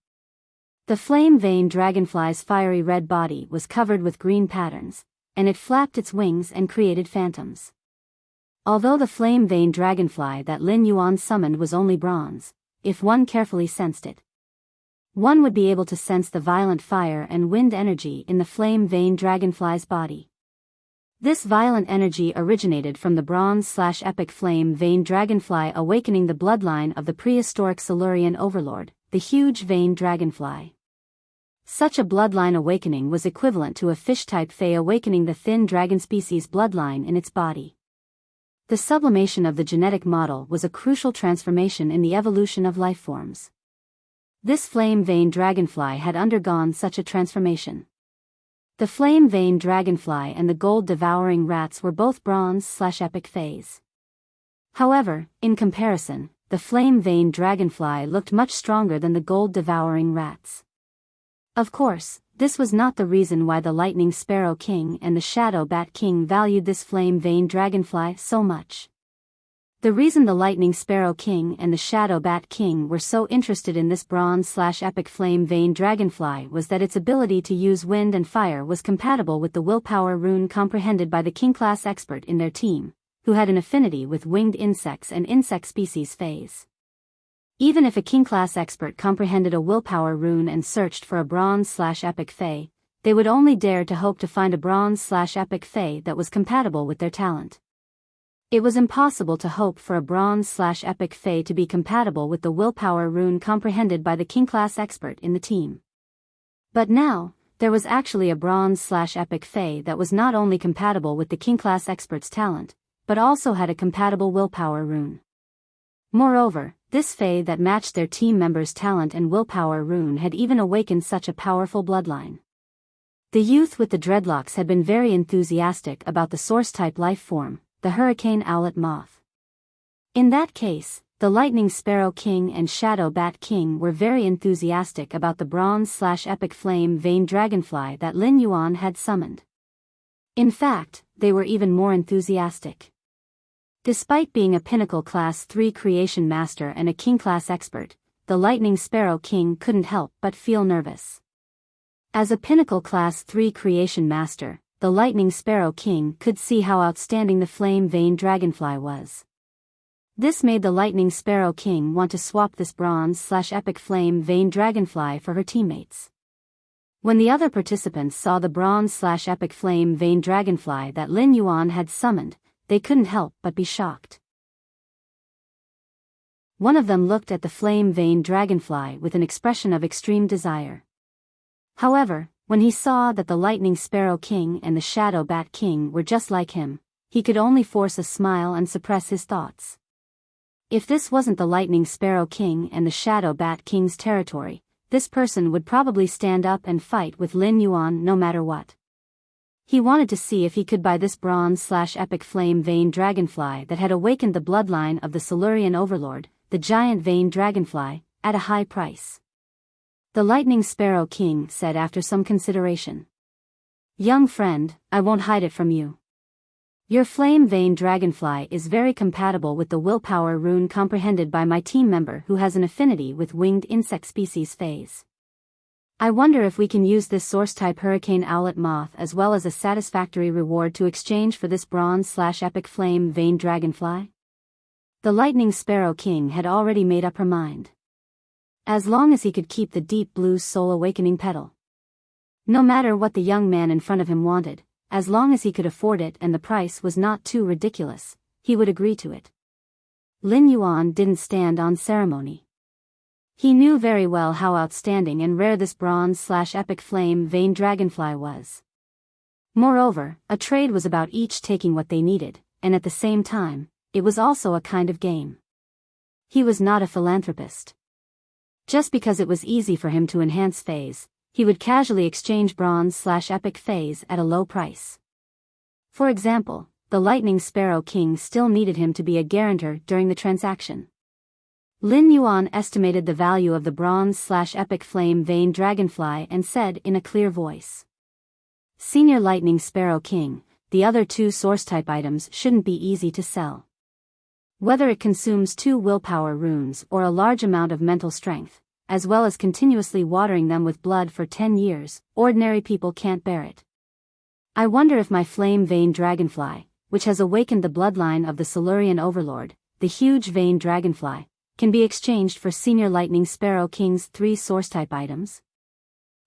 [SPEAKER 1] The flame vein dragonfly's fiery red body was covered with green patterns, and it flapped its wings and created phantoms. Although the flame vein dragonfly that Lin Yuan summoned was only bronze, if one carefully sensed it, one would be able to sense the violent fire and wind energy in the flame vein dragonfly's body. This violent energy originated from the bronze/epic flame vein dragonfly awakening the bloodline of the prehistoric Silurian overlord, the huge vein dragonfly. Such a bloodline awakening was equivalent to a fish-type Fae awakening the thin dragon species bloodline in its body. The sublimation of the genetic model was a crucial transformation in the evolution of life forms. This flame vein dragonfly had undergone such a transformation. The flame vein dragonfly and the gold-devouring rats were both bronze/epic Faes. However, in comparison, the flame vein dragonfly looked much stronger than the gold-devouring rats. Of course, this was not the reason why the Lightning Sparrow King and the Shadow Bat King valued this flame vein dragonfly so much. The reason the Lightning Sparrow King and the Shadow Bat King were so interested in this bronze/epic flame vein dragonfly was that its ability to use wind and fire was compatible with the willpower rune comprehended by the King-class expert in their team, who had an affinity with winged insects and insect species Faes. Even if a King-class expert comprehended a willpower rune and searched for a bronze/epic Fae, they would only dare to hope to find a bronze/epic Fae that was compatible with their talent. It was impossible to hope for a bronze/epic Fae to be compatible with the willpower rune comprehended by the king-class expert in the team. But now, there was actually a bronze/epic Fae that was not only compatible with the king-class expert's talent, but also had a compatible willpower rune. Moreover, this Fae that matched their team members' talent and willpower rune had even awakened such a powerful bloodline. The youth with the dreadlocks had been very enthusiastic about the source-type life form, the hurricane owlet moth. In that case, the lightning sparrow king and shadow bat king were very enthusiastic about the bronze/epic flame vein dragonfly that Lin Yuan had summoned. In fact, they were even more enthusiastic. Despite being a pinnacle class 3 creation master and a king class expert, the lightning sparrow king couldn't help but feel nervous. As a pinnacle class 3 creation master, the lightning sparrow king could see how outstanding the flame vein dragonfly was. This made the lightning sparrow king want to swap this bronze/epic flame vein dragonfly for her teammates. When the other participants saw the bronze/epic flame vein dragonfly that Lin Yuan had summoned, they couldn't help but be shocked. One of them looked at the flame vein dragonfly with an expression of extreme desire. However, when he saw that the lightning sparrow king and the shadow bat king were just like him, he could only force a smile and suppress his thoughts. If this wasn't the lightning sparrow king and the shadow bat king's territory, this person would probably stand up and fight with Lin Yuan no matter what. He wanted to see if he could buy this bronze/epic flame vein dragonfly that had awakened the bloodline of the Silurian overlord, the giant vein dragonfly, at a high price. The lightning sparrow king said after some consideration. "Young friend, I won't hide it from you. Your flame vein dragonfly is very compatible with the willpower rune comprehended by my team member who has an affinity with winged insect species phase. I wonder if we can use this source-type hurricane owlet moth as well as a satisfactory reward to exchange for this bronze/epic flame vein dragonfly?" The lightning sparrow king had already made up her mind. As long as he could keep the deep blue soul awakening petal. No matter what the young man in front of him wanted, as long as he could afford it and the price was not too ridiculous, he would agree to it. Lin Yuan didn't stand on ceremony. He knew very well how outstanding and rare this bronze/epic flame vein dragonfly was. Moreover, a trade was about each taking what they needed, and at the same time, it was also a kind of game. He was not a philanthropist. Just because it was easy for him to enhance phase, he would casually exchange bronze/epic phase at a low price. For example, the lightning sparrow king still needed him to be a guarantor during the transaction. Lin Yuan estimated the value of the bronze/epic flame vein dragonfly and said in a clear voice. "Senior lightning sparrow king, the other two source-type items shouldn't be easy to sell. Whether it consumes 2 willpower runes or a large amount of mental strength, as well as continuously watering them with blood for 10 years, ordinary people can't bear it. I wonder if my flame vein dragonfly, which has awakened the bloodline of the Silurian overlord, the huge vein dragonfly, can be exchanged for senior lightning sparrow king's 3 source-type items?"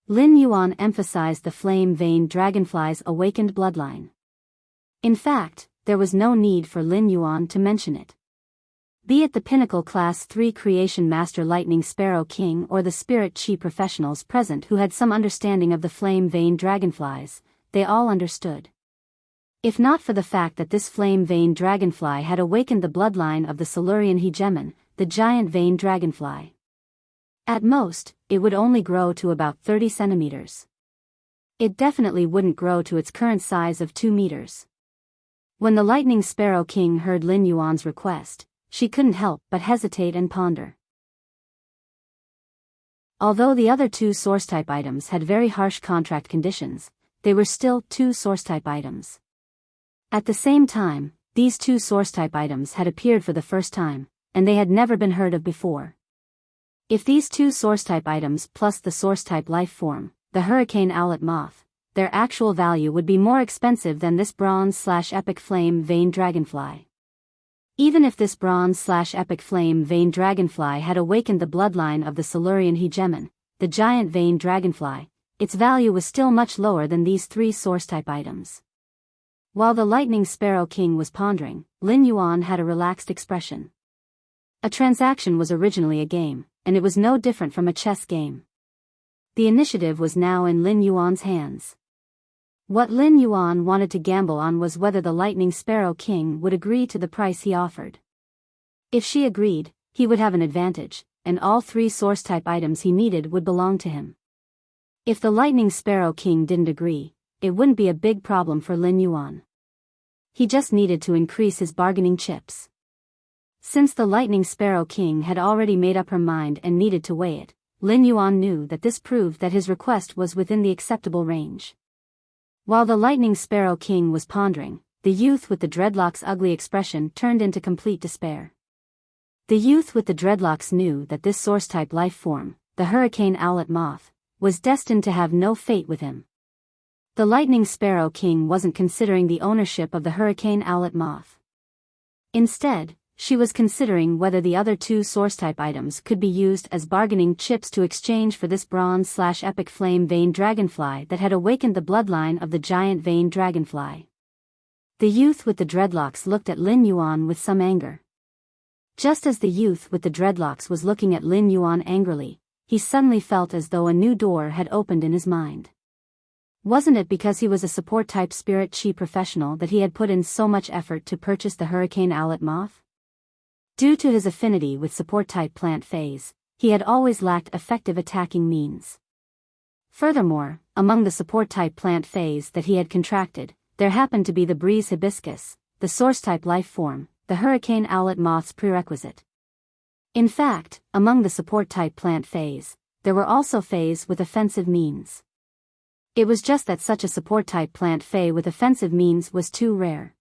[SPEAKER 1] Lin Yuan emphasized the flame vein dragonfly's awakened bloodline. In fact, there was no need for Lin Yuan to mention it. Be it the pinnacle class 3 creation master lightning sparrow king or the spirit chi professionals present who had some understanding of the flame vein dragonflies, they all understood. If not for the fact that this flame vein dragonfly had awakened the bloodline of the Silurian hegemon, the giant vein dragonfly. At most, it would only grow to about 30 centimeters. It definitely wouldn't grow to its current size of 2 meters. When the lightning sparrow king heard Lin Yuan's request, she couldn't help but hesitate and ponder. Although the other 2 source-type items had very harsh contract conditions, they were still 2 source-type items. At the same time, these 2 source-type items had appeared for the first time, and they had never been heard of before. If these 2 source-type items plus the source-type life form, the hurricane owlet moth, their actual value would be more expensive than this bronze/epic flame vein dragonfly. Even if this bronze/epic flame vein dragonfly had awakened the bloodline of the Silurian hegemon, the giant vein dragonfly, its value was still much lower than these 3 source-type items. While the Lightning Sparrow King was pondering, Lin Yuan had a relaxed expression. A transaction was originally a game, and it was no different from a chess game. The initiative was now in Lin Yuan's hands. What Lin Yuan wanted to gamble on was whether the Lightning Sparrow King would agree to the price he offered. If she agreed, he would have an advantage, and all 3 source-type items he needed would belong to him. If the Lightning Sparrow King didn't agree, it wouldn't be a big problem for Lin Yuan. He just needed to increase his bargaining chips. Since the Lightning Sparrow King had already made up her mind and needed to weigh it, Lin Yuan knew that this proved that his request was within the acceptable range. While the Lightning Sparrow King was pondering, the youth with the dreadlocks' ugly expression turned into complete despair. The youth with the dreadlocks knew that this source-type life form, the Hurricane Owlet Moth, was destined to have no fate with him. The Lightning Sparrow King wasn't considering the ownership of the Hurricane Owlet Moth. Instead, she was considering whether the other 2 source-type items could be used as bargaining chips to exchange for this bronze/epic flame vein dragonfly that had awakened the bloodline of the giant vein dragonfly. The youth with the dreadlocks looked at Lin Yuan with some anger. Just as the youth with the dreadlocks was looking at Lin Yuan angrily, he suddenly felt as though a new door had opened in his mind. Wasn't it because he was a support-type spirit chi professional that he had put in so much effort to purchase the Hurricane Owlet Moth? Due to his affinity with support-type plant phase, he had always lacked effective attacking means. Furthermore, among the support-type plant phase that he had contracted, there happened to be the breeze hibiscus, the source-type life form, the Hurricane Owlet Moth's prerequisite. In fact, among the support-type plant phase, there were also phase with offensive means. It was just that such a support-type plant fae with offensive means was too rare.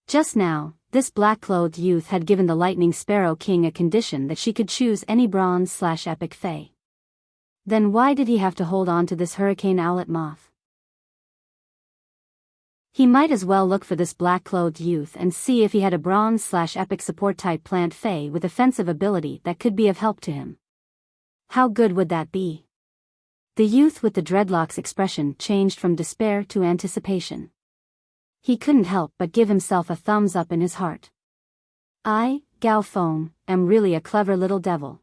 [SPEAKER 1] Just now, this black-clothed youth had given the Lightning Sparrow King a condition that she could choose any bronze/epic fae. Then why did he have to hold on to this Hurricane Owlet Moth? He might as well look for this black-clothed youth and see if he had a bronze/epic support-type plant fae with offensive ability that could be of help to him. How good would that be? The youth with the dreadlocks' expression changed from despair to anticipation. He couldn't help but give himself a thumbs up in his heart. I, Gao Feng, am really a clever little devil.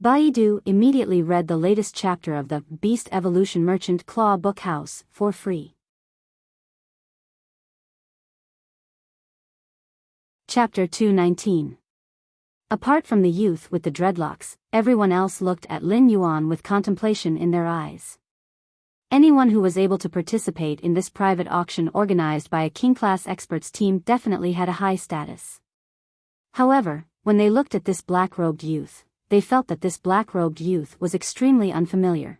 [SPEAKER 1] Baidu immediately read the latest chapter of the Beast Evolution Merchant Claw Book House for free. Chapter 219. Apart from the youth with the dreadlocks, everyone else looked at Lin Yuan with contemplation in their eyes. Anyone who was able to participate in this private auction organized by a king-class experts team definitely had a high status. However, when they looked at this black-robed youth, they felt that this black-robed youth was extremely unfamiliar.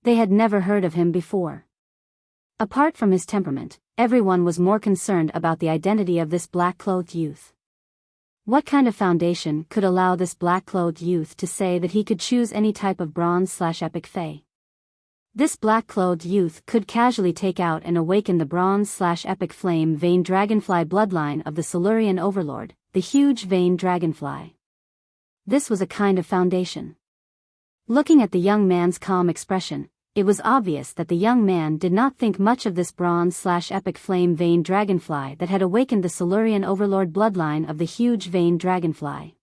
[SPEAKER 1] They had never heard of him before. Apart from his temperament, everyone was more concerned about the identity of this black-clothed youth. What kind of foundation could allow this black-clothed youth to say that he could choose any type of bronze/epic fae? This black-clothed youth could casually take out and awaken the bronze/epic flame vein dragonfly bloodline of the Silurian overlord, the huge vein dragonfly. This was a kind of foundation. Looking at the young man's calm expression, it was obvious that the young man did not think much of this bronze/epic flame vein dragonfly that had awakened the Silurian overlord bloodline of the huge vein dragonfly.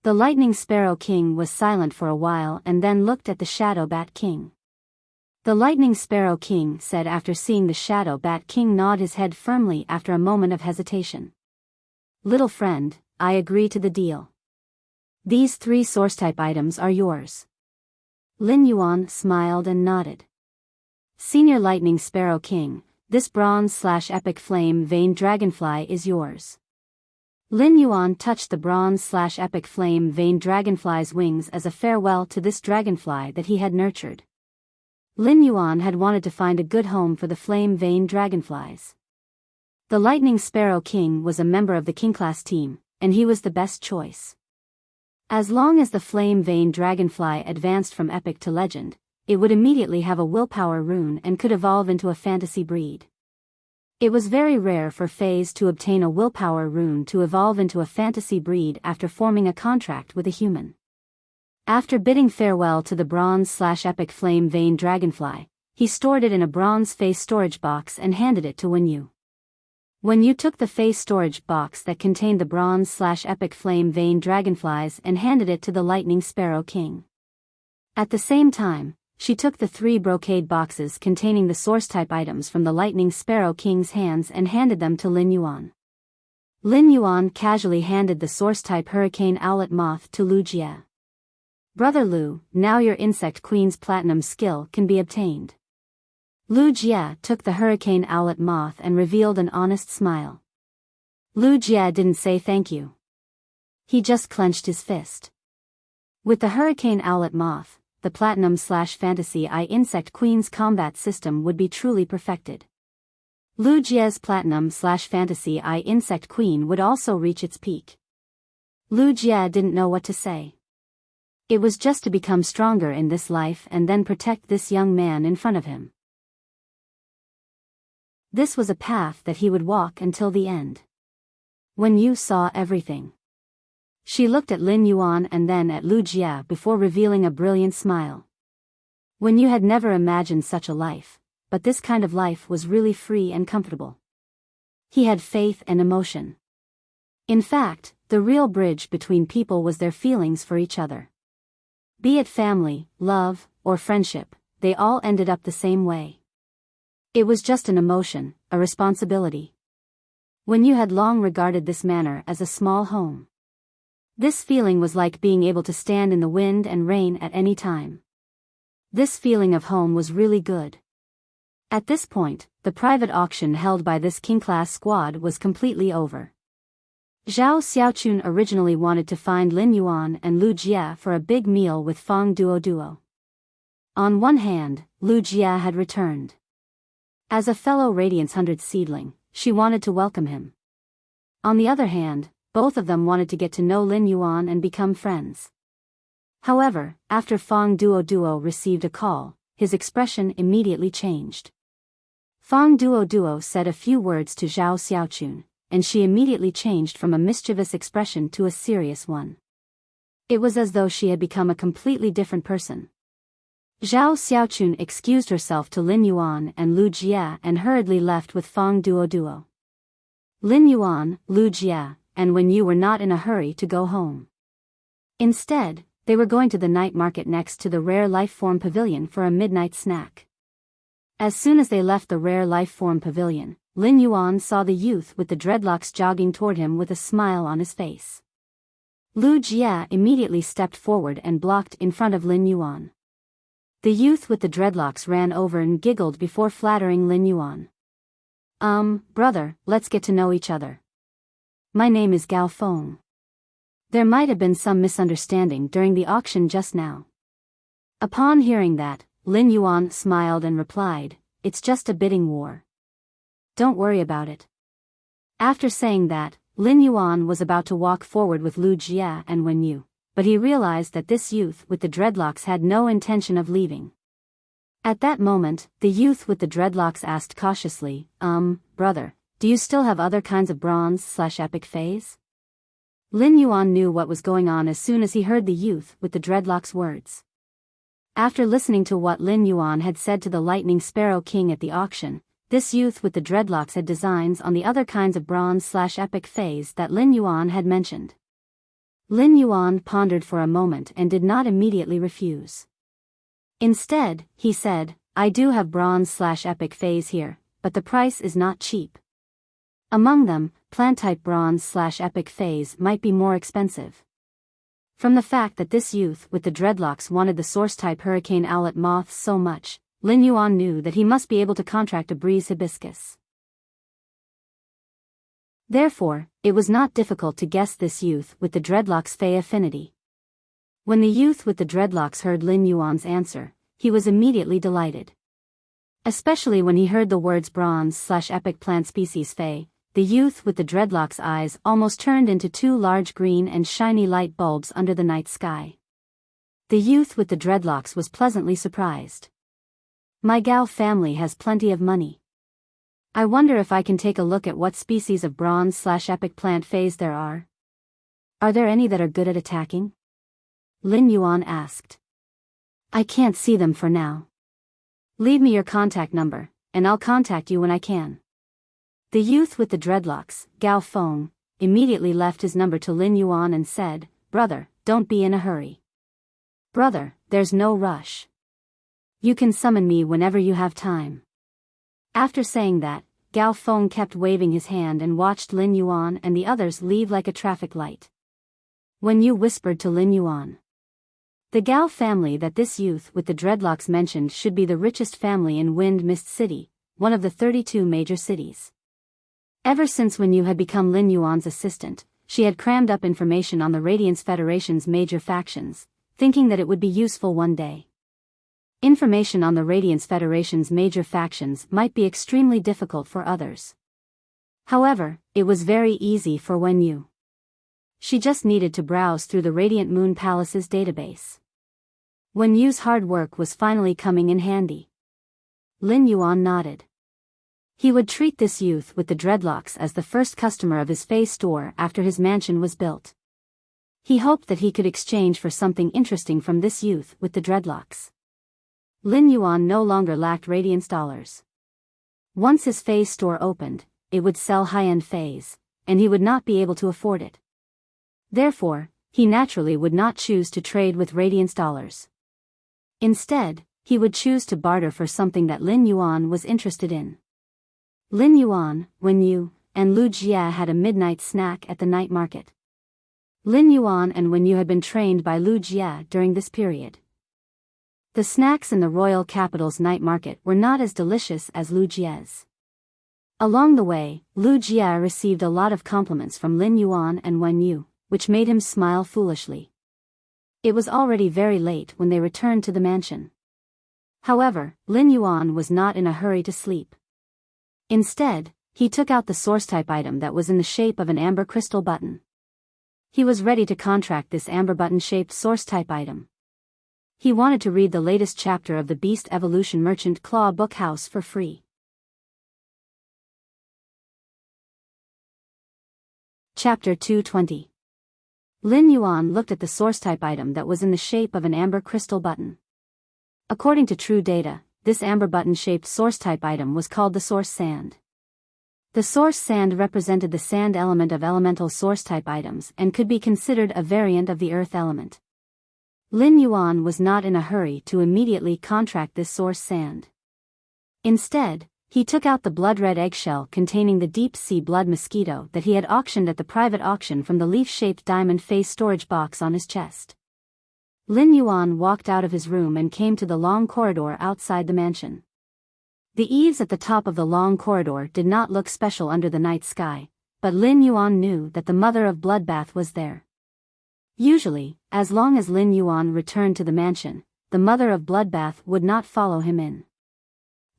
[SPEAKER 1] The Lightning Sparrow King was silent for a while and then looked at the Shadow Bat King. The Lightning Sparrow King said after seeing the Shadow Bat King nod his head firmly after a moment of hesitation. Little friend, I agree to the deal. These 3 source-type items are yours. Lin Yuan smiled and nodded. Senior Lightning Sparrow King, this bronze/epic flame vein dragonfly is yours. Lin Yuan touched the bronze/epic flame vein dragonfly's wings as a farewell to this dragonfly that he had nurtured. Lin Yuan had wanted to find a good home for the flame vein dragonflies. The Lightning Sparrow King was a member of the King class team, and he was the best choice. As long as the flame vein dragonfly advanced from epic to legend, it would immediately have a willpower rune and could evolve into a fantasy breed. It was very rare for fays to obtain a willpower rune to evolve into a fantasy breed after forming a contract with a human. After bidding farewell to the bronze/epic flame vein dragonfly, he stored it in a bronze face storage box and handed it to Wenyu. Wenyu took the face storage box that contained the bronze/epic flame vein dragonflies and handed it to the lightning sparrow king. At the same time, she took the 3 brocade boxes containing the source-type items from the lightning sparrow king's hands and handed them to Lin Yuan. Lin Yuan casually handed the source-type hurricane owlet moth to Lu Jie. Brother Lu, now your insect queen's platinum skill can be obtained. Lu Jie took the hurricane owlet moth and revealed an honest smile. Lu Jie didn't say thank you. He just clenched his fist. With the hurricane owlet moth, the platinum/fantasy eye insect queen's combat system would be truly perfected. Lu Jie's platinum/fantasy eye insect queen would also reach its peak. Lu Jie didn't know what to say. It was just to become stronger in this life and then protect this young man in front of him. This was a path that he would walk until the end. Wenyu saw everything. She looked at Lin Yuan and then at Lu Jie before revealing a brilliant smile. Wenyu had never imagined such a life, but this kind of life was really free and comfortable. He had faith and emotion. In fact, the real bridge between people was their feelings for each other. Be it family, love, or friendship, they all ended up the same way. It was just an emotion, a responsibility. Wenyu had long regarded this manor as a small home. This feeling was like being able to stand in the wind and rain at any time. This feeling of home was really good. At this point, the private auction held by this king-class squad was completely over. Zhao Xiaochun originally wanted to find Lin Yuan and Lu Jie for a big meal with Fang Duo. On one hand, Lu Jie had returned. As a fellow Radiance 100 seedling, she wanted to welcome him. On the other hand, both of them wanted to get to know Lin Yuan and become friends. However, after Fang Duo received a call, his expression immediately changed. Fang Duo said a few words to Zhao Xiaochun, and she immediately changed from a mischievous expression to a serious one. It was as though she had become a completely different person. Zhao Xiaochun excused herself to Lin Yuan and Lu Jie and hurriedly left with Fang Duo. Lin Yuan, Lu Jie, and Wenyu were not in a hurry to go home. Instead, they were going to the night market next to the Rare Life Form Pavilion for a midnight snack. As soon as they left the Rare Life Form Pavilion, Lin Yuan saw the youth with the dreadlocks jogging toward him with a smile on his face. Lu Jie immediately stepped forward and blocked in front of Lin Yuan. The youth with the dreadlocks ran over and giggled before flattering Lin Yuan. Brother, let's get to know each other. My name is Gao Feng. There might have been some misunderstanding during the auction just now. Upon hearing that, Lin Yuan smiled and replied, "It's just a bidding war. Don't worry about it." After saying that, Lin Yuan was about to walk forward with Lu Jie and Wenyu, but he realized that this youth with the dreadlocks had no intention of leaving. At that moment, the youth with the dreadlocks asked cautiously, brother, do you still have other kinds of bronze/epic phase?" Lin Yuan knew what was going on as soon as he heard the youth with the dreadlocks' words. After listening to what Lin Yuan had said to the Lightning Sparrow King at the auction, this youth with the dreadlocks had designs on the other kinds of bronze/epic phase that Lin Yuan had mentioned. Lin Yuan pondered for a moment and did not immediately refuse. Instead, he said, "I do have bronze/epic phase here, but the price is not cheap. Among them, plant-type bronze/epic phase might be more expensive." From the fact that this youth with the dreadlocks wanted the source-type hurricane owlet moth so much, Lin Yuan knew that he must be able to contract a breeze hibiscus. Therefore, it was not difficult to guess this youth with the dreadlocks' fey affinity. When the youth with the dreadlocks heard Lin Yuan's answer, he was immediately delighted. Especially when he heard the words bronze/epic plant species fey, the youth with the dreadlocks' eyes almost turned into 2 large green and shiny light bulbs under the night sky. The youth with the dreadlocks was pleasantly surprised. "My Gao family has plenty of money. I wonder if I can take a look at what species of bronze/epic plant phase there are. Are there any that are good at attacking?" Lin Yuan asked. "I can't see them for now." Leave me your contact number, and I'll contact you when I can. The youth with the dreadlocks, Gao Feng, immediately left his number to Lin Yuan and said, "Brother, don't be in a hurry. Brother, there's no rush. You can summon me whenever you have time." After saying that, Gao Feng kept waving his hand and watched Lin Yuan and the others leave like a traffic light. Wen Yu whispered to Lin Yuan. The Gao family that this youth with the dreadlocks mentioned should be the richest family in Wind Mist City, one of the 32 major cities. Ever since Wen Yu had become Lin Yuan's assistant, she had crammed up information on the Radiance Federation's major factions, thinking that it would be useful one day. Information on the Radiance Federation's major factions might be extremely difficult for others. However, it was very easy for Wen Yu. She just needed to browse through the Radiant Moon Palace's database. Wen Yu's hard work was finally coming in handy. Lin Yuan nodded. He would treat this youth with the dreadlocks as the first customer of his Fey store after his mansion was built. He hoped that he could exchange for something interesting from this youth with the dreadlocks. Lin Yuan no longer lacked Radiance dollars. Once his Fey store opened, it would sell high-end Feys, and he would not be able to afford it. Therefore, he naturally would not choose to trade with Radiance dollars. Instead, he would choose to barter for something that Lin Yuan was interested in. Lin Yuan, Wen Yu, and Lu Jia had a midnight snack at the night market. Lin Yuan and Wen Yu had been trained by Lu Jia during this period. The snacks in the royal capital's night market were not as delicious as Lu Jia's. Along the way, Lu Jia received a lot of compliments from Lin Yuan and Wen Yu, which made him smile foolishly. It was already very late when they returned to the mansion. However, Lin Yuan was not in a hurry to sleep. Instead, he took out the source-type item that was in the shape of an amber crystal button. He was ready to contract this amber button-shaped source-type item. He wanted to read the latest chapter of the Beast Evolution Merchant Claw Book House for free. Chapter 220. Lin Yuan looked at the source-type item that was in the shape of an amber crystal button. According to true data, this amber button-shaped source-type item was called the Source Sand. The Source Sand represented the sand element of elemental source-type items and could be considered a variant of the earth element. Lin Yuan was not in a hurry to immediately contract this Source Sand. Instead, he took out the blood-red eggshell containing the deep-sea blood mosquito that he had auctioned at the private auction from the leaf-shaped diamond face storage box on his chest. Lin Yuan walked out of his room and came to the long corridor outside the mansion. The eaves at the top of the long corridor did not look special under the night sky, but Lin Yuan knew that the mother of Bloodbath was there. Usually, as long as Lin Yuan returned to the mansion, the mother of Bloodbath would not follow him in.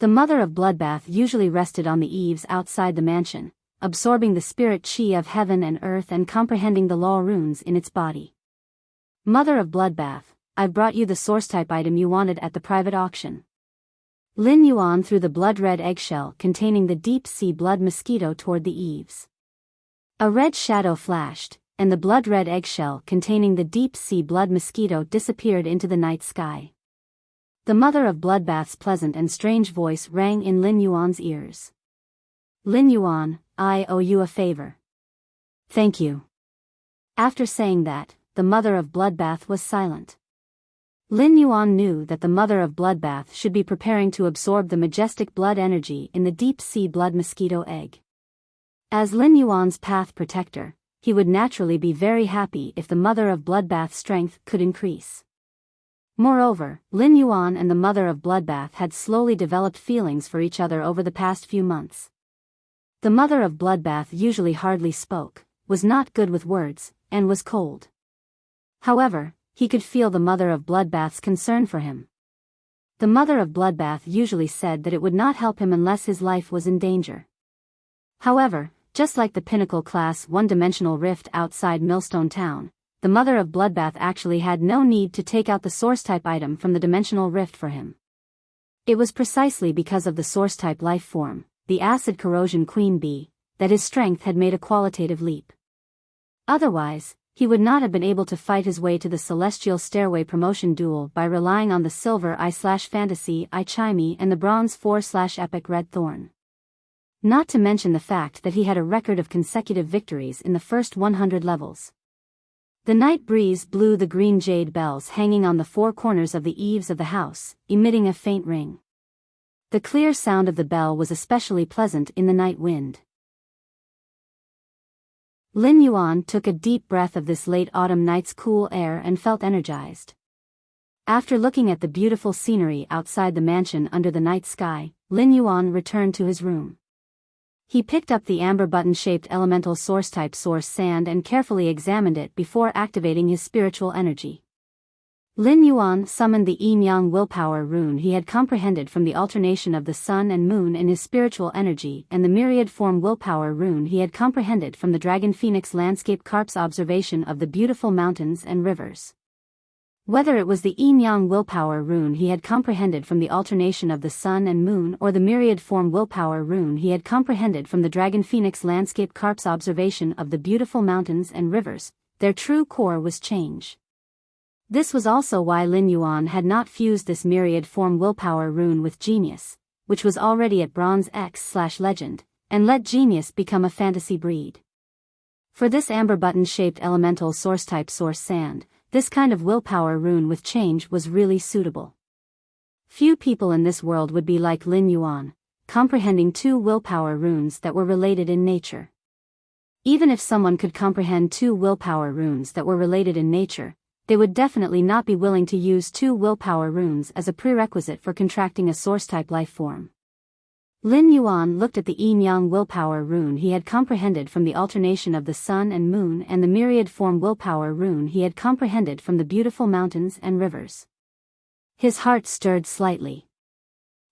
[SPEAKER 1] The mother of Bloodbath usually rested on the eaves outside the mansion, absorbing the spirit chi of heaven and earth and comprehending the law runes in its body. Mother of Bloodbath, I've brought you the source-type item you wanted at the private auction. Lin Yuan threw the blood-red eggshell containing the deep-sea blood mosquito toward the eaves. A red shadow flashed, and the blood-red eggshell containing the deep-sea blood mosquito disappeared into the night sky. The mother of Bloodbath's pleasant and strange voice rang in Lin Yuan's ears. Lin Yuan, I owe you a favor. Thank you. After saying that, the mother of Bloodbath was silent. Lin Yuan knew that the mother of Bloodbath should be preparing to absorb the majestic blood energy in the deep-sea blood mosquito egg. As Lin Yuan's path protector, he would naturally be very happy if the mother of Bloodbath's strength could increase. Moreover, Lin Yuan and the mother of Bloodbath had slowly developed feelings for each other over the past few months. The mother of Bloodbath usually hardly spoke, was not good with words, and was cold. However, he could feel the mother of Bloodbath's concern for him. The mother of Bloodbath usually said that it would not help him unless his life was in danger. However, just like the Pinnacle Class one-dimensional rift outside Millstone Town, the mother of Bloodbath actually had no need to take out the source-type item from the dimensional rift for him. It was precisely because of the source-type life form, the acid corrosion queen bee, that his strength had made a qualitative leap. Otherwise, he would not have been able to fight his way to the Celestial Stairway promotion duel by relying on the Silver I/Fantasy I Chimey and the Bronze 4/Epic Red Thorn. Not to mention the fact that he had a record of consecutive victories in the first 100 levels. The night breeze blew the green jade bells hanging on the four corners of the eaves of the house, emitting a faint ring. The clear sound of the bell was especially pleasant in the night wind. Lin Yuan took a deep breath of this late autumn night's cool air and felt energized. After looking at the beautiful scenery outside the mansion under the night sky, Lin Yuan returned to his room. He picked up the amber button-shaped elemental source-type source sand and carefully examined it before activating his spiritual energy. Lin Yuan summoned the yin-yang willpower rune he had comprehended from the alternation of the sun and moon in his spiritual energy and the myriad form willpower rune he had comprehended from the dragon phoenix landscape carp's observation of the beautiful mountains and rivers. Whether it was the yin-yang willpower rune he had comprehended from the alternation of the sun and moon or the myriad form willpower rune he had comprehended from the dragon phoenix landscape carp's observation of the beautiful mountains and rivers, their true core was change. This was also why Lin Yuan had not fused this myriad form willpower rune with Genius, which was already at Bronze X/Legend, and let Genius become a fantasy breed. For this amber button-shaped elemental source-type source sand, this kind of willpower rune with change was really suitable. Few people in this world would be like Lin Yuan, comprehending two willpower runes that were related in nature. Even if someone could comprehend two willpower runes that were related in nature, they would definitely not be willing to use two willpower runes as a prerequisite for contracting a source-type life form. Lin Yuan looked at the yin-yang willpower rune he had comprehended from the alternation of the sun and moon and the myriad form willpower rune he had comprehended from the beautiful mountains and rivers. His heart stirred slightly.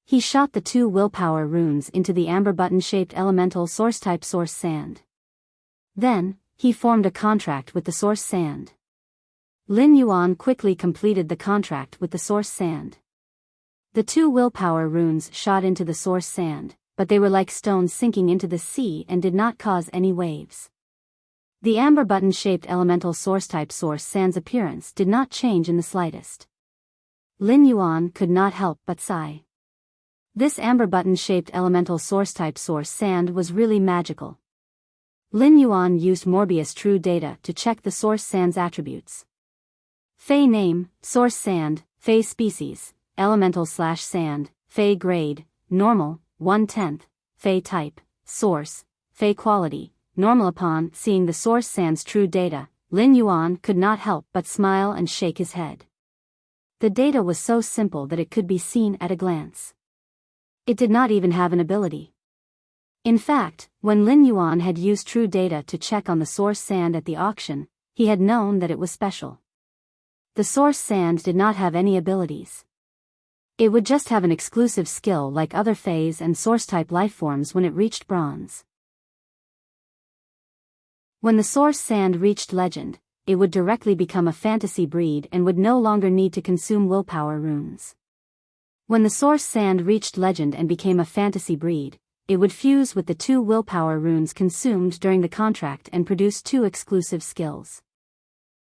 [SPEAKER 1] He shot the two willpower runes into the amber button-shaped elemental source-type source sand. Then, he formed a contract with the source sand. Lin Yuan quickly completed the contract with the source sand. The two willpower runes shot into the source sand, but they were like stones sinking into the sea and did not cause any waves. The amber button-shaped elemental source-type source sand's appearance did not change in the slightest. Lin Yuan could not help but sigh. This amber button-shaped elemental source-type source sand was really magical. Lin Yuan used Morbius True Data to check the source sand's attributes. Fey name, source sand, Fey species, elemental/sand, Fey grade, normal, 1/10, Fey type, source, Fey quality, normal. Upon seeing the source sand's true data, Lin Yuan could not help but smile and shake his head. The data was so simple that it could be seen at a glance. It did not even have an ability. In fact, when Lin Yuan had used true data to check on the source sand at the auction, he had known that it was special. The source sand did not have any abilities. It would just have an exclusive skill like other phase and source-type lifeforms when it reached bronze. When the source sand reached legend, it would directly become a fantasy breed and would no longer need to consume willpower runes. When the source sand reached legend and became a fantasy breed, it would fuse with the two willpower runes consumed during the contract and produce two exclusive skills.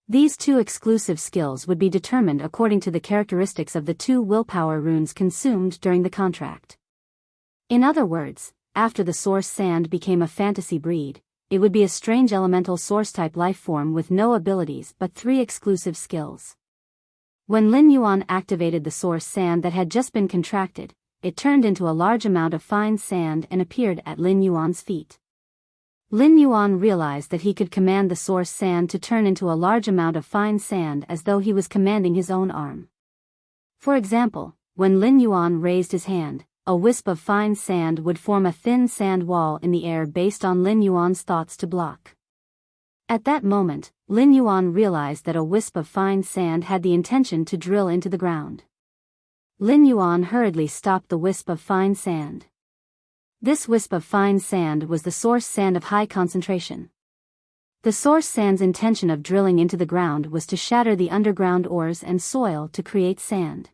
[SPEAKER 1] These two exclusive skills would be determined according to the characteristics of the two willpower runes consumed during the contract. In other words, after the source sand became a fantasy breed, it would be a strange elemental source-type lifeform with no abilities but three exclusive skills. When Lin Yuan activated the source sand that had just been contracted, it turned into a large amount of fine sand and appeared at Lin Yuan's feet. Lin Yuan realized that he could command the source sand to turn into a large amount of fine sand as though he was commanding his own arm. For example, when Lin Yuan raised his hand, a wisp of fine sand would form a thin sand wall in the air based on Lin Yuan's thoughts to block. At that moment, Lin Yuan realized that a wisp of fine sand had the intention to drill into the ground. Lin Yuan hurriedly stopped the wisp of fine sand. This wisp of fine sand was the source sand of high concentration. The source sand's intention of drilling into the ground was to shatter the underground ores and soil to create sand.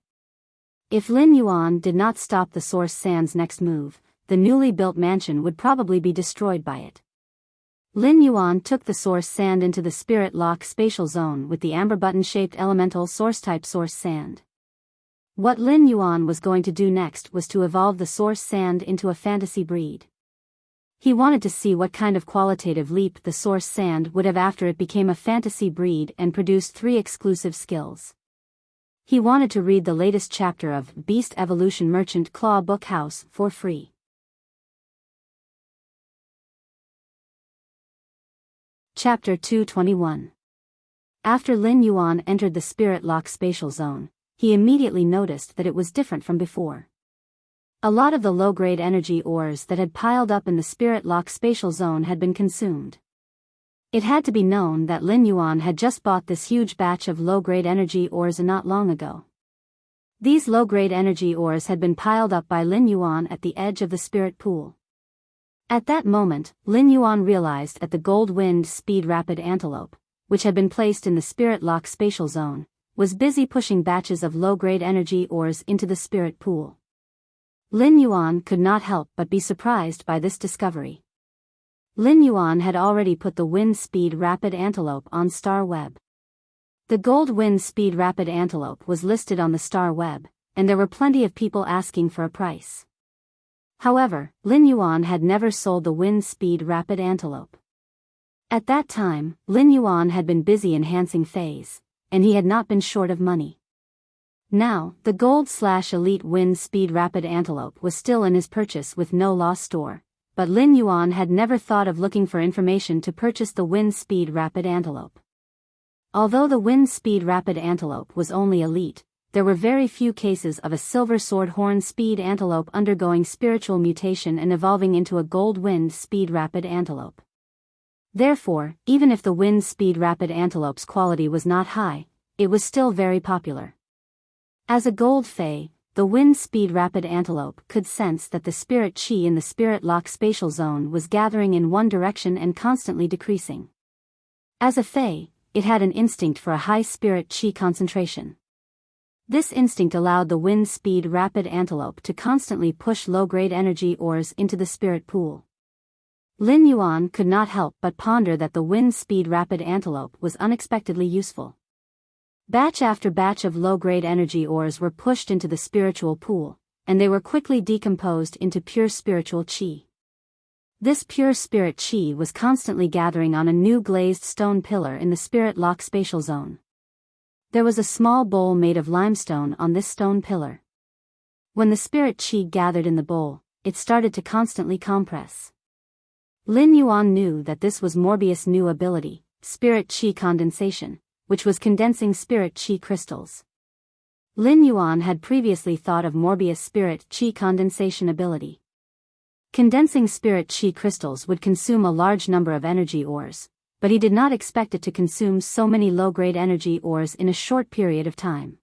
[SPEAKER 1] If Lin Yuan did not stop the source sand's next move, the newly built mansion would probably be destroyed by it. Lin Yuan took the source sand into the spirit lock spatial zone with the amber button-shaped elemental source-type source sand. What Lin Yuan was going to do next was to evolve the source sand into a fantasy breed. He wanted to see what kind of qualitative leap the source sand would have after it became a fantasy breed and produced 3 exclusive skills. He wanted to read the latest chapter of Beast Evolution Merchant Claw Book House for free. Chapter 221. After Lin Yuan entered the Spirit Lock spatial zone, he immediately noticed that it was different from before. A lot of the low-grade energy ores that had piled up in the Spirit Lock spatial zone had been consumed. It had to be known that Lin Yuan had just bought this huge batch of low-grade energy ores not long ago. These low-grade energy ores had been piled up by Lin Yuan at the edge of the spirit pool. At that moment, Lin Yuan realized that the gold-winged speed rapid antelope, which had been placed in the Spirit Lock spatial zone, was busy pushing batches of low-grade energy ores into the spirit pool. Lin Yuan could not help but be surprised by this discovery. Lin Yuan had already put the Wind Speed Rapid Antelope on Star Web. The Gold Wind Speed Rapid Antelope was listed on the Star Web, and there were plenty of people asking for a price. However, Lin Yuan had never sold the Wind Speed Rapid Antelope. At that time, Lin Yuan had been busy enhancing phase, and he had not been short of money. Now, the Gold/Elite Wind Speed Rapid Antelope was still in his purchase with no loss store, but Lin Yuan had never thought of looking for information to purchase the Wind Speed Rapid Antelope. Although the Wind Speed Rapid Antelope was only elite, there were very few cases of a Silver Sword Horn Speed Antelope undergoing spiritual mutation and evolving into a Gold Wind Speed Rapid Antelope. Therefore, even if the Wind Speed Rapid Antelope's quality was not high, it was still very popular. As a Gold Fae, the Wind Speed Rapid Antelope could sense that the spirit chi in the Spirit Lock spatial zone was gathering in one direction and constantly decreasing. As a Fae, it had an instinct for a high spirit chi concentration. This instinct allowed the Wind Speed Rapid Antelope to constantly push low-grade energy ores into the spirit pool. Lin Yuan could not help but ponder that the Wind Speed Rapid Antelope was unexpectedly useful. Batch after batch of low-grade energy ores were pushed into the spiritual pool, and they were quickly decomposed into pure spiritual chi. This pure spirit chi was constantly gathering on a new glazed stone pillar in the Spirit Lock spatial zone. There was a small bowl made of limestone on this stone pillar. When the spirit chi gathered in the bowl, it started to constantly compress. Lin Yuan knew that this was Morbius' new ability, spirit chi condensation, which was condensing spirit chi crystals. Lin Yuan had previously thought of Morbius' spirit chi condensation ability. Condensing spirit chi crystals would consume a large number of energy ores, but he did not expect it to consume so many low-grade energy ores in a short period of time.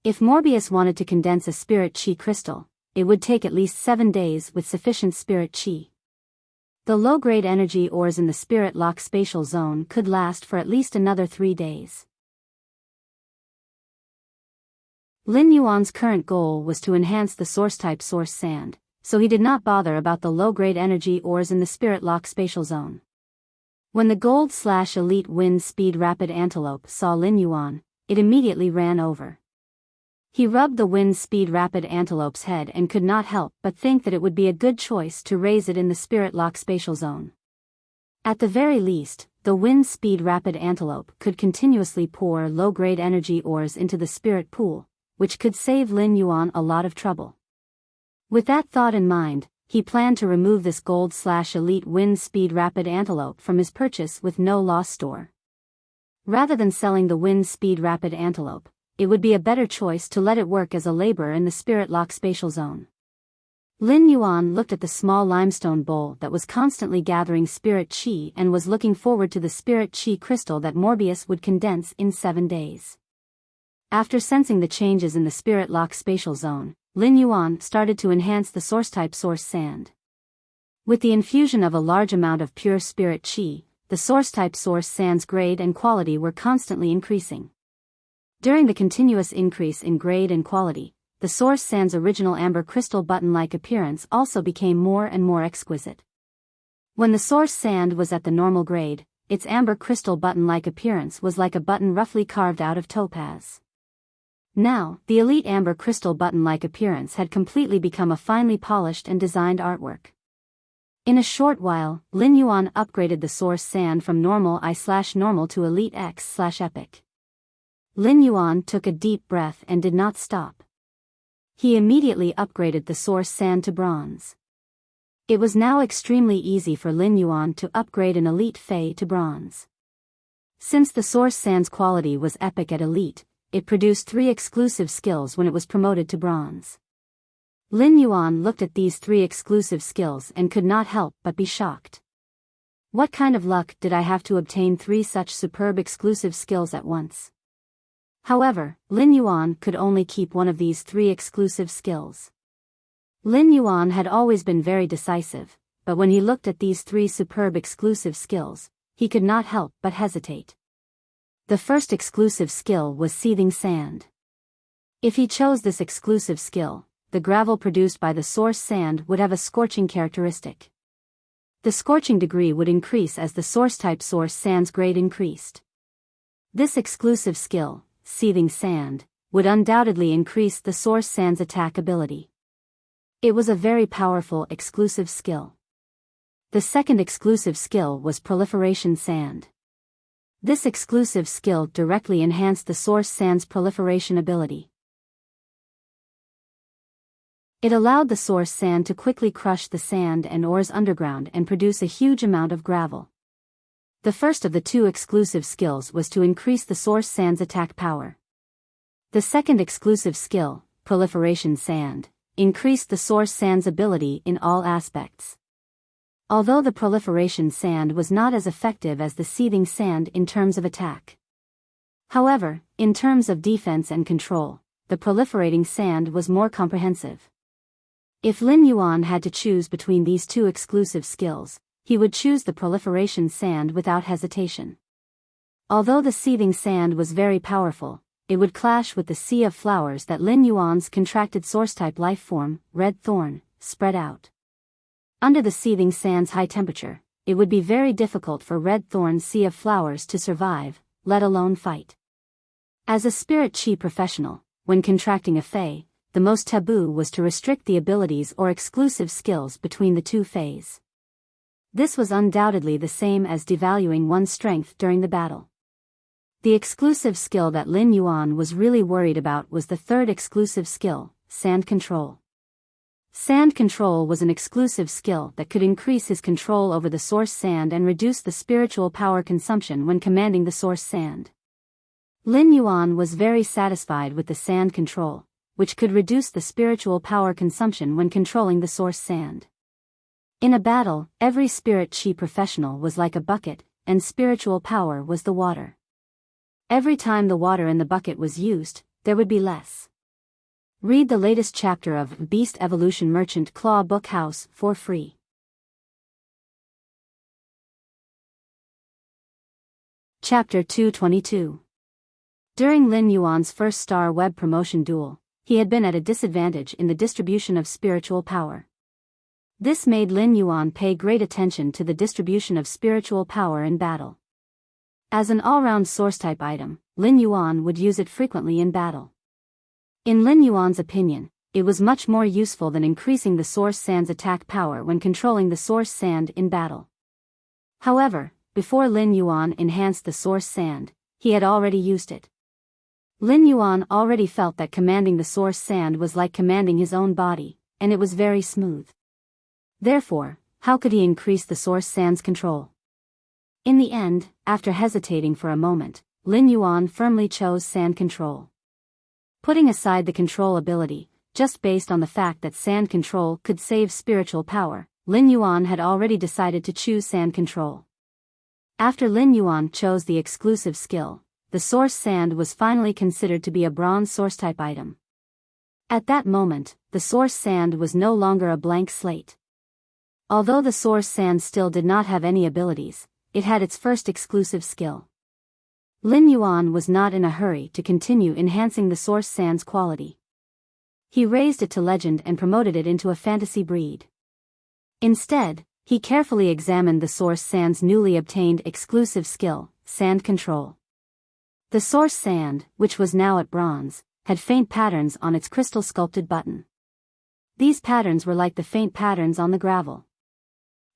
[SPEAKER 1] If Morbius wanted to condense a spirit chi crystal, it would take at least 7 days with sufficient spirit chi. The low-grade energy ores in the Spirit Lock spatial zone could last for at least another 3 days. Lin Yuan's current goal was to enhance the source-type source sand, so he did not bother about the low-grade energy ores in the Spirit Lock spatial zone. When the Gold/Elite Wind Speed Rapid Antelope saw Lin Yuan, it immediately ran over. He rubbed the Wind Speed Rapid Antelope's head and could not help but think that it would be a good choice to raise it in the Spirit Lock spatial zone. At the very least, the Wind Speed Rapid Antelope could continuously pour low-grade energy ores into the spirit pool, which could save Lin Yuan a lot of trouble. With that thought in mind, he planned to remove this Gold/Elite Wind Speed Rapid Antelope from his purchase with no loss store. Rather than selling the Wind Speed Rapid Antelope, it would be a better choice to let it work as a laborer in the Spirit Lock spatial zone. Lin Yuan looked at the small limestone bowl that was constantly gathering spirit chi and was looking forward to the spirit chi crystal that Morbius would condense in 7 days. After sensing the changes in the Spirit Lock spatial zone, Lin Yuan started to enhance the source-type source sand. With the infusion of a large amount of pure spirit chi, the source-type source sand's grade and quality were constantly increasing. During the continuous increase in grade and quality, the source sand's original amber crystal button-like appearance also became more and more exquisite. When the source sand was at the normal grade, its amber crystal button-like appearance was like a button roughly carved out of topaz. Now, the elite amber crystal button-like appearance had completely become a finely polished and designed artwork. In a short while, Lin Yuan upgraded the source sand from normal I/normal to elite X/epic. Lin Yuan took a deep breath and did not stop. He immediately upgraded the source sand to bronze. It was now extremely easy for Lin Yuan to upgrade an elite Fey to bronze. Since the source sand's quality was epic at elite, it produced 3 exclusive skills when it was promoted to bronze. Lin Yuan looked at these 3 exclusive skills and could not help but be shocked. What kind of luck did I have to obtain 3 such superb exclusive skills at once? However, Lin Yuan could only keep one of these 3 exclusive skills. Lin Yuan had always been very decisive, but when he looked at these 3 superb exclusive skills, he could not help but hesitate. The first exclusive skill was seething sand. If he chose this exclusive skill, the gravel produced by the source sand would have a scorching characteristic. The scorching degree would increase as the source-type source sand's grade increased. This exclusive skill, seething sand, would undoubtedly increase the source sand's attack ability. It was a very powerful exclusive skill. The second exclusive skill was proliferation sand. This exclusive skill directly enhanced the source sand's proliferation ability. It allowed the source sand to quickly crush the sand and ores underground and produce a huge amount of gravel. The first of the 2 exclusive skills was to increase the source sand's attack power. The second exclusive skill, proliferation sand, increased the source sand's ability in all aspects. Although the proliferation sand was not as effective as the seething sand in terms of attack. However, in terms of defense and control, the proliferating sand was more comprehensive. If Lin Yuan had to choose between these 2 exclusive skills, he would choose the proliferation sand without hesitation. Although the seething sand was very powerful, it would clash with the sea of flowers that Lin Yuan's contracted source-type life form, red thorn, spread out. Under the seething sand's high temperature, it would be very difficult for red thorn's sea of flowers to survive, let alone fight. As a spirit chi professional, when contracting a Fey, the most taboo was to restrict the abilities or exclusive skills between the 2 Feys. This was undoubtedly the same as devaluing one's strength during the battle. The exclusive skill that Lin Yuan was really worried about was the third exclusive skill, sand control. Sand control was an exclusive skill that could increase his control over the source sand and reduce the spiritual power consumption when commanding the source sand. Lin Yuan was very satisfied with the sand control, which could reduce the spiritual power consumption when controlling the source sand. In a battle, every spirit chi professional was like a bucket, and spiritual power was the water. Every time the water in the bucket was used, there would be less. Read the latest chapter of Beast Evolution Merchant Claw Book House for free. Chapter 222. During Lin Yuan's first star web promotion duel, he had been at a disadvantage in the distribution of spiritual power. This made Lin Yuan pay great attention to the distribution of spiritual power in battle. As an all-round source-type item, Lin Yuan would use it frequently in battle. In Lin Yuan's opinion, it was much more useful than increasing the source sand's attack power when controlling the source sand in battle. However, before Lin Yuan enhanced the source sand, he had already used it. Lin Yuan already felt that commanding the source sand was like commanding his own body, and it was very smooth. Therefore, how could he increase the source sand's control? In the end, after hesitating for a moment, Lin Yuan firmly chose sand control. Putting aside the control ability, just based on the fact that sand control could save spiritual power, Lin Yuan had already decided to choose sand control. After Lin Yuan chose the exclusive skill, the source sand was finally considered to be a bronze source-type item. At that moment, the source sand was no longer a blank slate. Although the source sand still did not have any abilities, it had its first exclusive skill. Lin Yuan was not in a hurry to continue enhancing the source sand's quality. He raised it to legend and promoted it into a fantasy breed. Instead, he carefully examined the source sand's newly obtained exclusive skill, sand control. The source sand, which was now at bronze, had faint patterns on its crystal-sculpted button. These patterns were like the faint patterns on the gravel.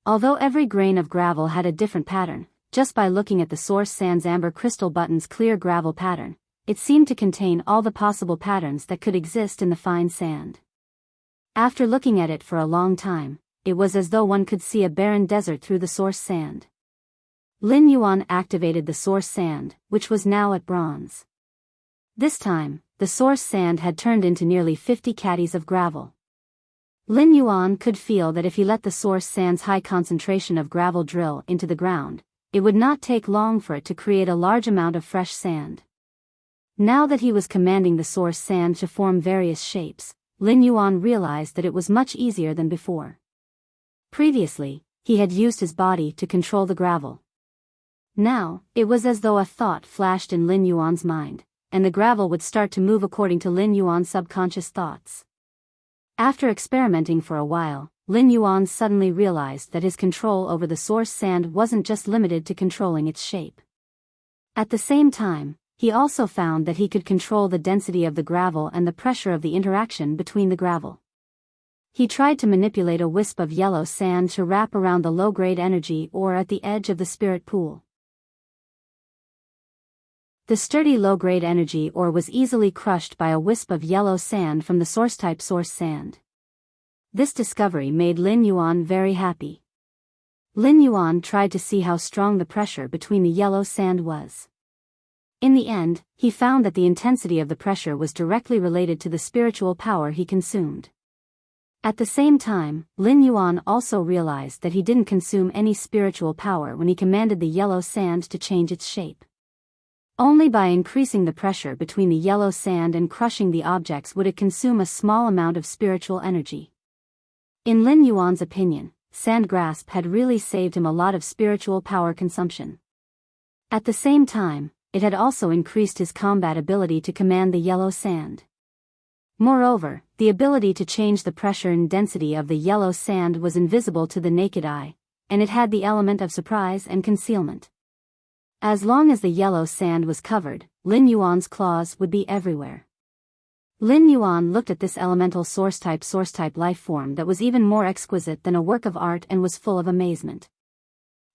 [SPEAKER 1] Although every grain of gravel had a different pattern, just by looking at the source sand's amber crystal button's clear gravel pattern, it seemed to contain all the possible patterns that could exist in the fine sand. After looking at it for a long time, it was as though one could see a barren desert through the source sand. Lin Yuan activated the source sand, which was now at bronze. This time, the source sand had turned into nearly 50 caddies of gravel. Lin Yuan could feel that if he let the source sand's high concentration of gravel drill into the ground, it would not take long for it to create a large amount of fresh sand. Now that he was commanding the source sand to form various shapes, Lin Yuan realized that it was much easier than before. Previously, he had used his body to control the gravel. Now, it was as though a thought flashed in Lin Yuan's mind, and the gravel would start to move according to Lin Yuan's subconscious thoughts. After experimenting for a while, Lin Yuan suddenly realized that his control over the source sand wasn't just limited to controlling its shape. At the same time, he also found that he could control the density of the gravel and the pressure of the interaction between the gravel. He tried to manipulate a wisp of yellow sand to wrap around the low-grade energy ore at the edge of the spirit pool. The sturdy low-grade energy ore was easily crushed by a wisp of yellow sand from the source-type source sand. This discovery made Lin Yuan very happy. Lin Yuan tried to see how strong the pressure between the yellow sand was. In the end, he found that the intensity of the pressure was directly related to the spiritual power he consumed. At the same time, Lin Yuan also realized that he didn't consume any spiritual power when he commanded the yellow sand to change its shape. Only by increasing the pressure between the yellow sand and crushing the objects would it consume a small amount of spiritual energy. In Lin Yuan's opinion, sand grasp had really saved him a lot of spiritual power consumption. At the same time, it had also increased his combat ability to command the yellow sand. Moreover, the ability to change the pressure and density of the yellow sand was invisible to the naked eye, and it had the element of surprise and concealment. As long as the yellow sand was covered, Lin Yuan's claws would be everywhere. Lin Yuan looked at this elemental source-type life form that was even more exquisite than a work of art and was full of amazement.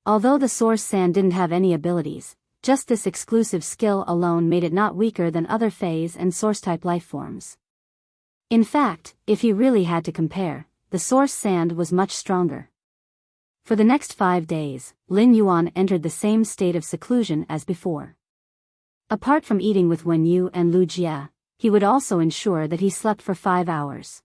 [SPEAKER 1] Although the source sand didn't have any abilities, just this exclusive skill alone made it not weaker than other phase and source-type life forms. In fact, if he really had to compare, the source sand was much stronger. For the next 5 days, Lin Yuan entered the same state of seclusion as before. Apart from eating with Wen Yu and Lu Jia, he would also ensure that he slept for 5 hours.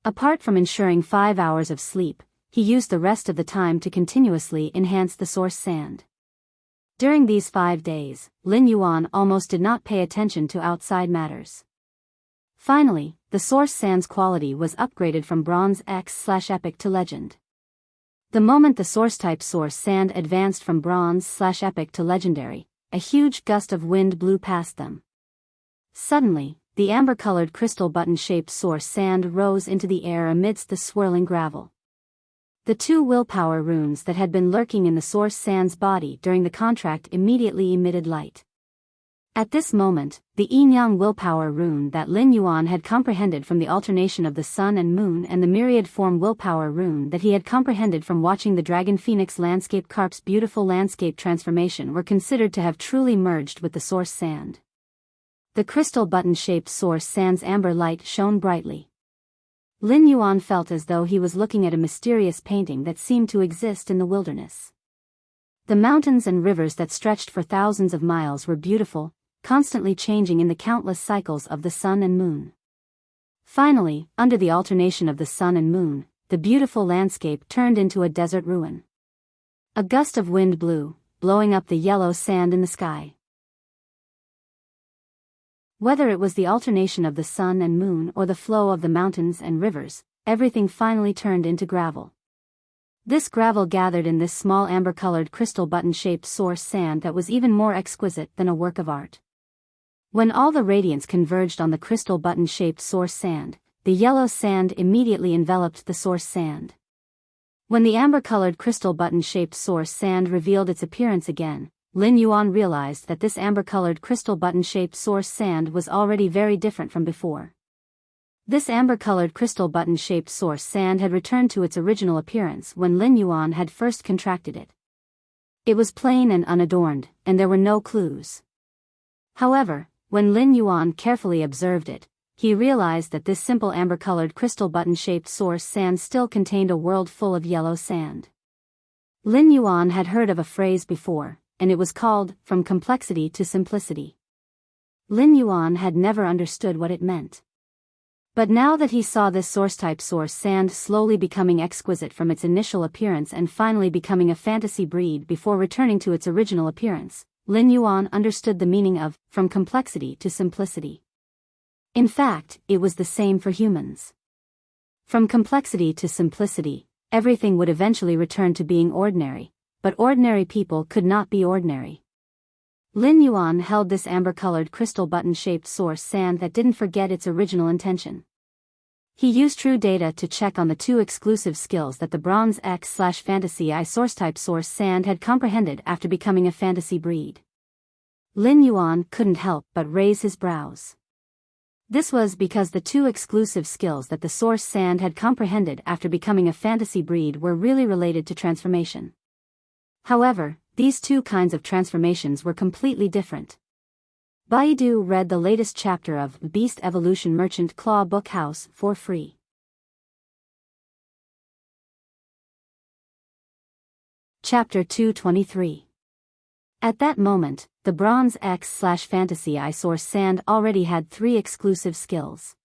[SPEAKER 1] Apart from ensuring 5 hours of sleep, he used the rest of the time to continuously enhance the source sand. During these 5 days, Lin Yuan almost did not pay attention to outside matters. Finally, the source sand's quality was upgraded from bronze X/epic to legend. The moment the source-type source sand advanced from bronze/epic to legendary, a huge gust of wind blew past them. Suddenly, the amber-colored crystal button-shaped source sand rose into the air amidst the swirling gravel. The 2 willpower runes that had been lurking in the source sand's body during the contract immediately emitted light. At this moment, the yin-yang willpower rune that Lin Yuan had comprehended from the alternation of the sun and moon and the myriad form willpower rune that he had comprehended from watching the dragon phoenix landscape carp's beautiful landscape transformation were considered to have truly merged with the source sand. The crystal button-shaped source sand's amber light shone brightly. Lin Yuan felt as though he was looking at a mysterious painting that seemed to exist in the wilderness. The mountains and rivers that stretched for thousands of miles were beautiful, constantly changing in the countless cycles of the sun and moon. Finally, under the alternation of the sun and moon, the beautiful landscape turned into a desert ruin. A gust of wind blew, blowing up the yellow sand in the sky. Whether it was the alternation of the sun and moon or the flow of the mountains and rivers, everything finally turned into gravel. This gravel gathered in this small amber-colored crystal button-shaped source sand that was even more exquisite than a work of art. When all the radiance converged on the crystal button-shaped source sand, the yellow sand immediately enveloped the source sand. When the amber-colored crystal button-shaped source sand revealed its appearance again, Lin Yuan realized that this amber-colored crystal button-shaped source sand was already very different from before. This amber-colored crystal button-shaped source sand had returned to its original appearance when Lin Yuan had first contracted it. It was plain and unadorned, and there were no clues. However, when Lin Yuan carefully observed it, he realized that this simple amber-colored crystal button-shaped source sand still contained a world full of yellow sand. Lin Yuan had heard of a phrase before, and it was called, "from complexity to simplicity." Lin Yuan had never understood what it meant. But now that he saw this source-type source sand slowly becoming exquisite from its initial appearance and finally becoming a fantasy breed before returning to its original appearance, Lin Yuan understood the meaning of, from complexity to simplicity. In fact, it was the same for humans. From complexity to simplicity, everything would eventually return to being ordinary, but ordinary people could not be ordinary. Lin Yuan held this amber-colored crystal button-shaped source sand that didn't forget its original intention. He used true data to check on the two exclusive skills that the Bronze X/Fantasy I source-type source sand had comprehended after becoming a fantasy breed. Lin Yuan couldn't help but raise his brows. This was because the two exclusive skills that the source sand had comprehended after becoming a fantasy breed were really related to transformation. However, these two kinds of transformations were completely different. Biyao read the latest chapter of Beast Evolution Merchant Claw Bookhouse for free. Chapter 223. At that moment, the Bronze X/Fantasy I source sand already had 3 exclusive skills.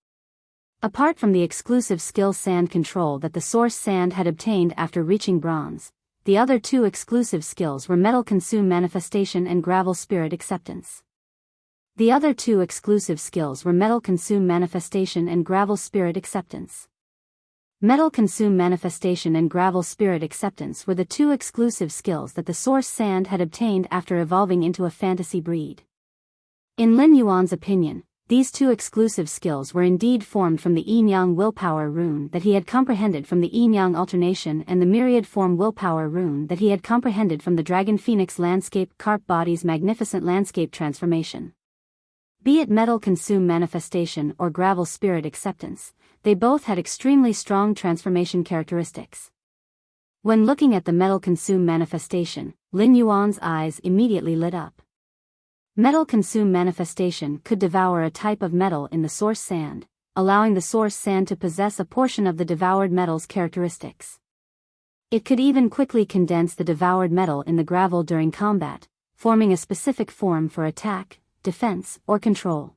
[SPEAKER 1] Apart from the exclusive skill sand control that the source sand had obtained after reaching bronze, the other 2 exclusive skills were Metal Consume Manifestation and Gravel Spirit Acceptance. The other 2 exclusive skills were Metal Consume Manifestation and Gravel Spirit Acceptance. Metal Consume Manifestation and Gravel Spirit Acceptance were the 2 exclusive skills that the source sand had obtained after evolving into a fantasy breed. In Lin Yuan's opinion, these 2 exclusive skills were indeed formed from the Yin-Yang Willpower Rune that he had comprehended from the Yin-Yang Alternation and the Myriad Form Willpower Rune that he had comprehended from the Dragon Phoenix Landscape Carp Body's Magnificent Landscape Transformation. Be it Metal Consume Manifestation or Gravel Spirit Acceptance, they both had extremely strong transformation characteristics. When looking at the Metal Consume Manifestation, Lin Yuan's eyes immediately lit up. Metal Consume Manifestation could devour a type of metal in the source sand, allowing the source sand to possess a portion of the devoured metal's characteristics. It could even quickly condense the devoured metal in the gravel during combat, forming a specific form for attack, defense, or control.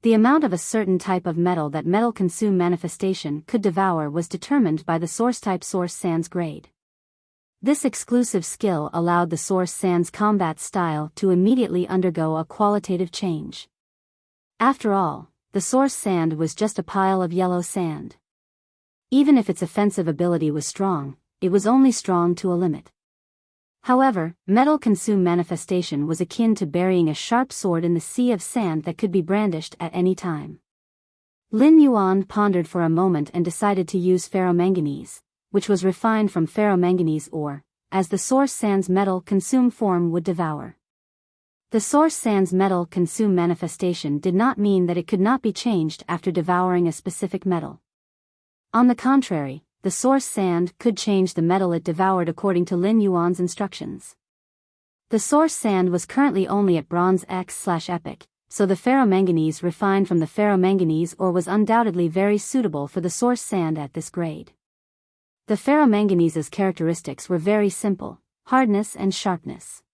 [SPEAKER 1] The amount of a certain type of metal that Metal Consume Manifestation could devour was determined by the source-type source sand's grade. This exclusive skill allowed the source sand's combat style to immediately undergo a qualitative change. After all, the source sand was just a pile of yellow sand. Even if its offensive ability was strong, it was only strong to a limit. However, Metal Consume Manifestation was akin to burying a sharp sword in the sea of sand that could be brandished at any time. Lin Yuan pondered for a moment and decided to use ferromanganese, which was refined from ferromanganese ore, as the source sand's Metal Consume form would devour. The source sand's Metal Consume Manifestation did not mean that it could not be changed after devouring a specific metal. On the contrary, the source sand could change the metal it devoured according to Lin Yuan's instructions. The source sand was currently only at Bronze X/Epic, so the ferromanganese refined from the ferromanganese ore was undoubtedly very suitable for the source sand at this grade. The ferromanganese's characteristics were very simple: hardness and sharpness.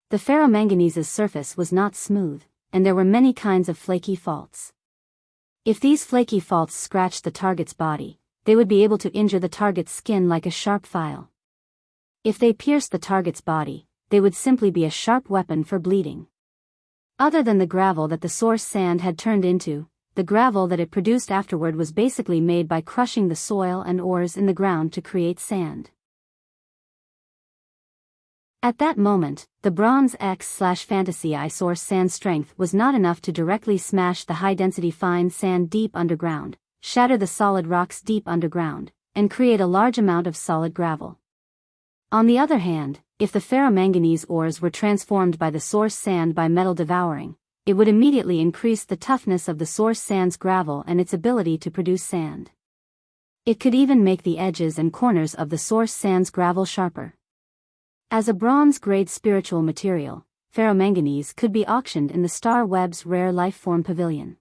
[SPEAKER 1] The ferromanganese's surface was not smooth, and there were many kinds of flaky faults. If these flaky faults scratched the target's body, they would be able to injure the target's skin like a sharp file. If they pierced the target's body, they would simply be a sharp weapon for bleeding. Other than the gravel that the source sand had turned into, the gravel that it produced afterward was basically made by crushing the soil and ores in the ground to create sand. At that moment, the Bronze X/Fantasy I source sand strength was not enough to directly smash the high-density fine sand deep underground, shatter the solid rocks deep underground, and create a large amount of solid gravel. On the other hand, if the ferromanganese ores were transformed by the source sand by metal devouring, it would immediately increase the toughness of the source sand's gravel and its ability to produce sand. It could even make the edges and corners of the source sand's gravel sharper. As a bronze-grade spiritual material, ferromanganese could be auctioned in the Star Web's Rare Life Form Pavilion.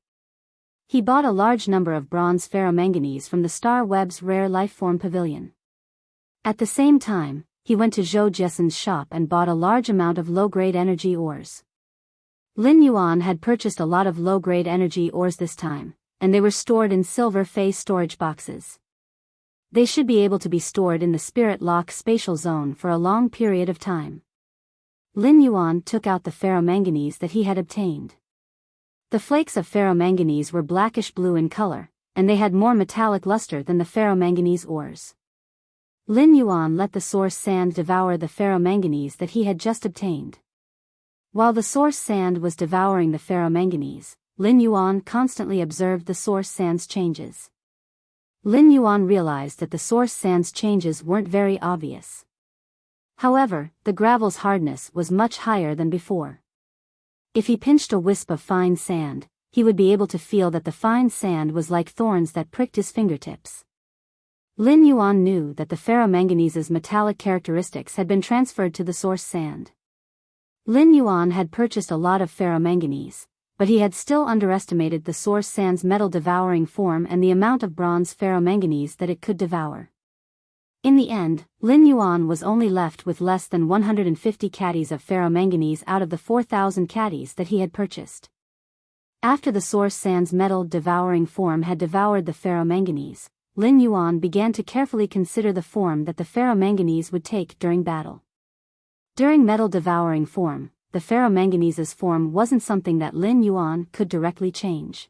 [SPEAKER 1] He bought a large number of bronze ferromanganese from the Star Web's Rare Life Form Pavilion. At the same time, he went to Zhou Jessen's shop and bought a large amount of low-grade energy ores. Lin Yuan had purchased a lot of low-grade energy ores this time, and they were stored in silver phase storage boxes. They should be able to be stored in the Spirit Lock spatial zone for a long period of time. Lin Yuan took out the ferromanganese that he had obtained. The flakes of ferromanganese were blackish-blue in color, and they had more metallic luster than the ferromanganese ores. Lin Yuan let the source sand devour the ferromanganese that he had just obtained. While the source sand was devouring the ferromanganese, Lin Yuan constantly observed the source sand's changes. Lin Yuan realized that the source sand's changes weren't very obvious. However, the gravel's hardness was much higher than before. If he pinched a wisp of fine sand, he would be able to feel that the fine sand was like thorns that pricked his fingertips. Lin Yuan knew that the ferromanganese's metallic characteristics had been transferred to the source sand. Lin Yuan had purchased a lot of ferromanganese, but he had still underestimated the source sand's metal-devouring form and the amount of bronze ferromanganese that it could devour. In the end, Lin Yuan was only left with less than 150 caddies of ferromanganese out of the 4,000 caddies that he had purchased. After the source sand's metal-devouring form had devoured the ferromanganese, Lin Yuan began to carefully consider the form that the ferromanganese would take during battle. During metal-devouring form, the ferromanganese's form wasn't something that Lin Yuan could directly change.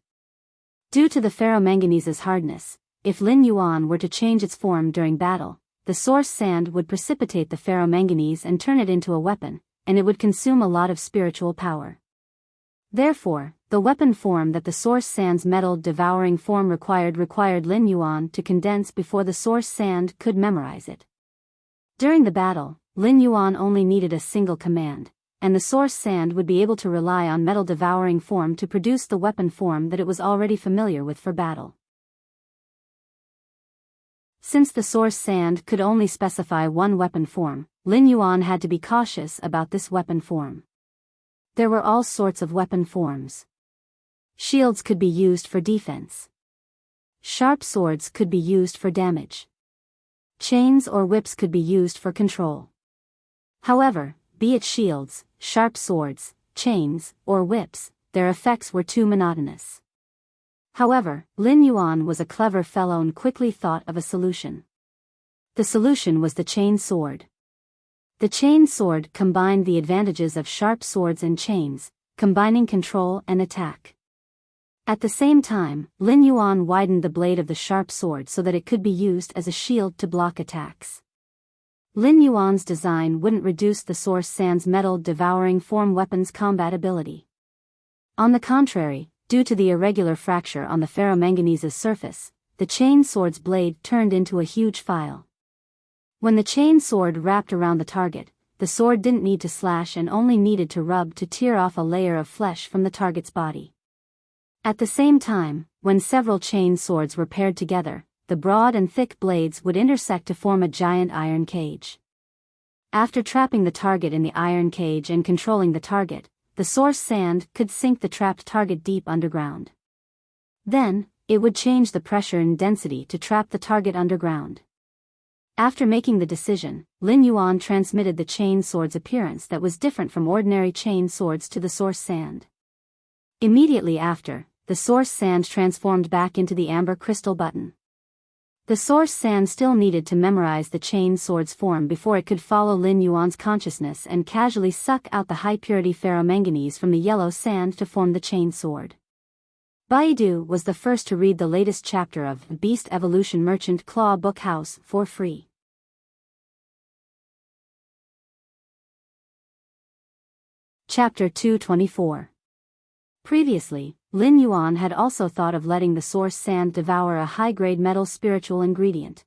[SPEAKER 1] Due to the ferromanganese's hardness, if Lin Yuan were to change its form during battle, the source sand would precipitate the ferromanganese and turn it into a weapon, and it would consume a lot of spiritual power. Therefore, the weapon form that the source sand's metal-devouring form required Lin Yuan to condense before the source sand could memorize it. During the battle, Lin Yuan only needed a single command, and the source sand would be able to rely on metal-devouring form to produce the weapon form that it was already familiar with for battle. Since the source sand could only specify one weapon form, Lin Yuan had to be cautious about this weapon form. There were all sorts of weapon forms. Shields could be used for defense. Sharp swords could be used for damage. Chains or whips could be used for control. However, be it shields, sharp swords, chains, or whips, their effects were too monotonous. However, Lin Yuan was a clever fellow and quickly thought of a solution. The solution was the chain sword. The chain sword combined the advantages of sharp swords and chains, combining control and attack. At the same time, Lin Yuan widened the blade of the sharp sword so that it could be used as a shield to block attacks. Lin Yuan's design wouldn't reduce the source sand's metal-devouring form weapon's combat ability. On the contrary, due to the irregular fracture on the ferromanganese's surface, the chain sword's blade turned into a huge file. When the chain sword wrapped around the target, the sword didn't need to slash and only needed to rub to tear off a layer of flesh from the target's body. At the same time, when several chain swords were paired together, the broad and thick blades would intersect to form a giant iron cage. After trapping the target in the iron cage and controlling the target, the source sand could sink the trapped target deep underground. Then, it would change the pressure and density to trap the target underground. After making the decision, Lin Yuan transmitted the chain sword's appearance that was different from ordinary chain swords to the source sand. Immediately after, the source sand transformed back into the amber crystal button. The source sand still needed to memorize the chain sword's form before it could follow Lin Yuan's consciousness and casually suck out the high-purity ferromanganese from the yellow sand to form the chain sword. Biyao was the first to read the latest chapter of Beast Evolution Merchant Claw Book House for free. Chapter 224. Previously, Lin Yuan had also thought of letting the source sand devour a high-grade metal spiritual ingredient.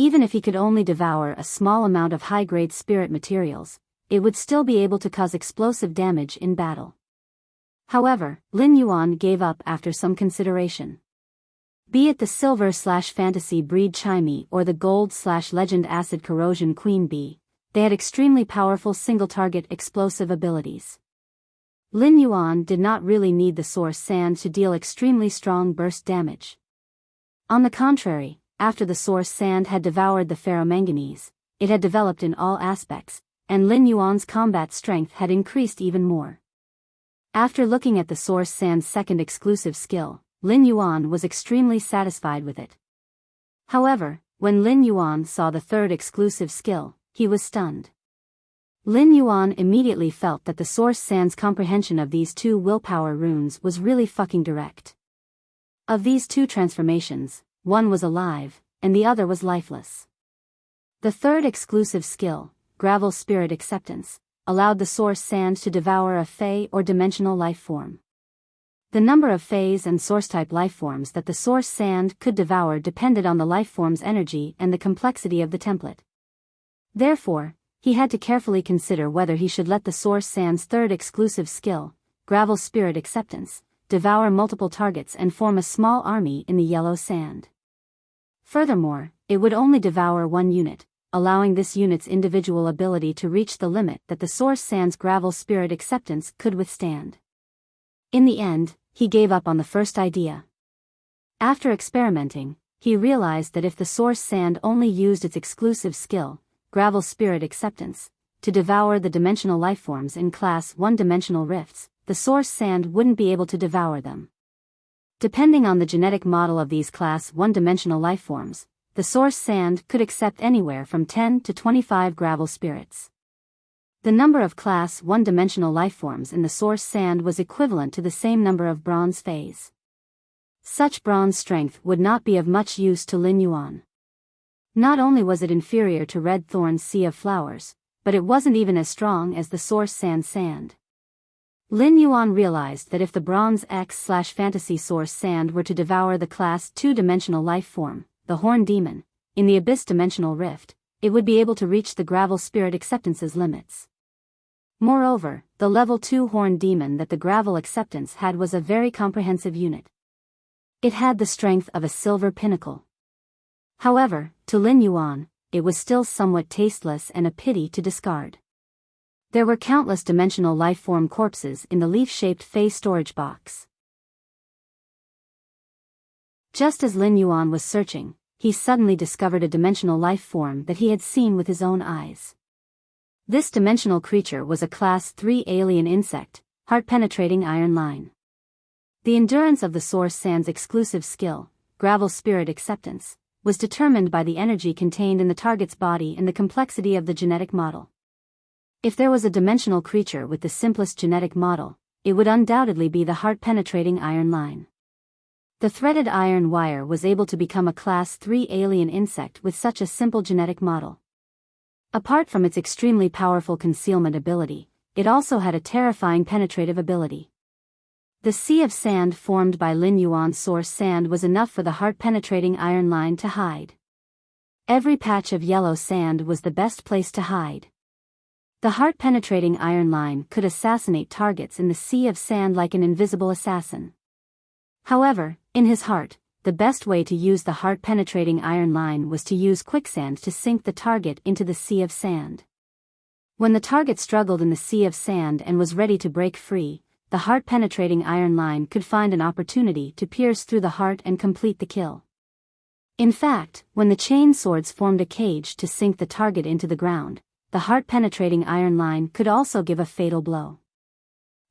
[SPEAKER 1] Even if he could only devour a small amount of high-grade spirit materials, it would still be able to cause explosive damage in battle. However, Lin Yuan gave up after some consideration. Be it the silver/fantasy breed Chimey or the gold/legend acid corrosion queen bee, they had extremely powerful single-target explosive abilities. Lin Yuan did not really need the source sand to deal extremely strong burst damage. On the contrary, after the source sand had devoured the ferromanganese, it had developed in all aspects, and Lin Yuan's combat strength had increased even more. After looking at the source sand's second exclusive skill, Lin Yuan was extremely satisfied with it. However, when Lin Yuan saw the third exclusive skill, he was stunned. Lin Yuan immediately felt that the source sand's comprehension of these two willpower runes was really fucking direct. Of these two transformations, one was alive, and the other was lifeless. The third exclusive skill, Gravel Spirit Acceptance, allowed the source sand to devour a Fey or dimensional life form. The number of Feys and source-type life forms that the source sand could devour depended on the life form's energy and the complexity of the template. Therefore, he had to carefully consider whether he should let the source sand's third exclusive skill, Gravel Spirit Acceptance, devour multiple targets and form a small army in the yellow sand. Furthermore, it would only devour one unit, allowing this unit's individual ability to reach the limit that the source sand's Gravel Spirit Acceptance could withstand. In the end, he gave up on the first idea. After experimenting, he realized that if the source sand only used its exclusive skill, Gravel Spirit Acceptance, to devour the dimensional lifeforms in Class 1 dimensional rifts, the source sand wouldn't be able to devour them. Depending on the genetic model of these Class 1 dimensional lifeforms, the source sand could accept anywhere from 10 to 25 gravel spirits. The number of Class 1 dimensional lifeforms in the source sand was equivalent to the same number of bronze Feys. Such bronze strength would not be of much use to Lin Yuan. Not only was it inferior to Red Thorn's Sea of Flowers, but it wasn't even as strong as the source sand. Lin Yuan realized that if the bronze X/fantasy source sand were to devour the Class 2 dimensional life form, the Horn Demon, in the Abyss dimensional rift, it would be able to reach the Gravel Spirit Acceptance's limits. Moreover, the level 2 Horn Demon that the Gravel Acceptance had was a very comprehensive unit. It had the strength of a silver pinnacle. However, to Lin Yuan, it was still somewhat tasteless and a pity to discard. There were countless dimensional life-form corpses in the leaf-shaped Fey storage box. Just as Lin Yuan was searching, he suddenly discovered a dimensional life form that he had seen with his own eyes. This dimensional creature was a Class 3 alien insect, heart-penetrating iron line. The endurance of the source sand's exclusive skill, Gravel Spirit Acceptance, was determined by the energy contained in the target's body and the complexity of the genetic model. If there was a dimensional creature with the simplest genetic model, it would undoubtedly be the heart-penetrating iron line. The threaded iron wire was able to become a Class 3 alien insect with such a simple genetic model. Apart from its extremely powerful concealment ability, it also had a terrifying penetrative ability. The sea of sand formed by Lin Yuan's source sand was enough for the heart-penetrating iron line to hide. Every patch of yellow sand was the best place to hide. The heart-penetrating iron line could assassinate targets in the sea of sand like an invisible assassin. However, in his heart, the best way to use the heart-penetrating iron line was to use quicksand to sink the target into the sea of sand. When the target struggled in the sea of sand and was ready to break free, the heart-penetrating iron line could find an opportunity to pierce through the heart and complete the kill. In fact, when the chain swords formed a cage to sink the target into the ground, the heart-penetrating iron line could also give a fatal blow.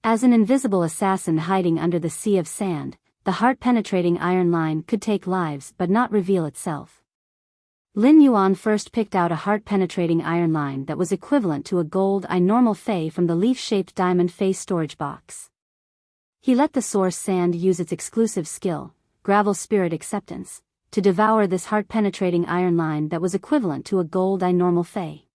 [SPEAKER 1] As an invisible assassin hiding under the sea of sand, the heart-penetrating iron line could take lives but not reveal itself. Lin Yuan first picked out a heart-penetrating iron line that was equivalent to a gold I normal Fey from the leaf-shaped diamond Fey storage box. He let the source sand use its exclusive skill, Gravel Spirit Acceptance, to devour this heart-penetrating iron line that was equivalent to a gold I normal Fey.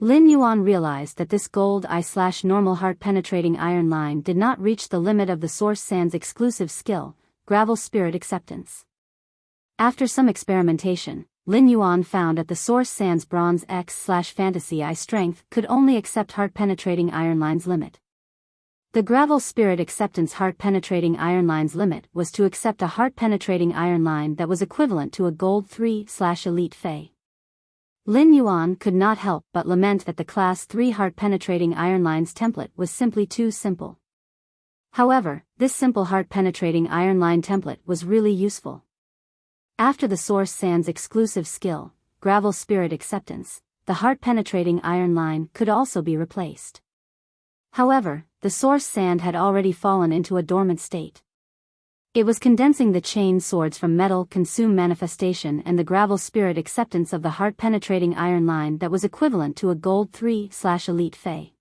[SPEAKER 1] Lin Yuan realized that this gold I/normal heart-penetrating iron line did not reach the limit of the source sand's exclusive skill, Gravel Spirit Acceptance. After some experimentation, Lin Yuan found that the source sand's bronze X/fantasy eye strength could only accept heart-penetrating iron line's limit. The gravel spirit acceptance heart-penetrating iron line's limit was to accept a heart-penetrating iron line that was equivalent to a gold 3/elite Fey. Lin Yuan could not help but lament that the class 3 heart-penetrating iron line's template was simply too simple. However, this simple heart-penetrating iron line template was really useful. After the source sand's exclusive skill, gravel spirit acceptance, the heart-penetrating iron line could also be replaced. However, the source sand had already fallen into a dormant state. It was condensing the chain swords from metal consume manifestation and the gravel spirit acceptance of the heart-penetrating iron line that was equivalent to a gold 3/elite Fey.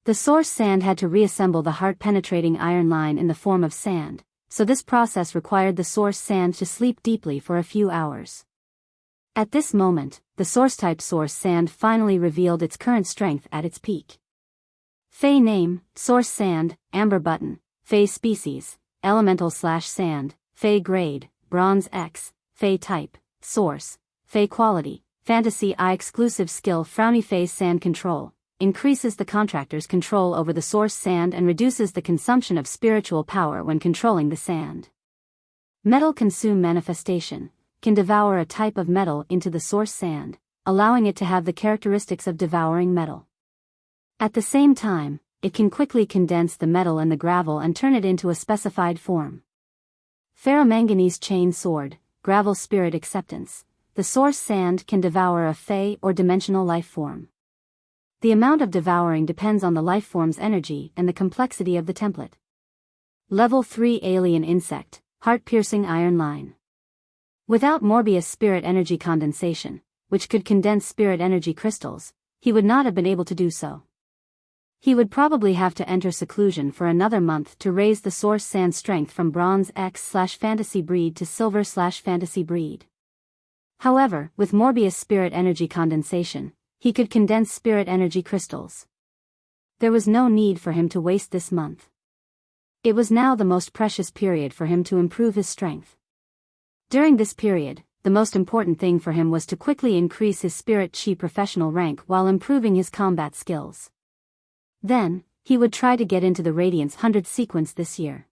[SPEAKER 1] The source sand had to reassemble the heart-penetrating iron line in the form of sand, so this process required the source sand to sleep deeply for a few hours. At this moment, the source-type source sand finally revealed its current strength at its peak. Fey name, source sand, amber button, Fey species, elemental/sand, Fey grade, bronze X, Fey type, source, Fey quality, fantasy eye exclusive skill frowny Fey sand control, increases the contractor's control over the source sand and reduces the consumption of spiritual power when controlling the sand. Metal consume manifestation, can devour a type of metal into the source sand, allowing it to have the characteristics of devouring metal. At the same time, it can quickly condense the metal and the gravel and turn it into a specified form. Ferromanganese chain sword, gravel spirit acceptance, the source sand can devour a Fey or dimensional life form. The amount of devouring depends on the life form's energy and the complexity of the template. Level 3 alien insect, heart-piercing iron line. Without Morbius spirit energy condensation, which could condense spirit energy crystals, he would not have been able to do so. He would probably have to enter seclusion for another month to raise the source sand strength from bronze X/fantasy breed to silver/fantasy breed. However, with Morbius spirit energy condensation, he could condense spirit energy crystals. There was no need for him to waste this month. It was now the most precious period for him to improve his strength. During this period, the most important thing for him was to quickly increase his spirit chi professional rank while improving his combat skills. Then, he would try to get into the Radiance 100 sequence this year.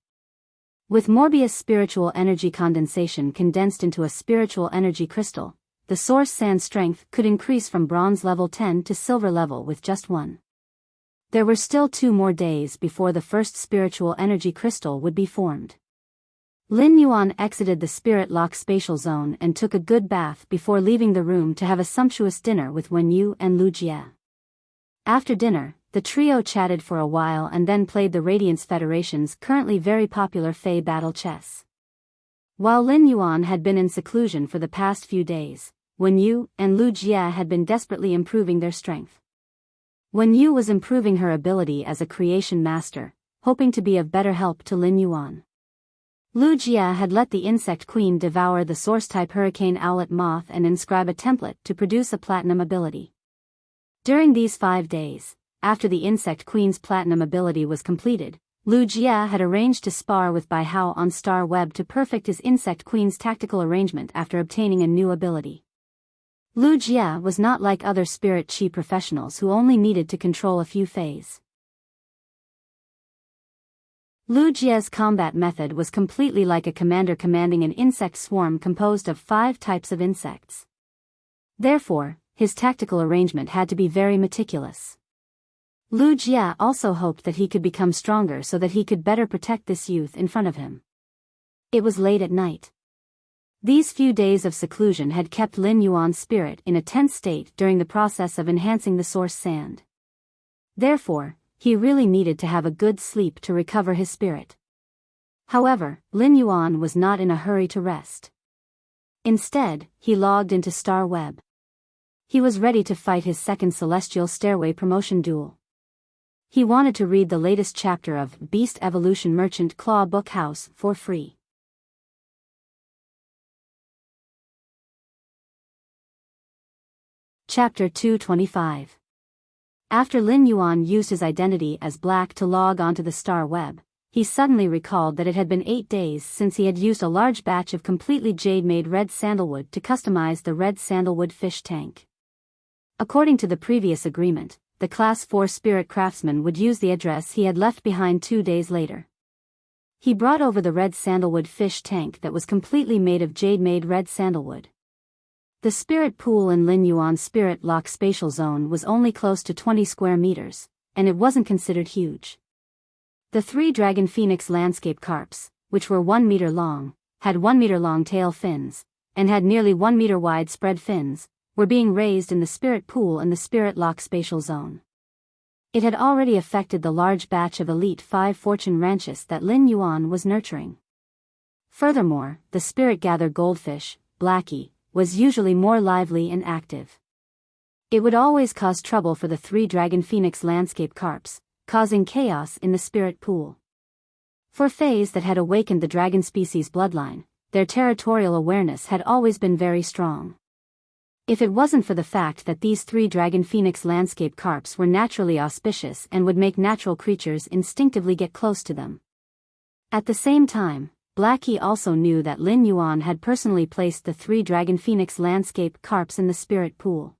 [SPEAKER 1] With Morbius spiritual energy condensation condensed into a spiritual energy crystal, the source sand strength could increase from bronze level 10 to silver level with just one. There were still 2 more days before the first spiritual energy crystal would be formed. Lin Yuan exited the Spirit Lock spatial zone and took a good bath before leaving the room to have a sumptuous dinner with Wen Yu and Lu Jie. After dinner, the trio chatted for a while and then played the Radiance Federation's currently very popular Fey battle chess. While Lin Yuan had been in seclusion for the past few days, Wen Yu and Lu Jie had been desperately improving their strength. Wen Yu was improving her ability as a creation master, hoping to be of better help to Lin Yuan. Lu Jie had let the insect queen devour the source-type hurricane owlet moth and inscribe a template to produce a platinum ability. During these 5 days, after the insect queen's platinum ability was completed, Lu Jie had arranged to spar with Biyao on Star Web to perfect his insect queen's tactical arrangement after obtaining a new ability. Lu Jie was not like other spirit chi professionals who only needed to control a few Feys. Lu Jie's combat method was completely like a commander commanding an insect swarm composed of 5 types of insects. Therefore, his tactical arrangement had to be very meticulous. Lu Jie also hoped that he could become stronger so that he could better protect this youth in front of him. It was late at night. These few days of seclusion had kept Lin Yuan's spirit in a tense state during the process of enhancing the source sand. Therefore, he really needed to have a good sleep to recover his spirit. However, Lin Yuan was not in a hurry to rest. Instead, he logged into Star Web. He was ready to fight his second Celestial Stairway promotion duel. He wanted to read the latest chapter of Beast Evolution Merchant Claw Book House for free. Chapter 225. After Lin Yuan used his identity as Black to log onto the Star Web, he suddenly recalled that it had been 8 days since he had used a large batch of completely jade-made red sandalwood to customize the red sandalwood fish tank. According to the previous agreement, the Class 4 spirit craftsman would use the address he had left behind 2 days later. He brought over the red sandalwood fish tank that was completely made of jade-made red sandalwood. The spirit pool in Lin Yuan's spirit lock spatial zone was only close to 20 square meters, and it wasn't considered huge. The 3 dragon phoenix landscape carps, which were 1 meter long, had 1 meter long tail fins, and had nearly 1 meter wide spread fins, were being raised in the spirit pool in the spirit lock spatial zone. It had already affected the large batch of Elite 5 fortune ranches that Lin Yuan was nurturing. Furthermore, the spirit gather goldfish, Blackie, was usually more lively and active. It would always cause trouble for the 3 dragon phoenix landscape carps, causing chaos in the spirit pool. For fays that had awakened the dragon species bloodline, their territorial awareness had always been very strong. If it wasn't for the fact that these 3 dragon phoenix landscape carps were naturally auspicious and would make natural creatures instinctively get close to them. At the same time, Blackie also knew that Lin Yuan had personally placed the 3 dragon phoenix landscape carps in the spirit pool.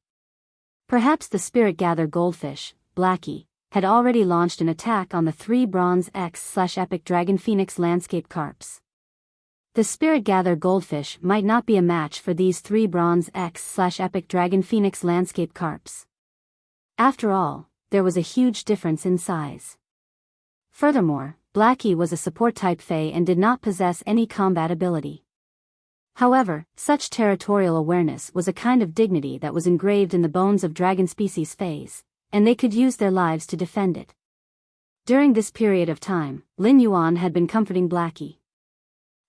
[SPEAKER 1] Perhaps the spirit gather goldfish, Blackie, had already launched an attack on the 3 bronze X/epic dragon phoenix landscape carps. The spirit gather goldfish might not be a match for these 3 bronze X/epic dragon phoenix landscape carps. After all, there was a huge difference in size. Furthermore, Blackie was a support type fae and did not possess any combat ability. However, such territorial awareness was a kind of dignity that was engraved in the bones of dragon species fays, and they could use their lives to defend it. During this period of time, Lin Yuan had been comforting Blackie.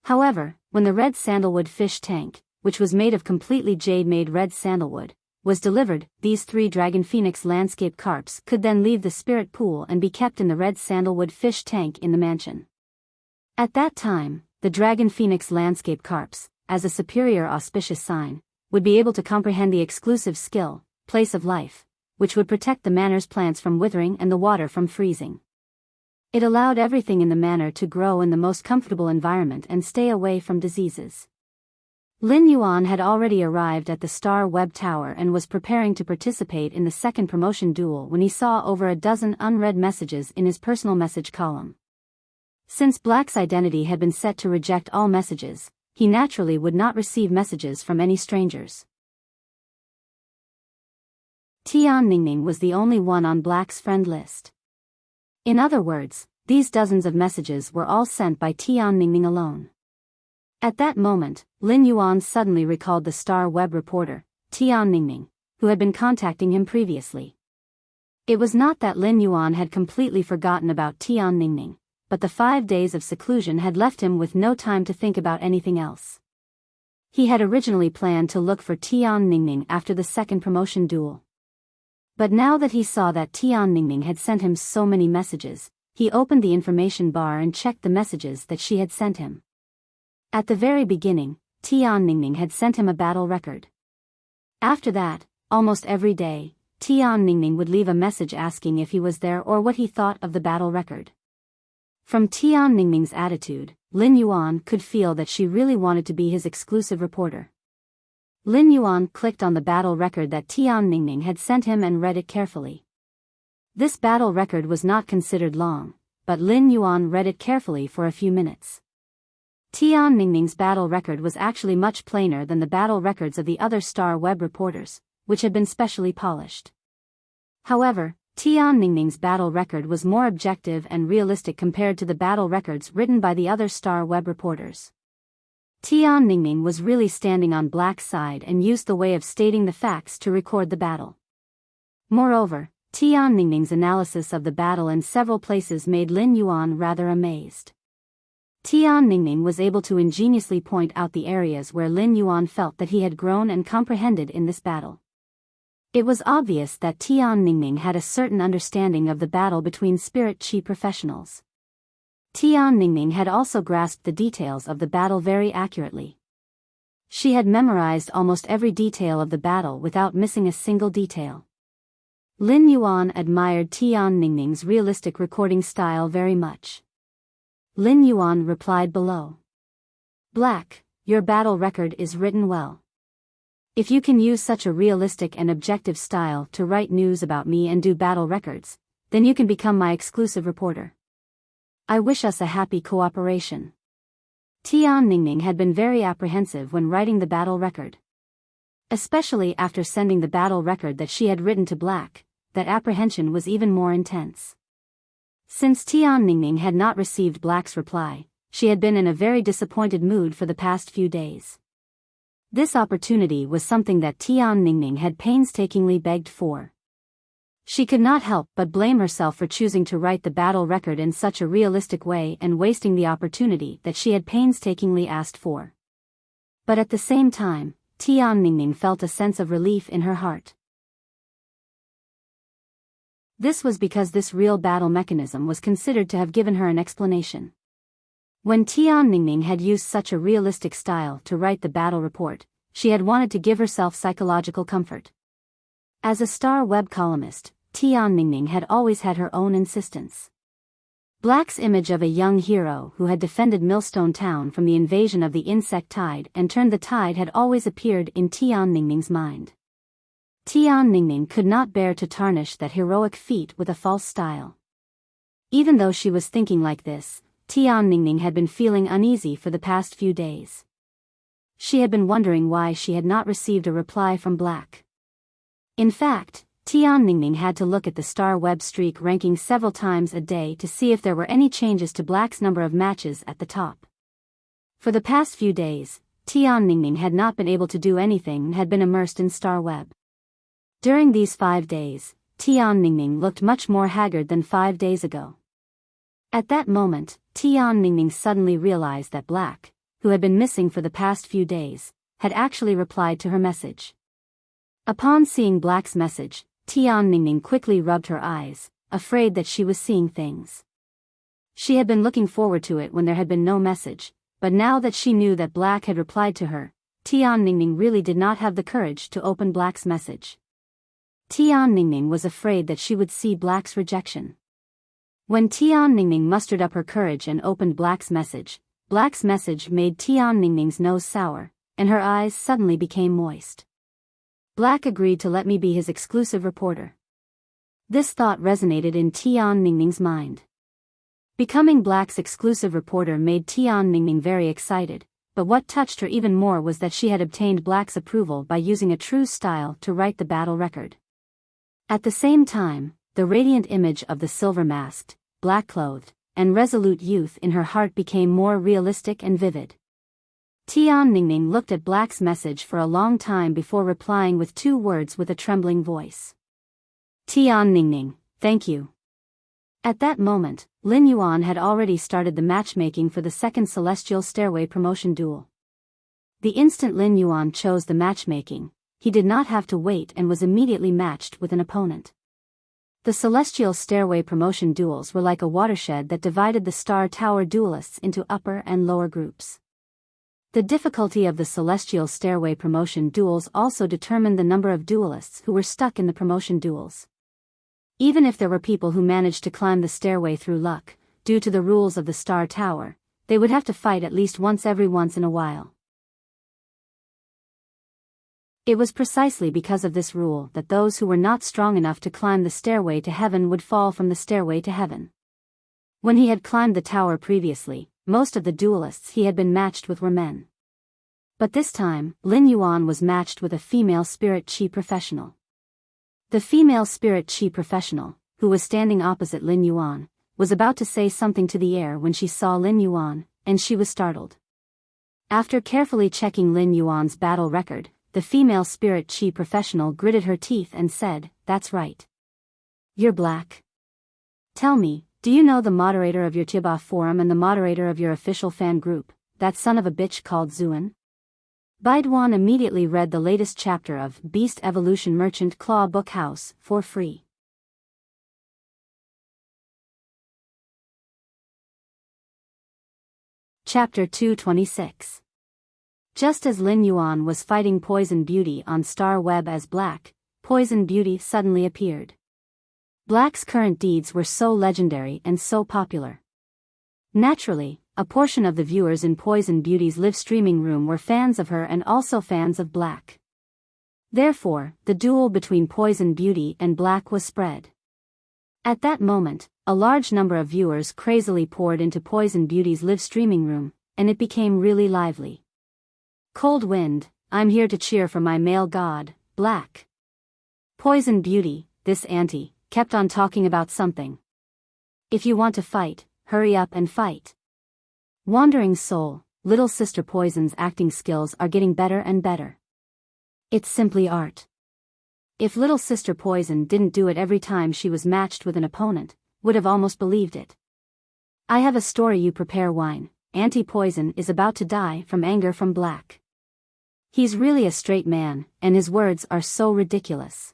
[SPEAKER 1] However, when the red sandalwood fish tank, which was made of completely jade-made red sandalwood, was delivered, these 3 dragon phoenix landscape carps could then leave the spirit pool and be kept in the red sandalwood fish tank in the mansion. At that time, the dragon phoenix landscape carps, as a superior auspicious sign, would be able to comprehend the exclusive skill, place of life, which would protect the manor's plants from withering and the water from freezing. It allowed everything in the manor to grow in the most comfortable environment and stay away from diseases. Lin Yuan had already arrived at the Star Web Tower and was preparing to participate in the second promotion duel when he saw over a dozen unread messages in his personal message column. Since Black's identity had been set to reject all messages, he naturally would not receive messages from any strangers. Tian Ningning was the only one on Black's friend list. In other words, these dozens of messages were all sent by Tian Ningning alone. At that moment, Lin Yuan suddenly recalled the Star Web reporter, Tian Ningning, who had been contacting him previously. It was not that Lin Yuan had completely forgotten about Tian Ningning, but the 5 days of seclusion had left him with no time to think about anything else. He had originally planned to look for Tian Ningning after the second promotion duel. But now that he saw that Tian Ningning had sent him so many messages, he opened the information bar and checked the messages that she had sent him. At the very beginning, Tian Ningning had sent him a battle record. After that, almost every day, Tian Ningning would leave a message asking if he was there or what he thought of the battle record. From Tian Ningning's attitude, Lin Yuan could feel that she really wanted to be his exclusive reporter. Lin Yuan clicked on the battle record that Tian Ningning had sent him and read it carefully. This battle record was not considered long, but Lin Yuan read it carefully for a few minutes. Tian Ningning's battle record was actually much plainer than the battle records of the other Star Web reporters, which had been specially polished. However, Tian Ningning's battle record was more objective and realistic compared to the battle records written by the other Star Web reporters. Tian Ningning was really standing on Black's side and used the way of stating the facts to record the battle. Moreover, Tian Ningning's analysis of the battle in several places made Lin Yuan rather amazed. Tian Ningning was able to ingeniously point out the areas where Lin Yuan felt that he had grown and comprehended in this battle. It was obvious that Tian Ningning had a certain understanding of the battle between spirit chi professionals. Tian Ningning had also grasped the details of the battle very accurately. She had memorized almost every detail of the battle without missing a single detail. Lin Yuan admired Tian Ningning's realistic recording style very much. Lin Yuan replied below. Black, your battle record is written well. If you can use such a realistic and objective style to write news about me and do battle records, then you can become my exclusive reporter. I wish us a happy cooperation. Tian Ningning had been very apprehensive when writing the battle record. Especially after sending the battle record that she had written to Black, that apprehension was even more intense. Since Tian Ningning had not received Black's reply, she had been in a very disappointed mood for the past few days. This opportunity was something that Tian Ningning had painstakingly begged for. She could not help but blame herself for choosing to write the battle record in such a realistic way and wasting the opportunity that she had painstakingly asked for. But at the same time, Tian Ningning felt a sense of relief in her heart. This was because this real battle mechanism was considered to have given her an explanation. When Tian Ningning had used such a realistic style to write the battle report, she had wanted to give herself psychological comfort. As a star web columnist, Tian Ningning had always had her own insistence. Black's image of a young hero who had defended Millstone Town from the invasion of the insect tide and turned the tide had always appeared in Tian Ningning's mind. Tian Ningning could not bear to tarnish that heroic feat with a false style. Even though she was thinking like this, Tian Ningning had been feeling uneasy for the past few days. She had been wondering why she had not received a reply from Black. In fact, Tian Ningning had to look at the star web streak ranking several times a day to see if there were any changes to Black's number of matches at the top. For the past few days, Tian Ningning had not been able to do anything and had been immersed in star web. During these 5 days, Tian Ningning looked much more haggard than 5 days ago. At that moment, Tian Ningning suddenly realized that Black, who had been missing for the past few days, had actually replied to her message. Upon seeing Black's message, Tian Ningning quickly rubbed her eyes, afraid that she was seeing things. She had been looking forward to it when there had been no message, but now that she knew that Black had replied to her, Tian Ningning really did not have the courage to open Black's message. Tian Ningning was afraid that she would see Black's rejection. When Tian Ningning mustered up her courage and opened Black's message made Tian Ningning's nose sour, and her eyes suddenly became moist. Black agreed to let me be his exclusive reporter. This thought resonated in Tian Ningning's mind. Becoming Black's exclusive reporter made Tian Ningning very excited, but what touched her even more was that she had obtained Black's approval by using a true style to write the battle record. At the same time, the radiant image of the silver-masked, black-clothed, and resolute youth in her heart became more realistic and vivid. Tian Ningning looked at Black's message for a long time before replying with 2 words with a trembling voice. Tian Ningning, thank you. At that moment, Lin Yuan had already started the matchmaking for the second Celestial Stairway promotion duel. The instant Lin Yuan chose the matchmaking, he did not have to wait and was immediately matched with an opponent. The Celestial Stairway promotion duels were like a watershed that divided the Star Tower duelists into upper and lower groups. The difficulty of the Celestial Stairway promotion duels also determined the number of duelists who were stuck in the promotion duels. Even if there were people who managed to climb the stairway through luck, due to the rules of the Star Tower, they would have to fight at least once in a while. It was precisely because of this rule that those who were not strong enough to climb the stairway to heaven would fall from the stairway to heaven. When he had climbed the tower previously, most of the duelists he had been matched with were men. But this time, Lin Yuan was matched with a female spirit chi professional. The female spirit chi professional, who was standing opposite Lin Yuan, was about to say something to the air when she saw Lin Yuan, and she was startled. After carefully checking Lin Yuan's battle record, the female spirit chi professional gritted her teeth and said, "That's right. You're Black. Tell me, do you know the moderator of your Tiba forum and the moderator of your official fan group, that son of a bitch called Zuan?" Baiduan immediately read the latest chapter of Beast Evolution Merchant Claw Book House for free. Chapter 226. Just as Lin Yuan was fighting Poison Beauty on Star Web as Black, Poison Beauty suddenly appeared. Black's current deeds were so legendary and so popular. Naturally, a portion of the viewers in Poison Beauty's live streaming room were fans of her and also fans of Black. Therefore, the duel between Poison Beauty and Black was spread. At that moment, a large number of viewers crazily poured into Poison Beauty's live streaming room, and it became really lively. Cold wind, I'm here to cheer for my male god, Black. Poison Beauty, this auntie, kept on talking about something. If you want to fight, hurry up and fight. Wandering Soul, Little Sister Poison's acting skills are getting better and better. It's simply art. If Little Sister Poison didn't do it every time she was matched with an opponent, would have almost believed it. I have a story, you prepare wine. Auntie Poison is about to die from anger from Black. He's really a straight man, and his words are so ridiculous.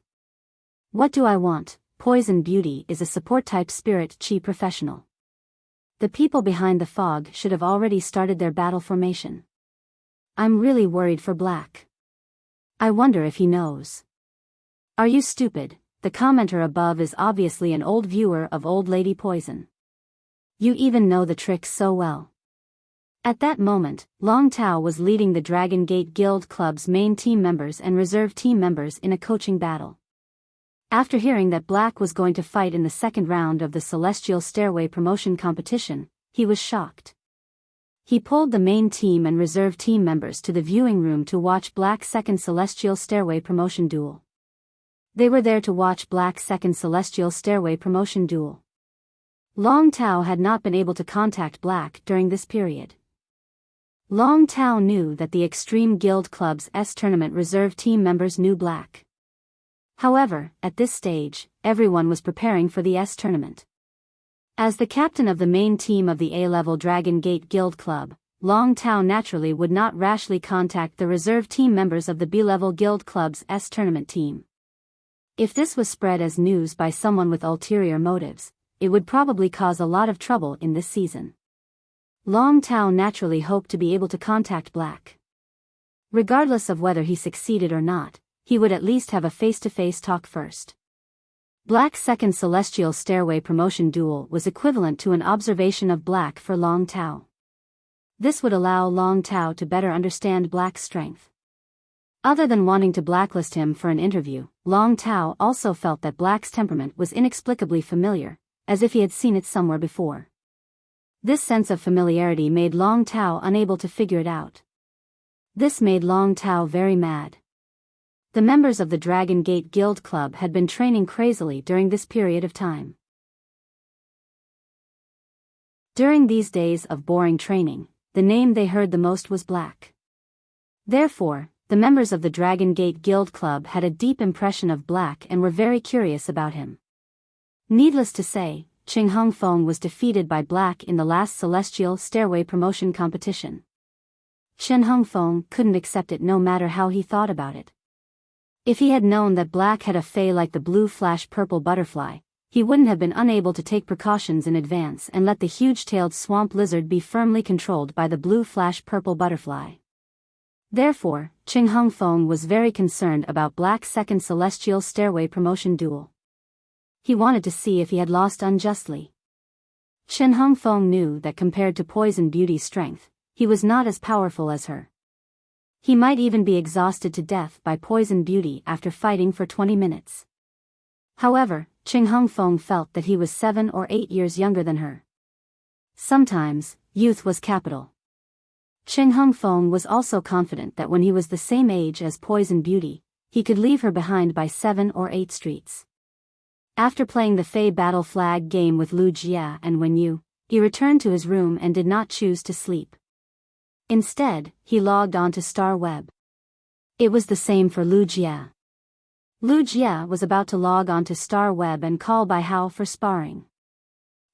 [SPEAKER 1] What do I want? Poison Beauty is a support-type spirit chi professional. The people behind the fog should have already started their battle formation. I'm really worried for Black. I wonder if he knows. Are you stupid? The commenter above is obviously an old viewer of Old Lady Poison. You even know the tricks so well. At that moment, Long Tao was leading the Dragon Gate Guild Club's main team members and reserve team members in a coaching battle. After hearing that Black was going to fight in the second round of the Celestial Stairway promotion competition, he was shocked. He pulled the main team and reserve team members to the viewing room to watch Black's second Celestial Stairway promotion duel. They were there to watch Black's second Celestial Stairway promotion duel. Long Tao had not been able to contact Black during this period. Long Tao knew that the Extreme Guild Club's tournament reserve team members knew Black. However, at this stage, everyone was preparing for the tournament. As the captain of the main team of the A-level Dragon Gate Guild Club, Long Tao naturally would not rashly contact the reserve team members of the B-level Guild Club's tournament team. If this was spread as news by someone with ulterior motives, it would probably cause a lot of trouble in this season. Long Tao naturally hoped to be able to contact Black. Regardless of whether he succeeded or not, he would at least have a face-to-face talk first. Black's second Celestial Stairway promotion duel was equivalent to an observation of Black for Long Tao. This would allow Long Tao to better understand Black's strength. Other than wanting to blacklist him for an interview, Long Tao also felt that Black's temperament was inexplicably familiar, as if he had seen it somewhere before. This sense of familiarity made Long Tao unable to figure it out. This made Long Tao very mad. The members of the Dragon Gate Guild Club had been training crazily during this period of time. During these days of boring training, the name they heard the most was Black. Therefore, the members of the Dragon Gate Guild Club had a deep impression of Black and were very curious about him. Needless to say, Qing Hung Feng was defeated by Black in the last Celestial Stairway promotion competition. Qin Hung Feng couldn't accept it no matter how he thought about it. If he had known that Black had a fey like the blue flash purple butterfly, he wouldn't have been unable to take precautions in advance and let the huge-tailed swamp lizard be firmly controlled by the blue flash purple butterfly. Therefore, Qing Hung Feng was very concerned about Black's second Celestial Stairway promotion duel. He wanted to see if he had lost unjustly. Qin Hung Feng knew that compared to Poison Beauty's strength, he was not as powerful as her. He might even be exhausted to death by Poison Beauty after fighting for 20 minutes. However, Qing Hung Feng felt that he was 7 or 8 years younger than her. Sometimes, youth was capital. Qing Hung Feng was also confident that when he was the same age as Poison Beauty, he could leave her behind by 7 or 8 streets. After playing the Fey Battle Flag game with Lu Jia and Wen Yu, he returned to his room and did not choose to sleep. Instead, he logged on to Star Web. It was the same for Lu Jia. Lu Jia was about to log on to Star Web and call Biyao for sparring.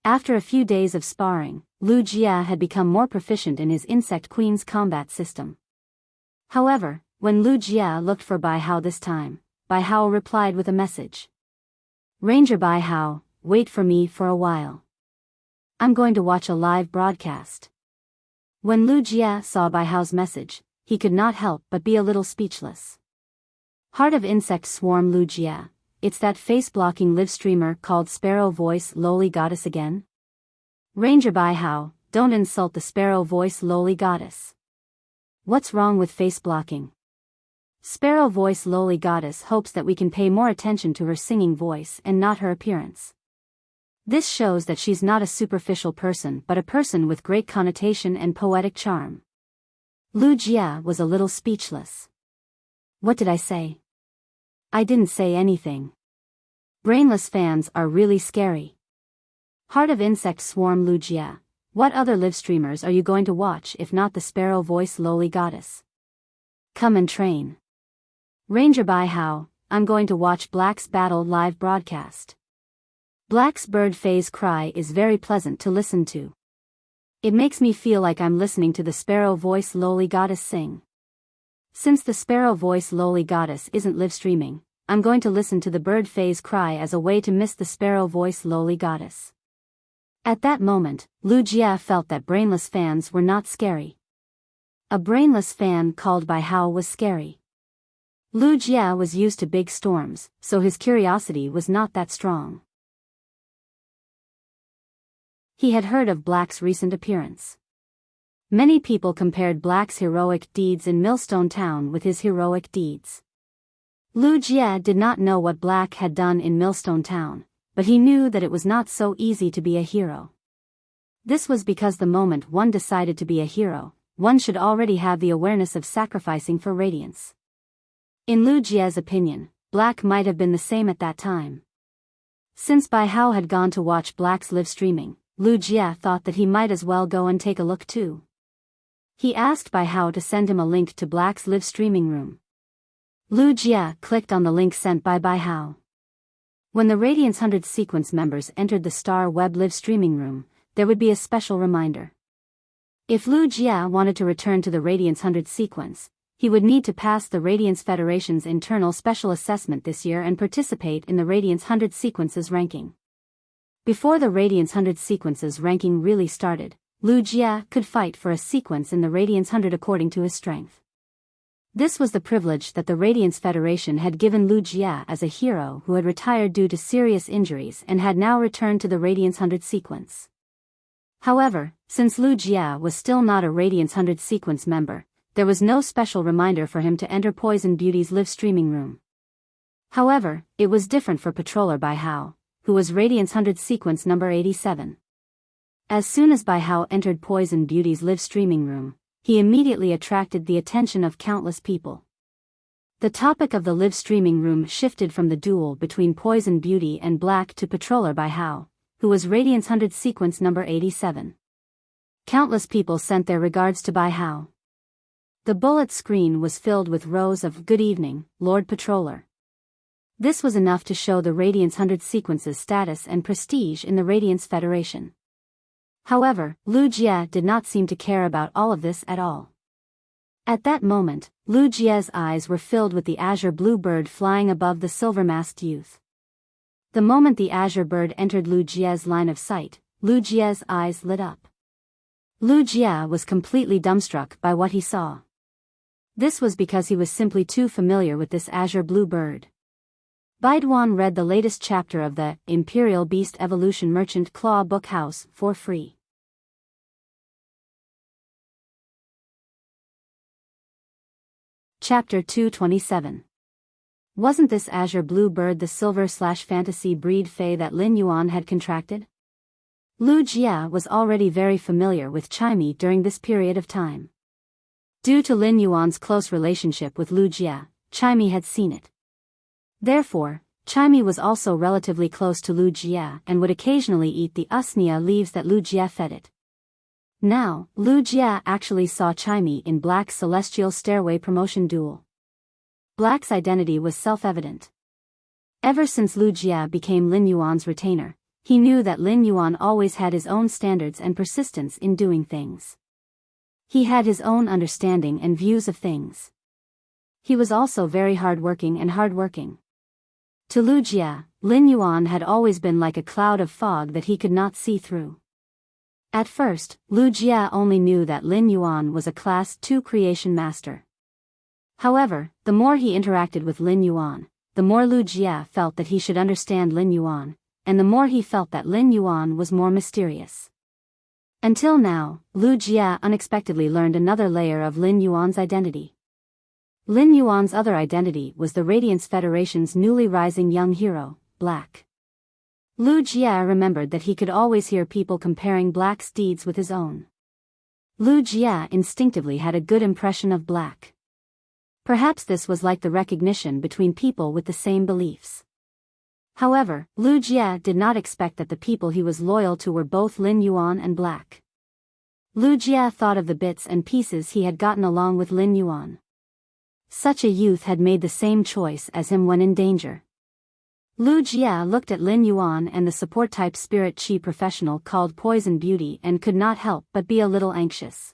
[SPEAKER 1] After a few days of sparring, Lu Jia had become more proficient in his Insect Queen's combat system. However, when Lu Jia looked for Biyao this time, Biyao replied with a message. Ranger Biyao, wait for me for a while. I'm going to watch a live broadcast. When Lu Jia saw Biyao's message, he could not help but be a little speechless. Heart of Insect Swarm Lu Jia, it's that face-blocking live streamer called Sparrow Voice Lowly Goddess again? Ranger Biyao, don't insult the sparrow voice lowly goddess. What's wrong with face blocking? Sparrow voice lowly goddess hopes that we can pay more attention to her singing voice and not her appearance. This shows that she's not a superficial person but a person with great connotation and poetic charm. Lu Jia was a little speechless. What did I say? I didn't say anything. Brainless fans are really scary. Heart of Insect Swarm Lu Jia, what other live streamers are you going to watch if not the sparrow voice lowly goddess? Come and train. Ranger Biyao, I'm going to watch Black's battle live broadcast. Black's bird phase cry is very pleasant to listen to. It makes me feel like I'm listening to the sparrow voice lowly goddess sing. Since the sparrow voice lowly goddess isn't live streaming, I'm going to listen to the bird phase cry as a way to miss the sparrow voice lowly goddess. At that moment, Lu Jia felt that brainless fans were not scary. A brainless fan called Biyao was scary. Lu Jia was used to big storms, so his curiosity was not that strong. He had heard of Black's recent appearance. Many people compared Black's heroic deeds in Millstone Town with his heroic deeds. Lu Jia did not know what Black had done in Millstone Town, but he knew that it was not so easy to be a hero. This was because the moment one decided to be a hero, one should already have the awareness of sacrificing for radiance. In Lu Jia's opinion, Black might have been the same at that time. Since Biyao had gone to watch Black's live streaming, Lu Jia thought that he might as well go and take a look too. He asked Biyao to send him a link to Black's live streaming room. Lu Jia clicked on the link sent by Biyao. When the Radiance 100 sequence members entered the Star Web live streaming room, there would be a special reminder. If Lu Jia wanted to return to the Radiance 100 sequence, he would need to pass the Radiance Federation's internal special assessment this year and participate in the Radiance 100 sequences ranking. Before the Radiance 100 sequences ranking really started, Lu Jia could fight for a sequence in the Radiance 100 according to his strength. This was the privilege that the Radiance Federation had given Lu Jia as a hero who had retired due to serious injuries and had now returned to the Radiance 100 sequence. However, since Lu Jia was still not a Radiance 100 sequence member, there was no special reminder for him to enter Poison Beauty's live streaming room. However, it was different for Patroller Biyao, who was Radiance 100 sequence number 87. As soon as Biyao entered Poison Beauty's live streaming room, he immediately attracted the attention of countless people. The topic of the live streaming room shifted from the duel between Poison Beauty and Black to Patroller Biyao, who was Radiance 100 sequence number 87. Countless people sent their regards to Biyao. The bullet screen was filled with rows of "Good evening, Lord Patroller." This was enough to show the Radiance 100 sequence's status and prestige in the Radiance Federation. However, Lu Jia did not seem to care about all of this at all. At that moment, Lu Jia's eyes were filled with the azure blue bird flying above the silver-masked youth. The moment the azure bird entered Lu Jia's line of sight, Lu Jia's eyes lit up. Lu Jia was completely dumbstruck by what he saw. This was because he was simply too familiar with this azure blue bird. Baiduan read the latest chapter of the Imperial Beast Evolution Merchant Claw Book House for free. Chapter 227. Wasn't this azure blue bird the silver/fantasy breed fae that Lin Yuan had contracted? Lu Jia was already very familiar with Chimey during this period of time. Due to Lin Yuan's close relationship with Lu Jia, Chimey had seen it. Therefore, Chimey was also relatively close to Lu Jia and would occasionally eat the usnea leaves that Lu Jia fed it. Now, Lu Jia actually saw Chimey in Black's Celestial Stairway promotion duel. Black's identity was self-evident. Ever since Lu Jia became Lin Yuan's retainer, he knew that Lin Yuan always had his own standards and persistence in doing things. He had his own understanding and views of things. He was also very hardworking. To Lu Jia, Lin Yuan had always been like a cloud of fog that he could not see through. At first, Lu Jia only knew that Lin Yuan was a Class 2 creation master. However, the more he interacted with Lin Yuan, the more Lu Jia felt that he should understand Lin Yuan, and the more he felt that Lin Yuan was more mysterious. Until now, Lu Jia unexpectedly learned another layer of Lin Yuan's identity. Lin Yuan's other identity was the Radiance Federation's newly rising young hero, Black. Lu Jia remembered that he could always hear people comparing Black's deeds with his own. Lu Jia instinctively had a good impression of Black. Perhaps this was like the recognition between people with the same beliefs. However, Lu Jia did not expect that the people he was loyal to were both Lin Yuan and Black. Lu Jia thought of the bits and pieces he had gotten along with Lin Yuan. Such a youth had made the same choice as him when in danger. Lu Jia looked at Lin Yuan and the support-type spirit chi professional called Poison Beauty and could not help but be a little anxious.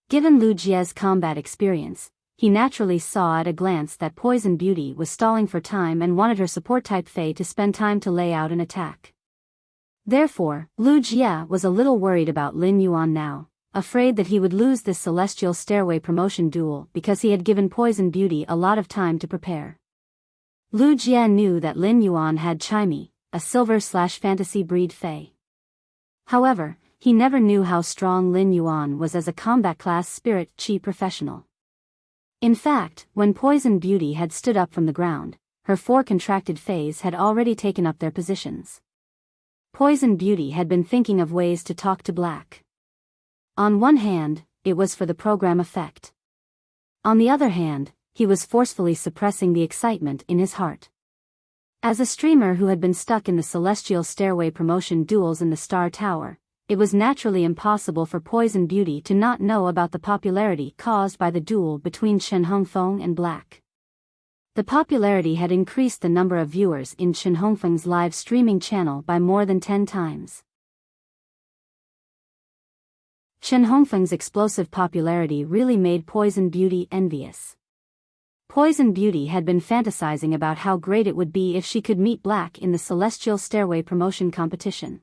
[SPEAKER 1] Given Lu Jia's combat experience, he naturally saw at a glance that Poison Beauty was stalling for time and wanted her support-type Fae to spend time to lay out an attack. Therefore, Lu Jia was a little worried about Lin Yuan now, afraid that he would lose this Celestial Stairway promotion duel because he had given Poison Beauty a lot of time to prepare. Lu Jia knew that Lin Yuan had Chimey, a silver/fantasy breed Fae. However, he never knew how strong Lin Yuan was as a combat class spirit chi professional. In fact, when Poison Beauty had stood up from the ground, her 4 contracted Faes had already taken up their positions. Poison Beauty had been thinking of ways to talk to Black. On one hand, it was for the program effect. On the other hand, he was forcefully suppressing the excitement in his heart. As a streamer who had been stuck in the Celestial Stairway promotion duels in the Star Tower, it was naturally impossible for Poison Beauty to not know about the popularity caused by the duel between Chen Hongfeng and Black. The popularity had increased the number of viewers in Chen Hongfeng's live streaming channel by more than 10 times. Chen Hongfeng's explosive popularity really made Poison Beauty envious. Poison Beauty had been fantasizing about how great it would be if she could meet Black in the Celestial Stairway promotion competition.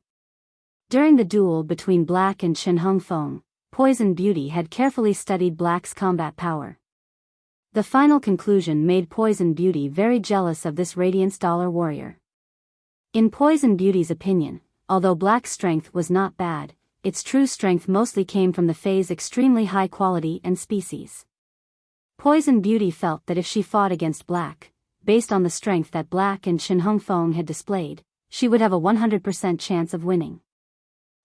[SPEAKER 1] During the duel between Black and Chen Hongfeng, Poison Beauty had carefully studied Black's combat power. The final conclusion made Poison Beauty very jealous of this Radiance Dollar warrior. In Poison Beauty's opinion, although Black's strength was not bad, its true strength mostly came from the Fae's extremely high quality and species. Poison Beauty felt that if she fought against Black, based on the strength that Black and Chen Hongfeng had displayed, she would have a 100% chance of winning.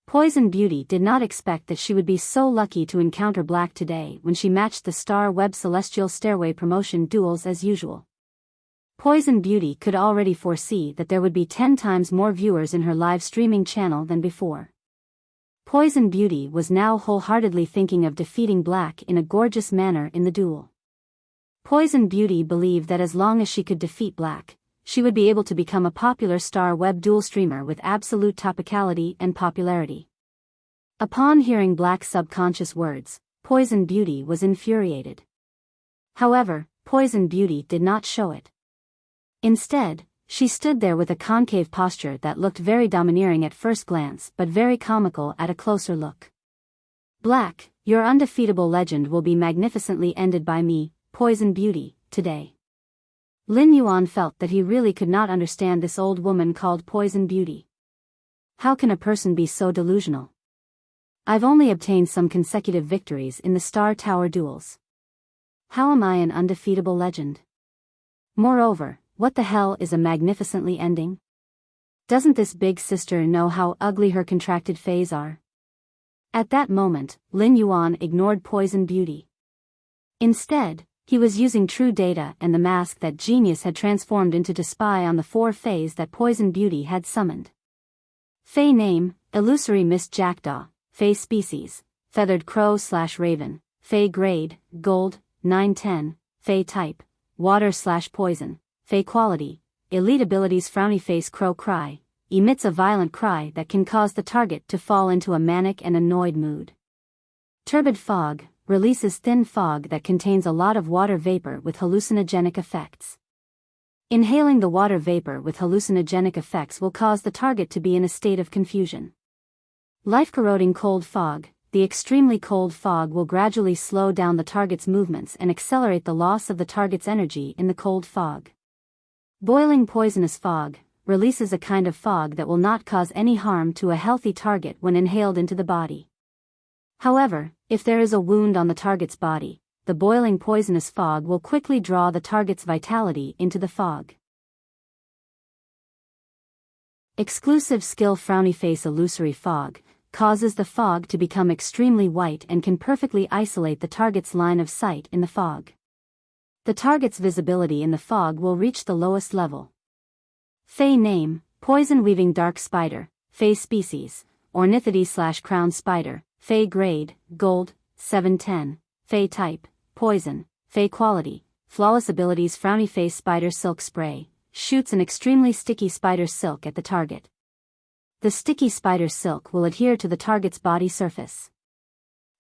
[SPEAKER 1] Poison Beauty did not expect that she would be so lucky to encounter Black today when she matched the Star Web Celestial Stairway promotion duels as usual. Poison Beauty could already foresee that there would be 10 times more viewers in her live streaming channel than before. Poison Beauty was now wholeheartedly thinking of defeating Black in a gorgeous manner in the duel. Poison Beauty believed that as long as she could defeat Black, she would be able to become a popular Star Web duel streamer with absolute topicality and popularity. Upon hearing Black's subconscious words, Poison Beauty was infuriated. However, Poison Beauty did not show it. Instead, she stood there with a concave posture that looked very domineering at first glance but very comical at a closer look. Black, your undefeatable legend will be magnificently ended by me, Poison Beauty, today. Lin Yuan felt that he really could not understand this old woman called Poison Beauty. How can a person be so delusional? I've only obtained some consecutive victories in the Star Tower duels. How am I an undefeatable legend? Moreover, what the hell is a magnificently ending? Doesn't this big sister know how ugly her contracted Faes are? At that moment, Lin Yuan ignored Poison Beauty. Instead, he was using true data and the mask that Genius had transformed into to spy on the 4 Faes that Poison Beauty had summoned. Fae name, Illusory Mist Jackdaw, Fae species, Feathered Crow/Raven, Fae grade, Gold, 910, Fae type, Water/Poison, Fae quality, elite abilities Frowny Face Crow Cry, emits a violent cry that can cause the target to fall into a manic and annoyed mood. Turbid Fog, releases thin fog that contains a lot of water vapor with hallucinogenic effects. Inhaling the water vapor with hallucinogenic effects will cause the target to be in a state of confusion. Life-corroding Cold Fog, the extremely cold fog will gradually slow down the target's movements and accelerate the loss of the target's energy in the cold fog. Boiling Poisonous Fog, releases a kind of fog that will not cause any harm to a healthy target when inhaled into the body. However, if there is a wound on the target's body, the boiling poisonous fog will quickly draw the target's vitality into the fog. Exclusive skill Frowny Face Illusory Fog causes the fog to become extremely white and can perfectly isolate the target's line of sight in the fog. The target's visibility in the fog will reach the lowest level. Fey name, Poison Weaving Dark Spider, Fey species, Ornithides/Crown Spider, Fey grade, Gold, 710, Fey type, Poison, Fey quality, flawless abilities Frowny Face Spider Silk Spray, shoots an extremely sticky spider silk at the target. The sticky spider silk will adhere to the target's body surface.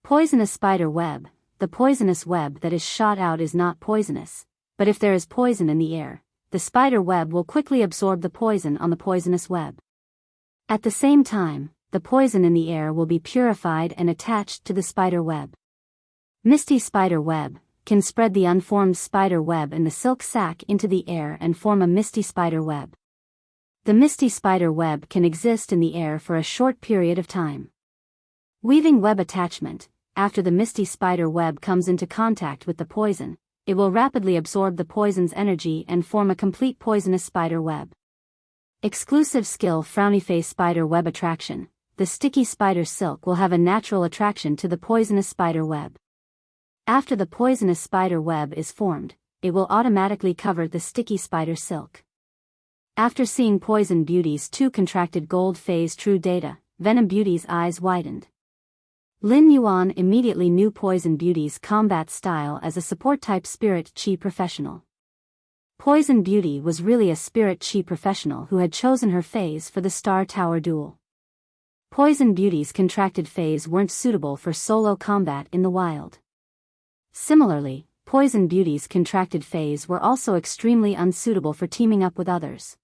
[SPEAKER 1] Poisonous Spider Web, the poisonous web that is shot out is not poisonous, but if there is poison in the air, the spider web will quickly absorb the poison on the poisonous web. At the same time, the poison in the air will be purified and attached to the spider web. Misty Spider Web can spread the unformed spider web in the silk sac into the air and form a misty spider web. The misty spider web can exist in the air for a short period of time. Weaving web attachment, after the misty spider web comes into contact with the poison, it will rapidly absorb the poison's energy and form a complete poisonous spider web. Exclusive skill Frowny Face Spider Web Attraction, the sticky spider silk will have a natural attraction to the poisonous spider web. After the poisonous spider web is formed, it will automatically cover the sticky spider silk. After seeing Poison Beauty's 2 contracted gold phase true data, Venom Beauty's eyes widened. Lin Yuan immediately knew Poison Beauty's combat style as a support-type spirit chi professional. Poison Beauty was really a spirit chi professional who had chosen her phase for the Star Tower duel. Poison Beauty's contracted phase weren't suitable for solo combat in the wild. Similarly, Poison Beauty's contracted phase were also extremely unsuitable for teaming up with others.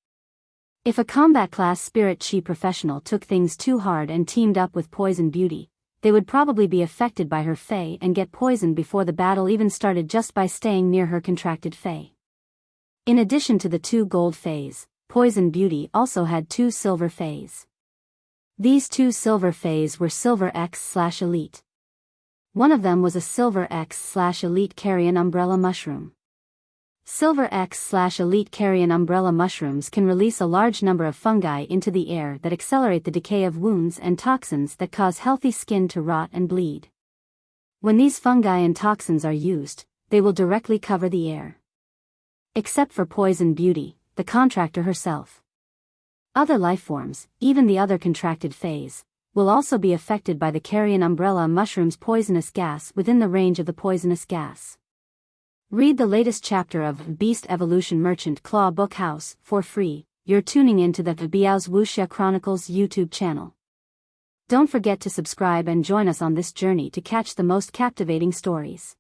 [SPEAKER 1] If a combat class spirit chi professional took things too hard and teamed up with Poison Beauty, they would probably be affected by her fey and get poisoned before the battle even started just by staying near her contracted fey. In addition to the 2 gold feys, Poison Beauty also had 2 silver feys. These 2 silver feys were Silver X/Elite. One of them was a Silver X/Elite Carrion Umbrella Mushroom. Silver X/Elite Carrion Umbrella Mushrooms can release a large number of fungi into the air that accelerate the decay of wounds and toxins that cause healthy skin to rot and bleed. When these fungi and toxins are used, they will directly cover the air. Except for Poison Beauty, the contractor herself. Other lifeforms, even the other contracted phase, will also be affected by the Carrion Umbrella Mushroom's poisonous gas within the range of the poisonous gas. Read the latest chapter of Beast Evolution Merchant Claw Book House for free. You're tuning into the Biyao's Wuxia Chronicles YouTube channel. Don't forget to subscribe and join us on this journey to catch the most captivating stories.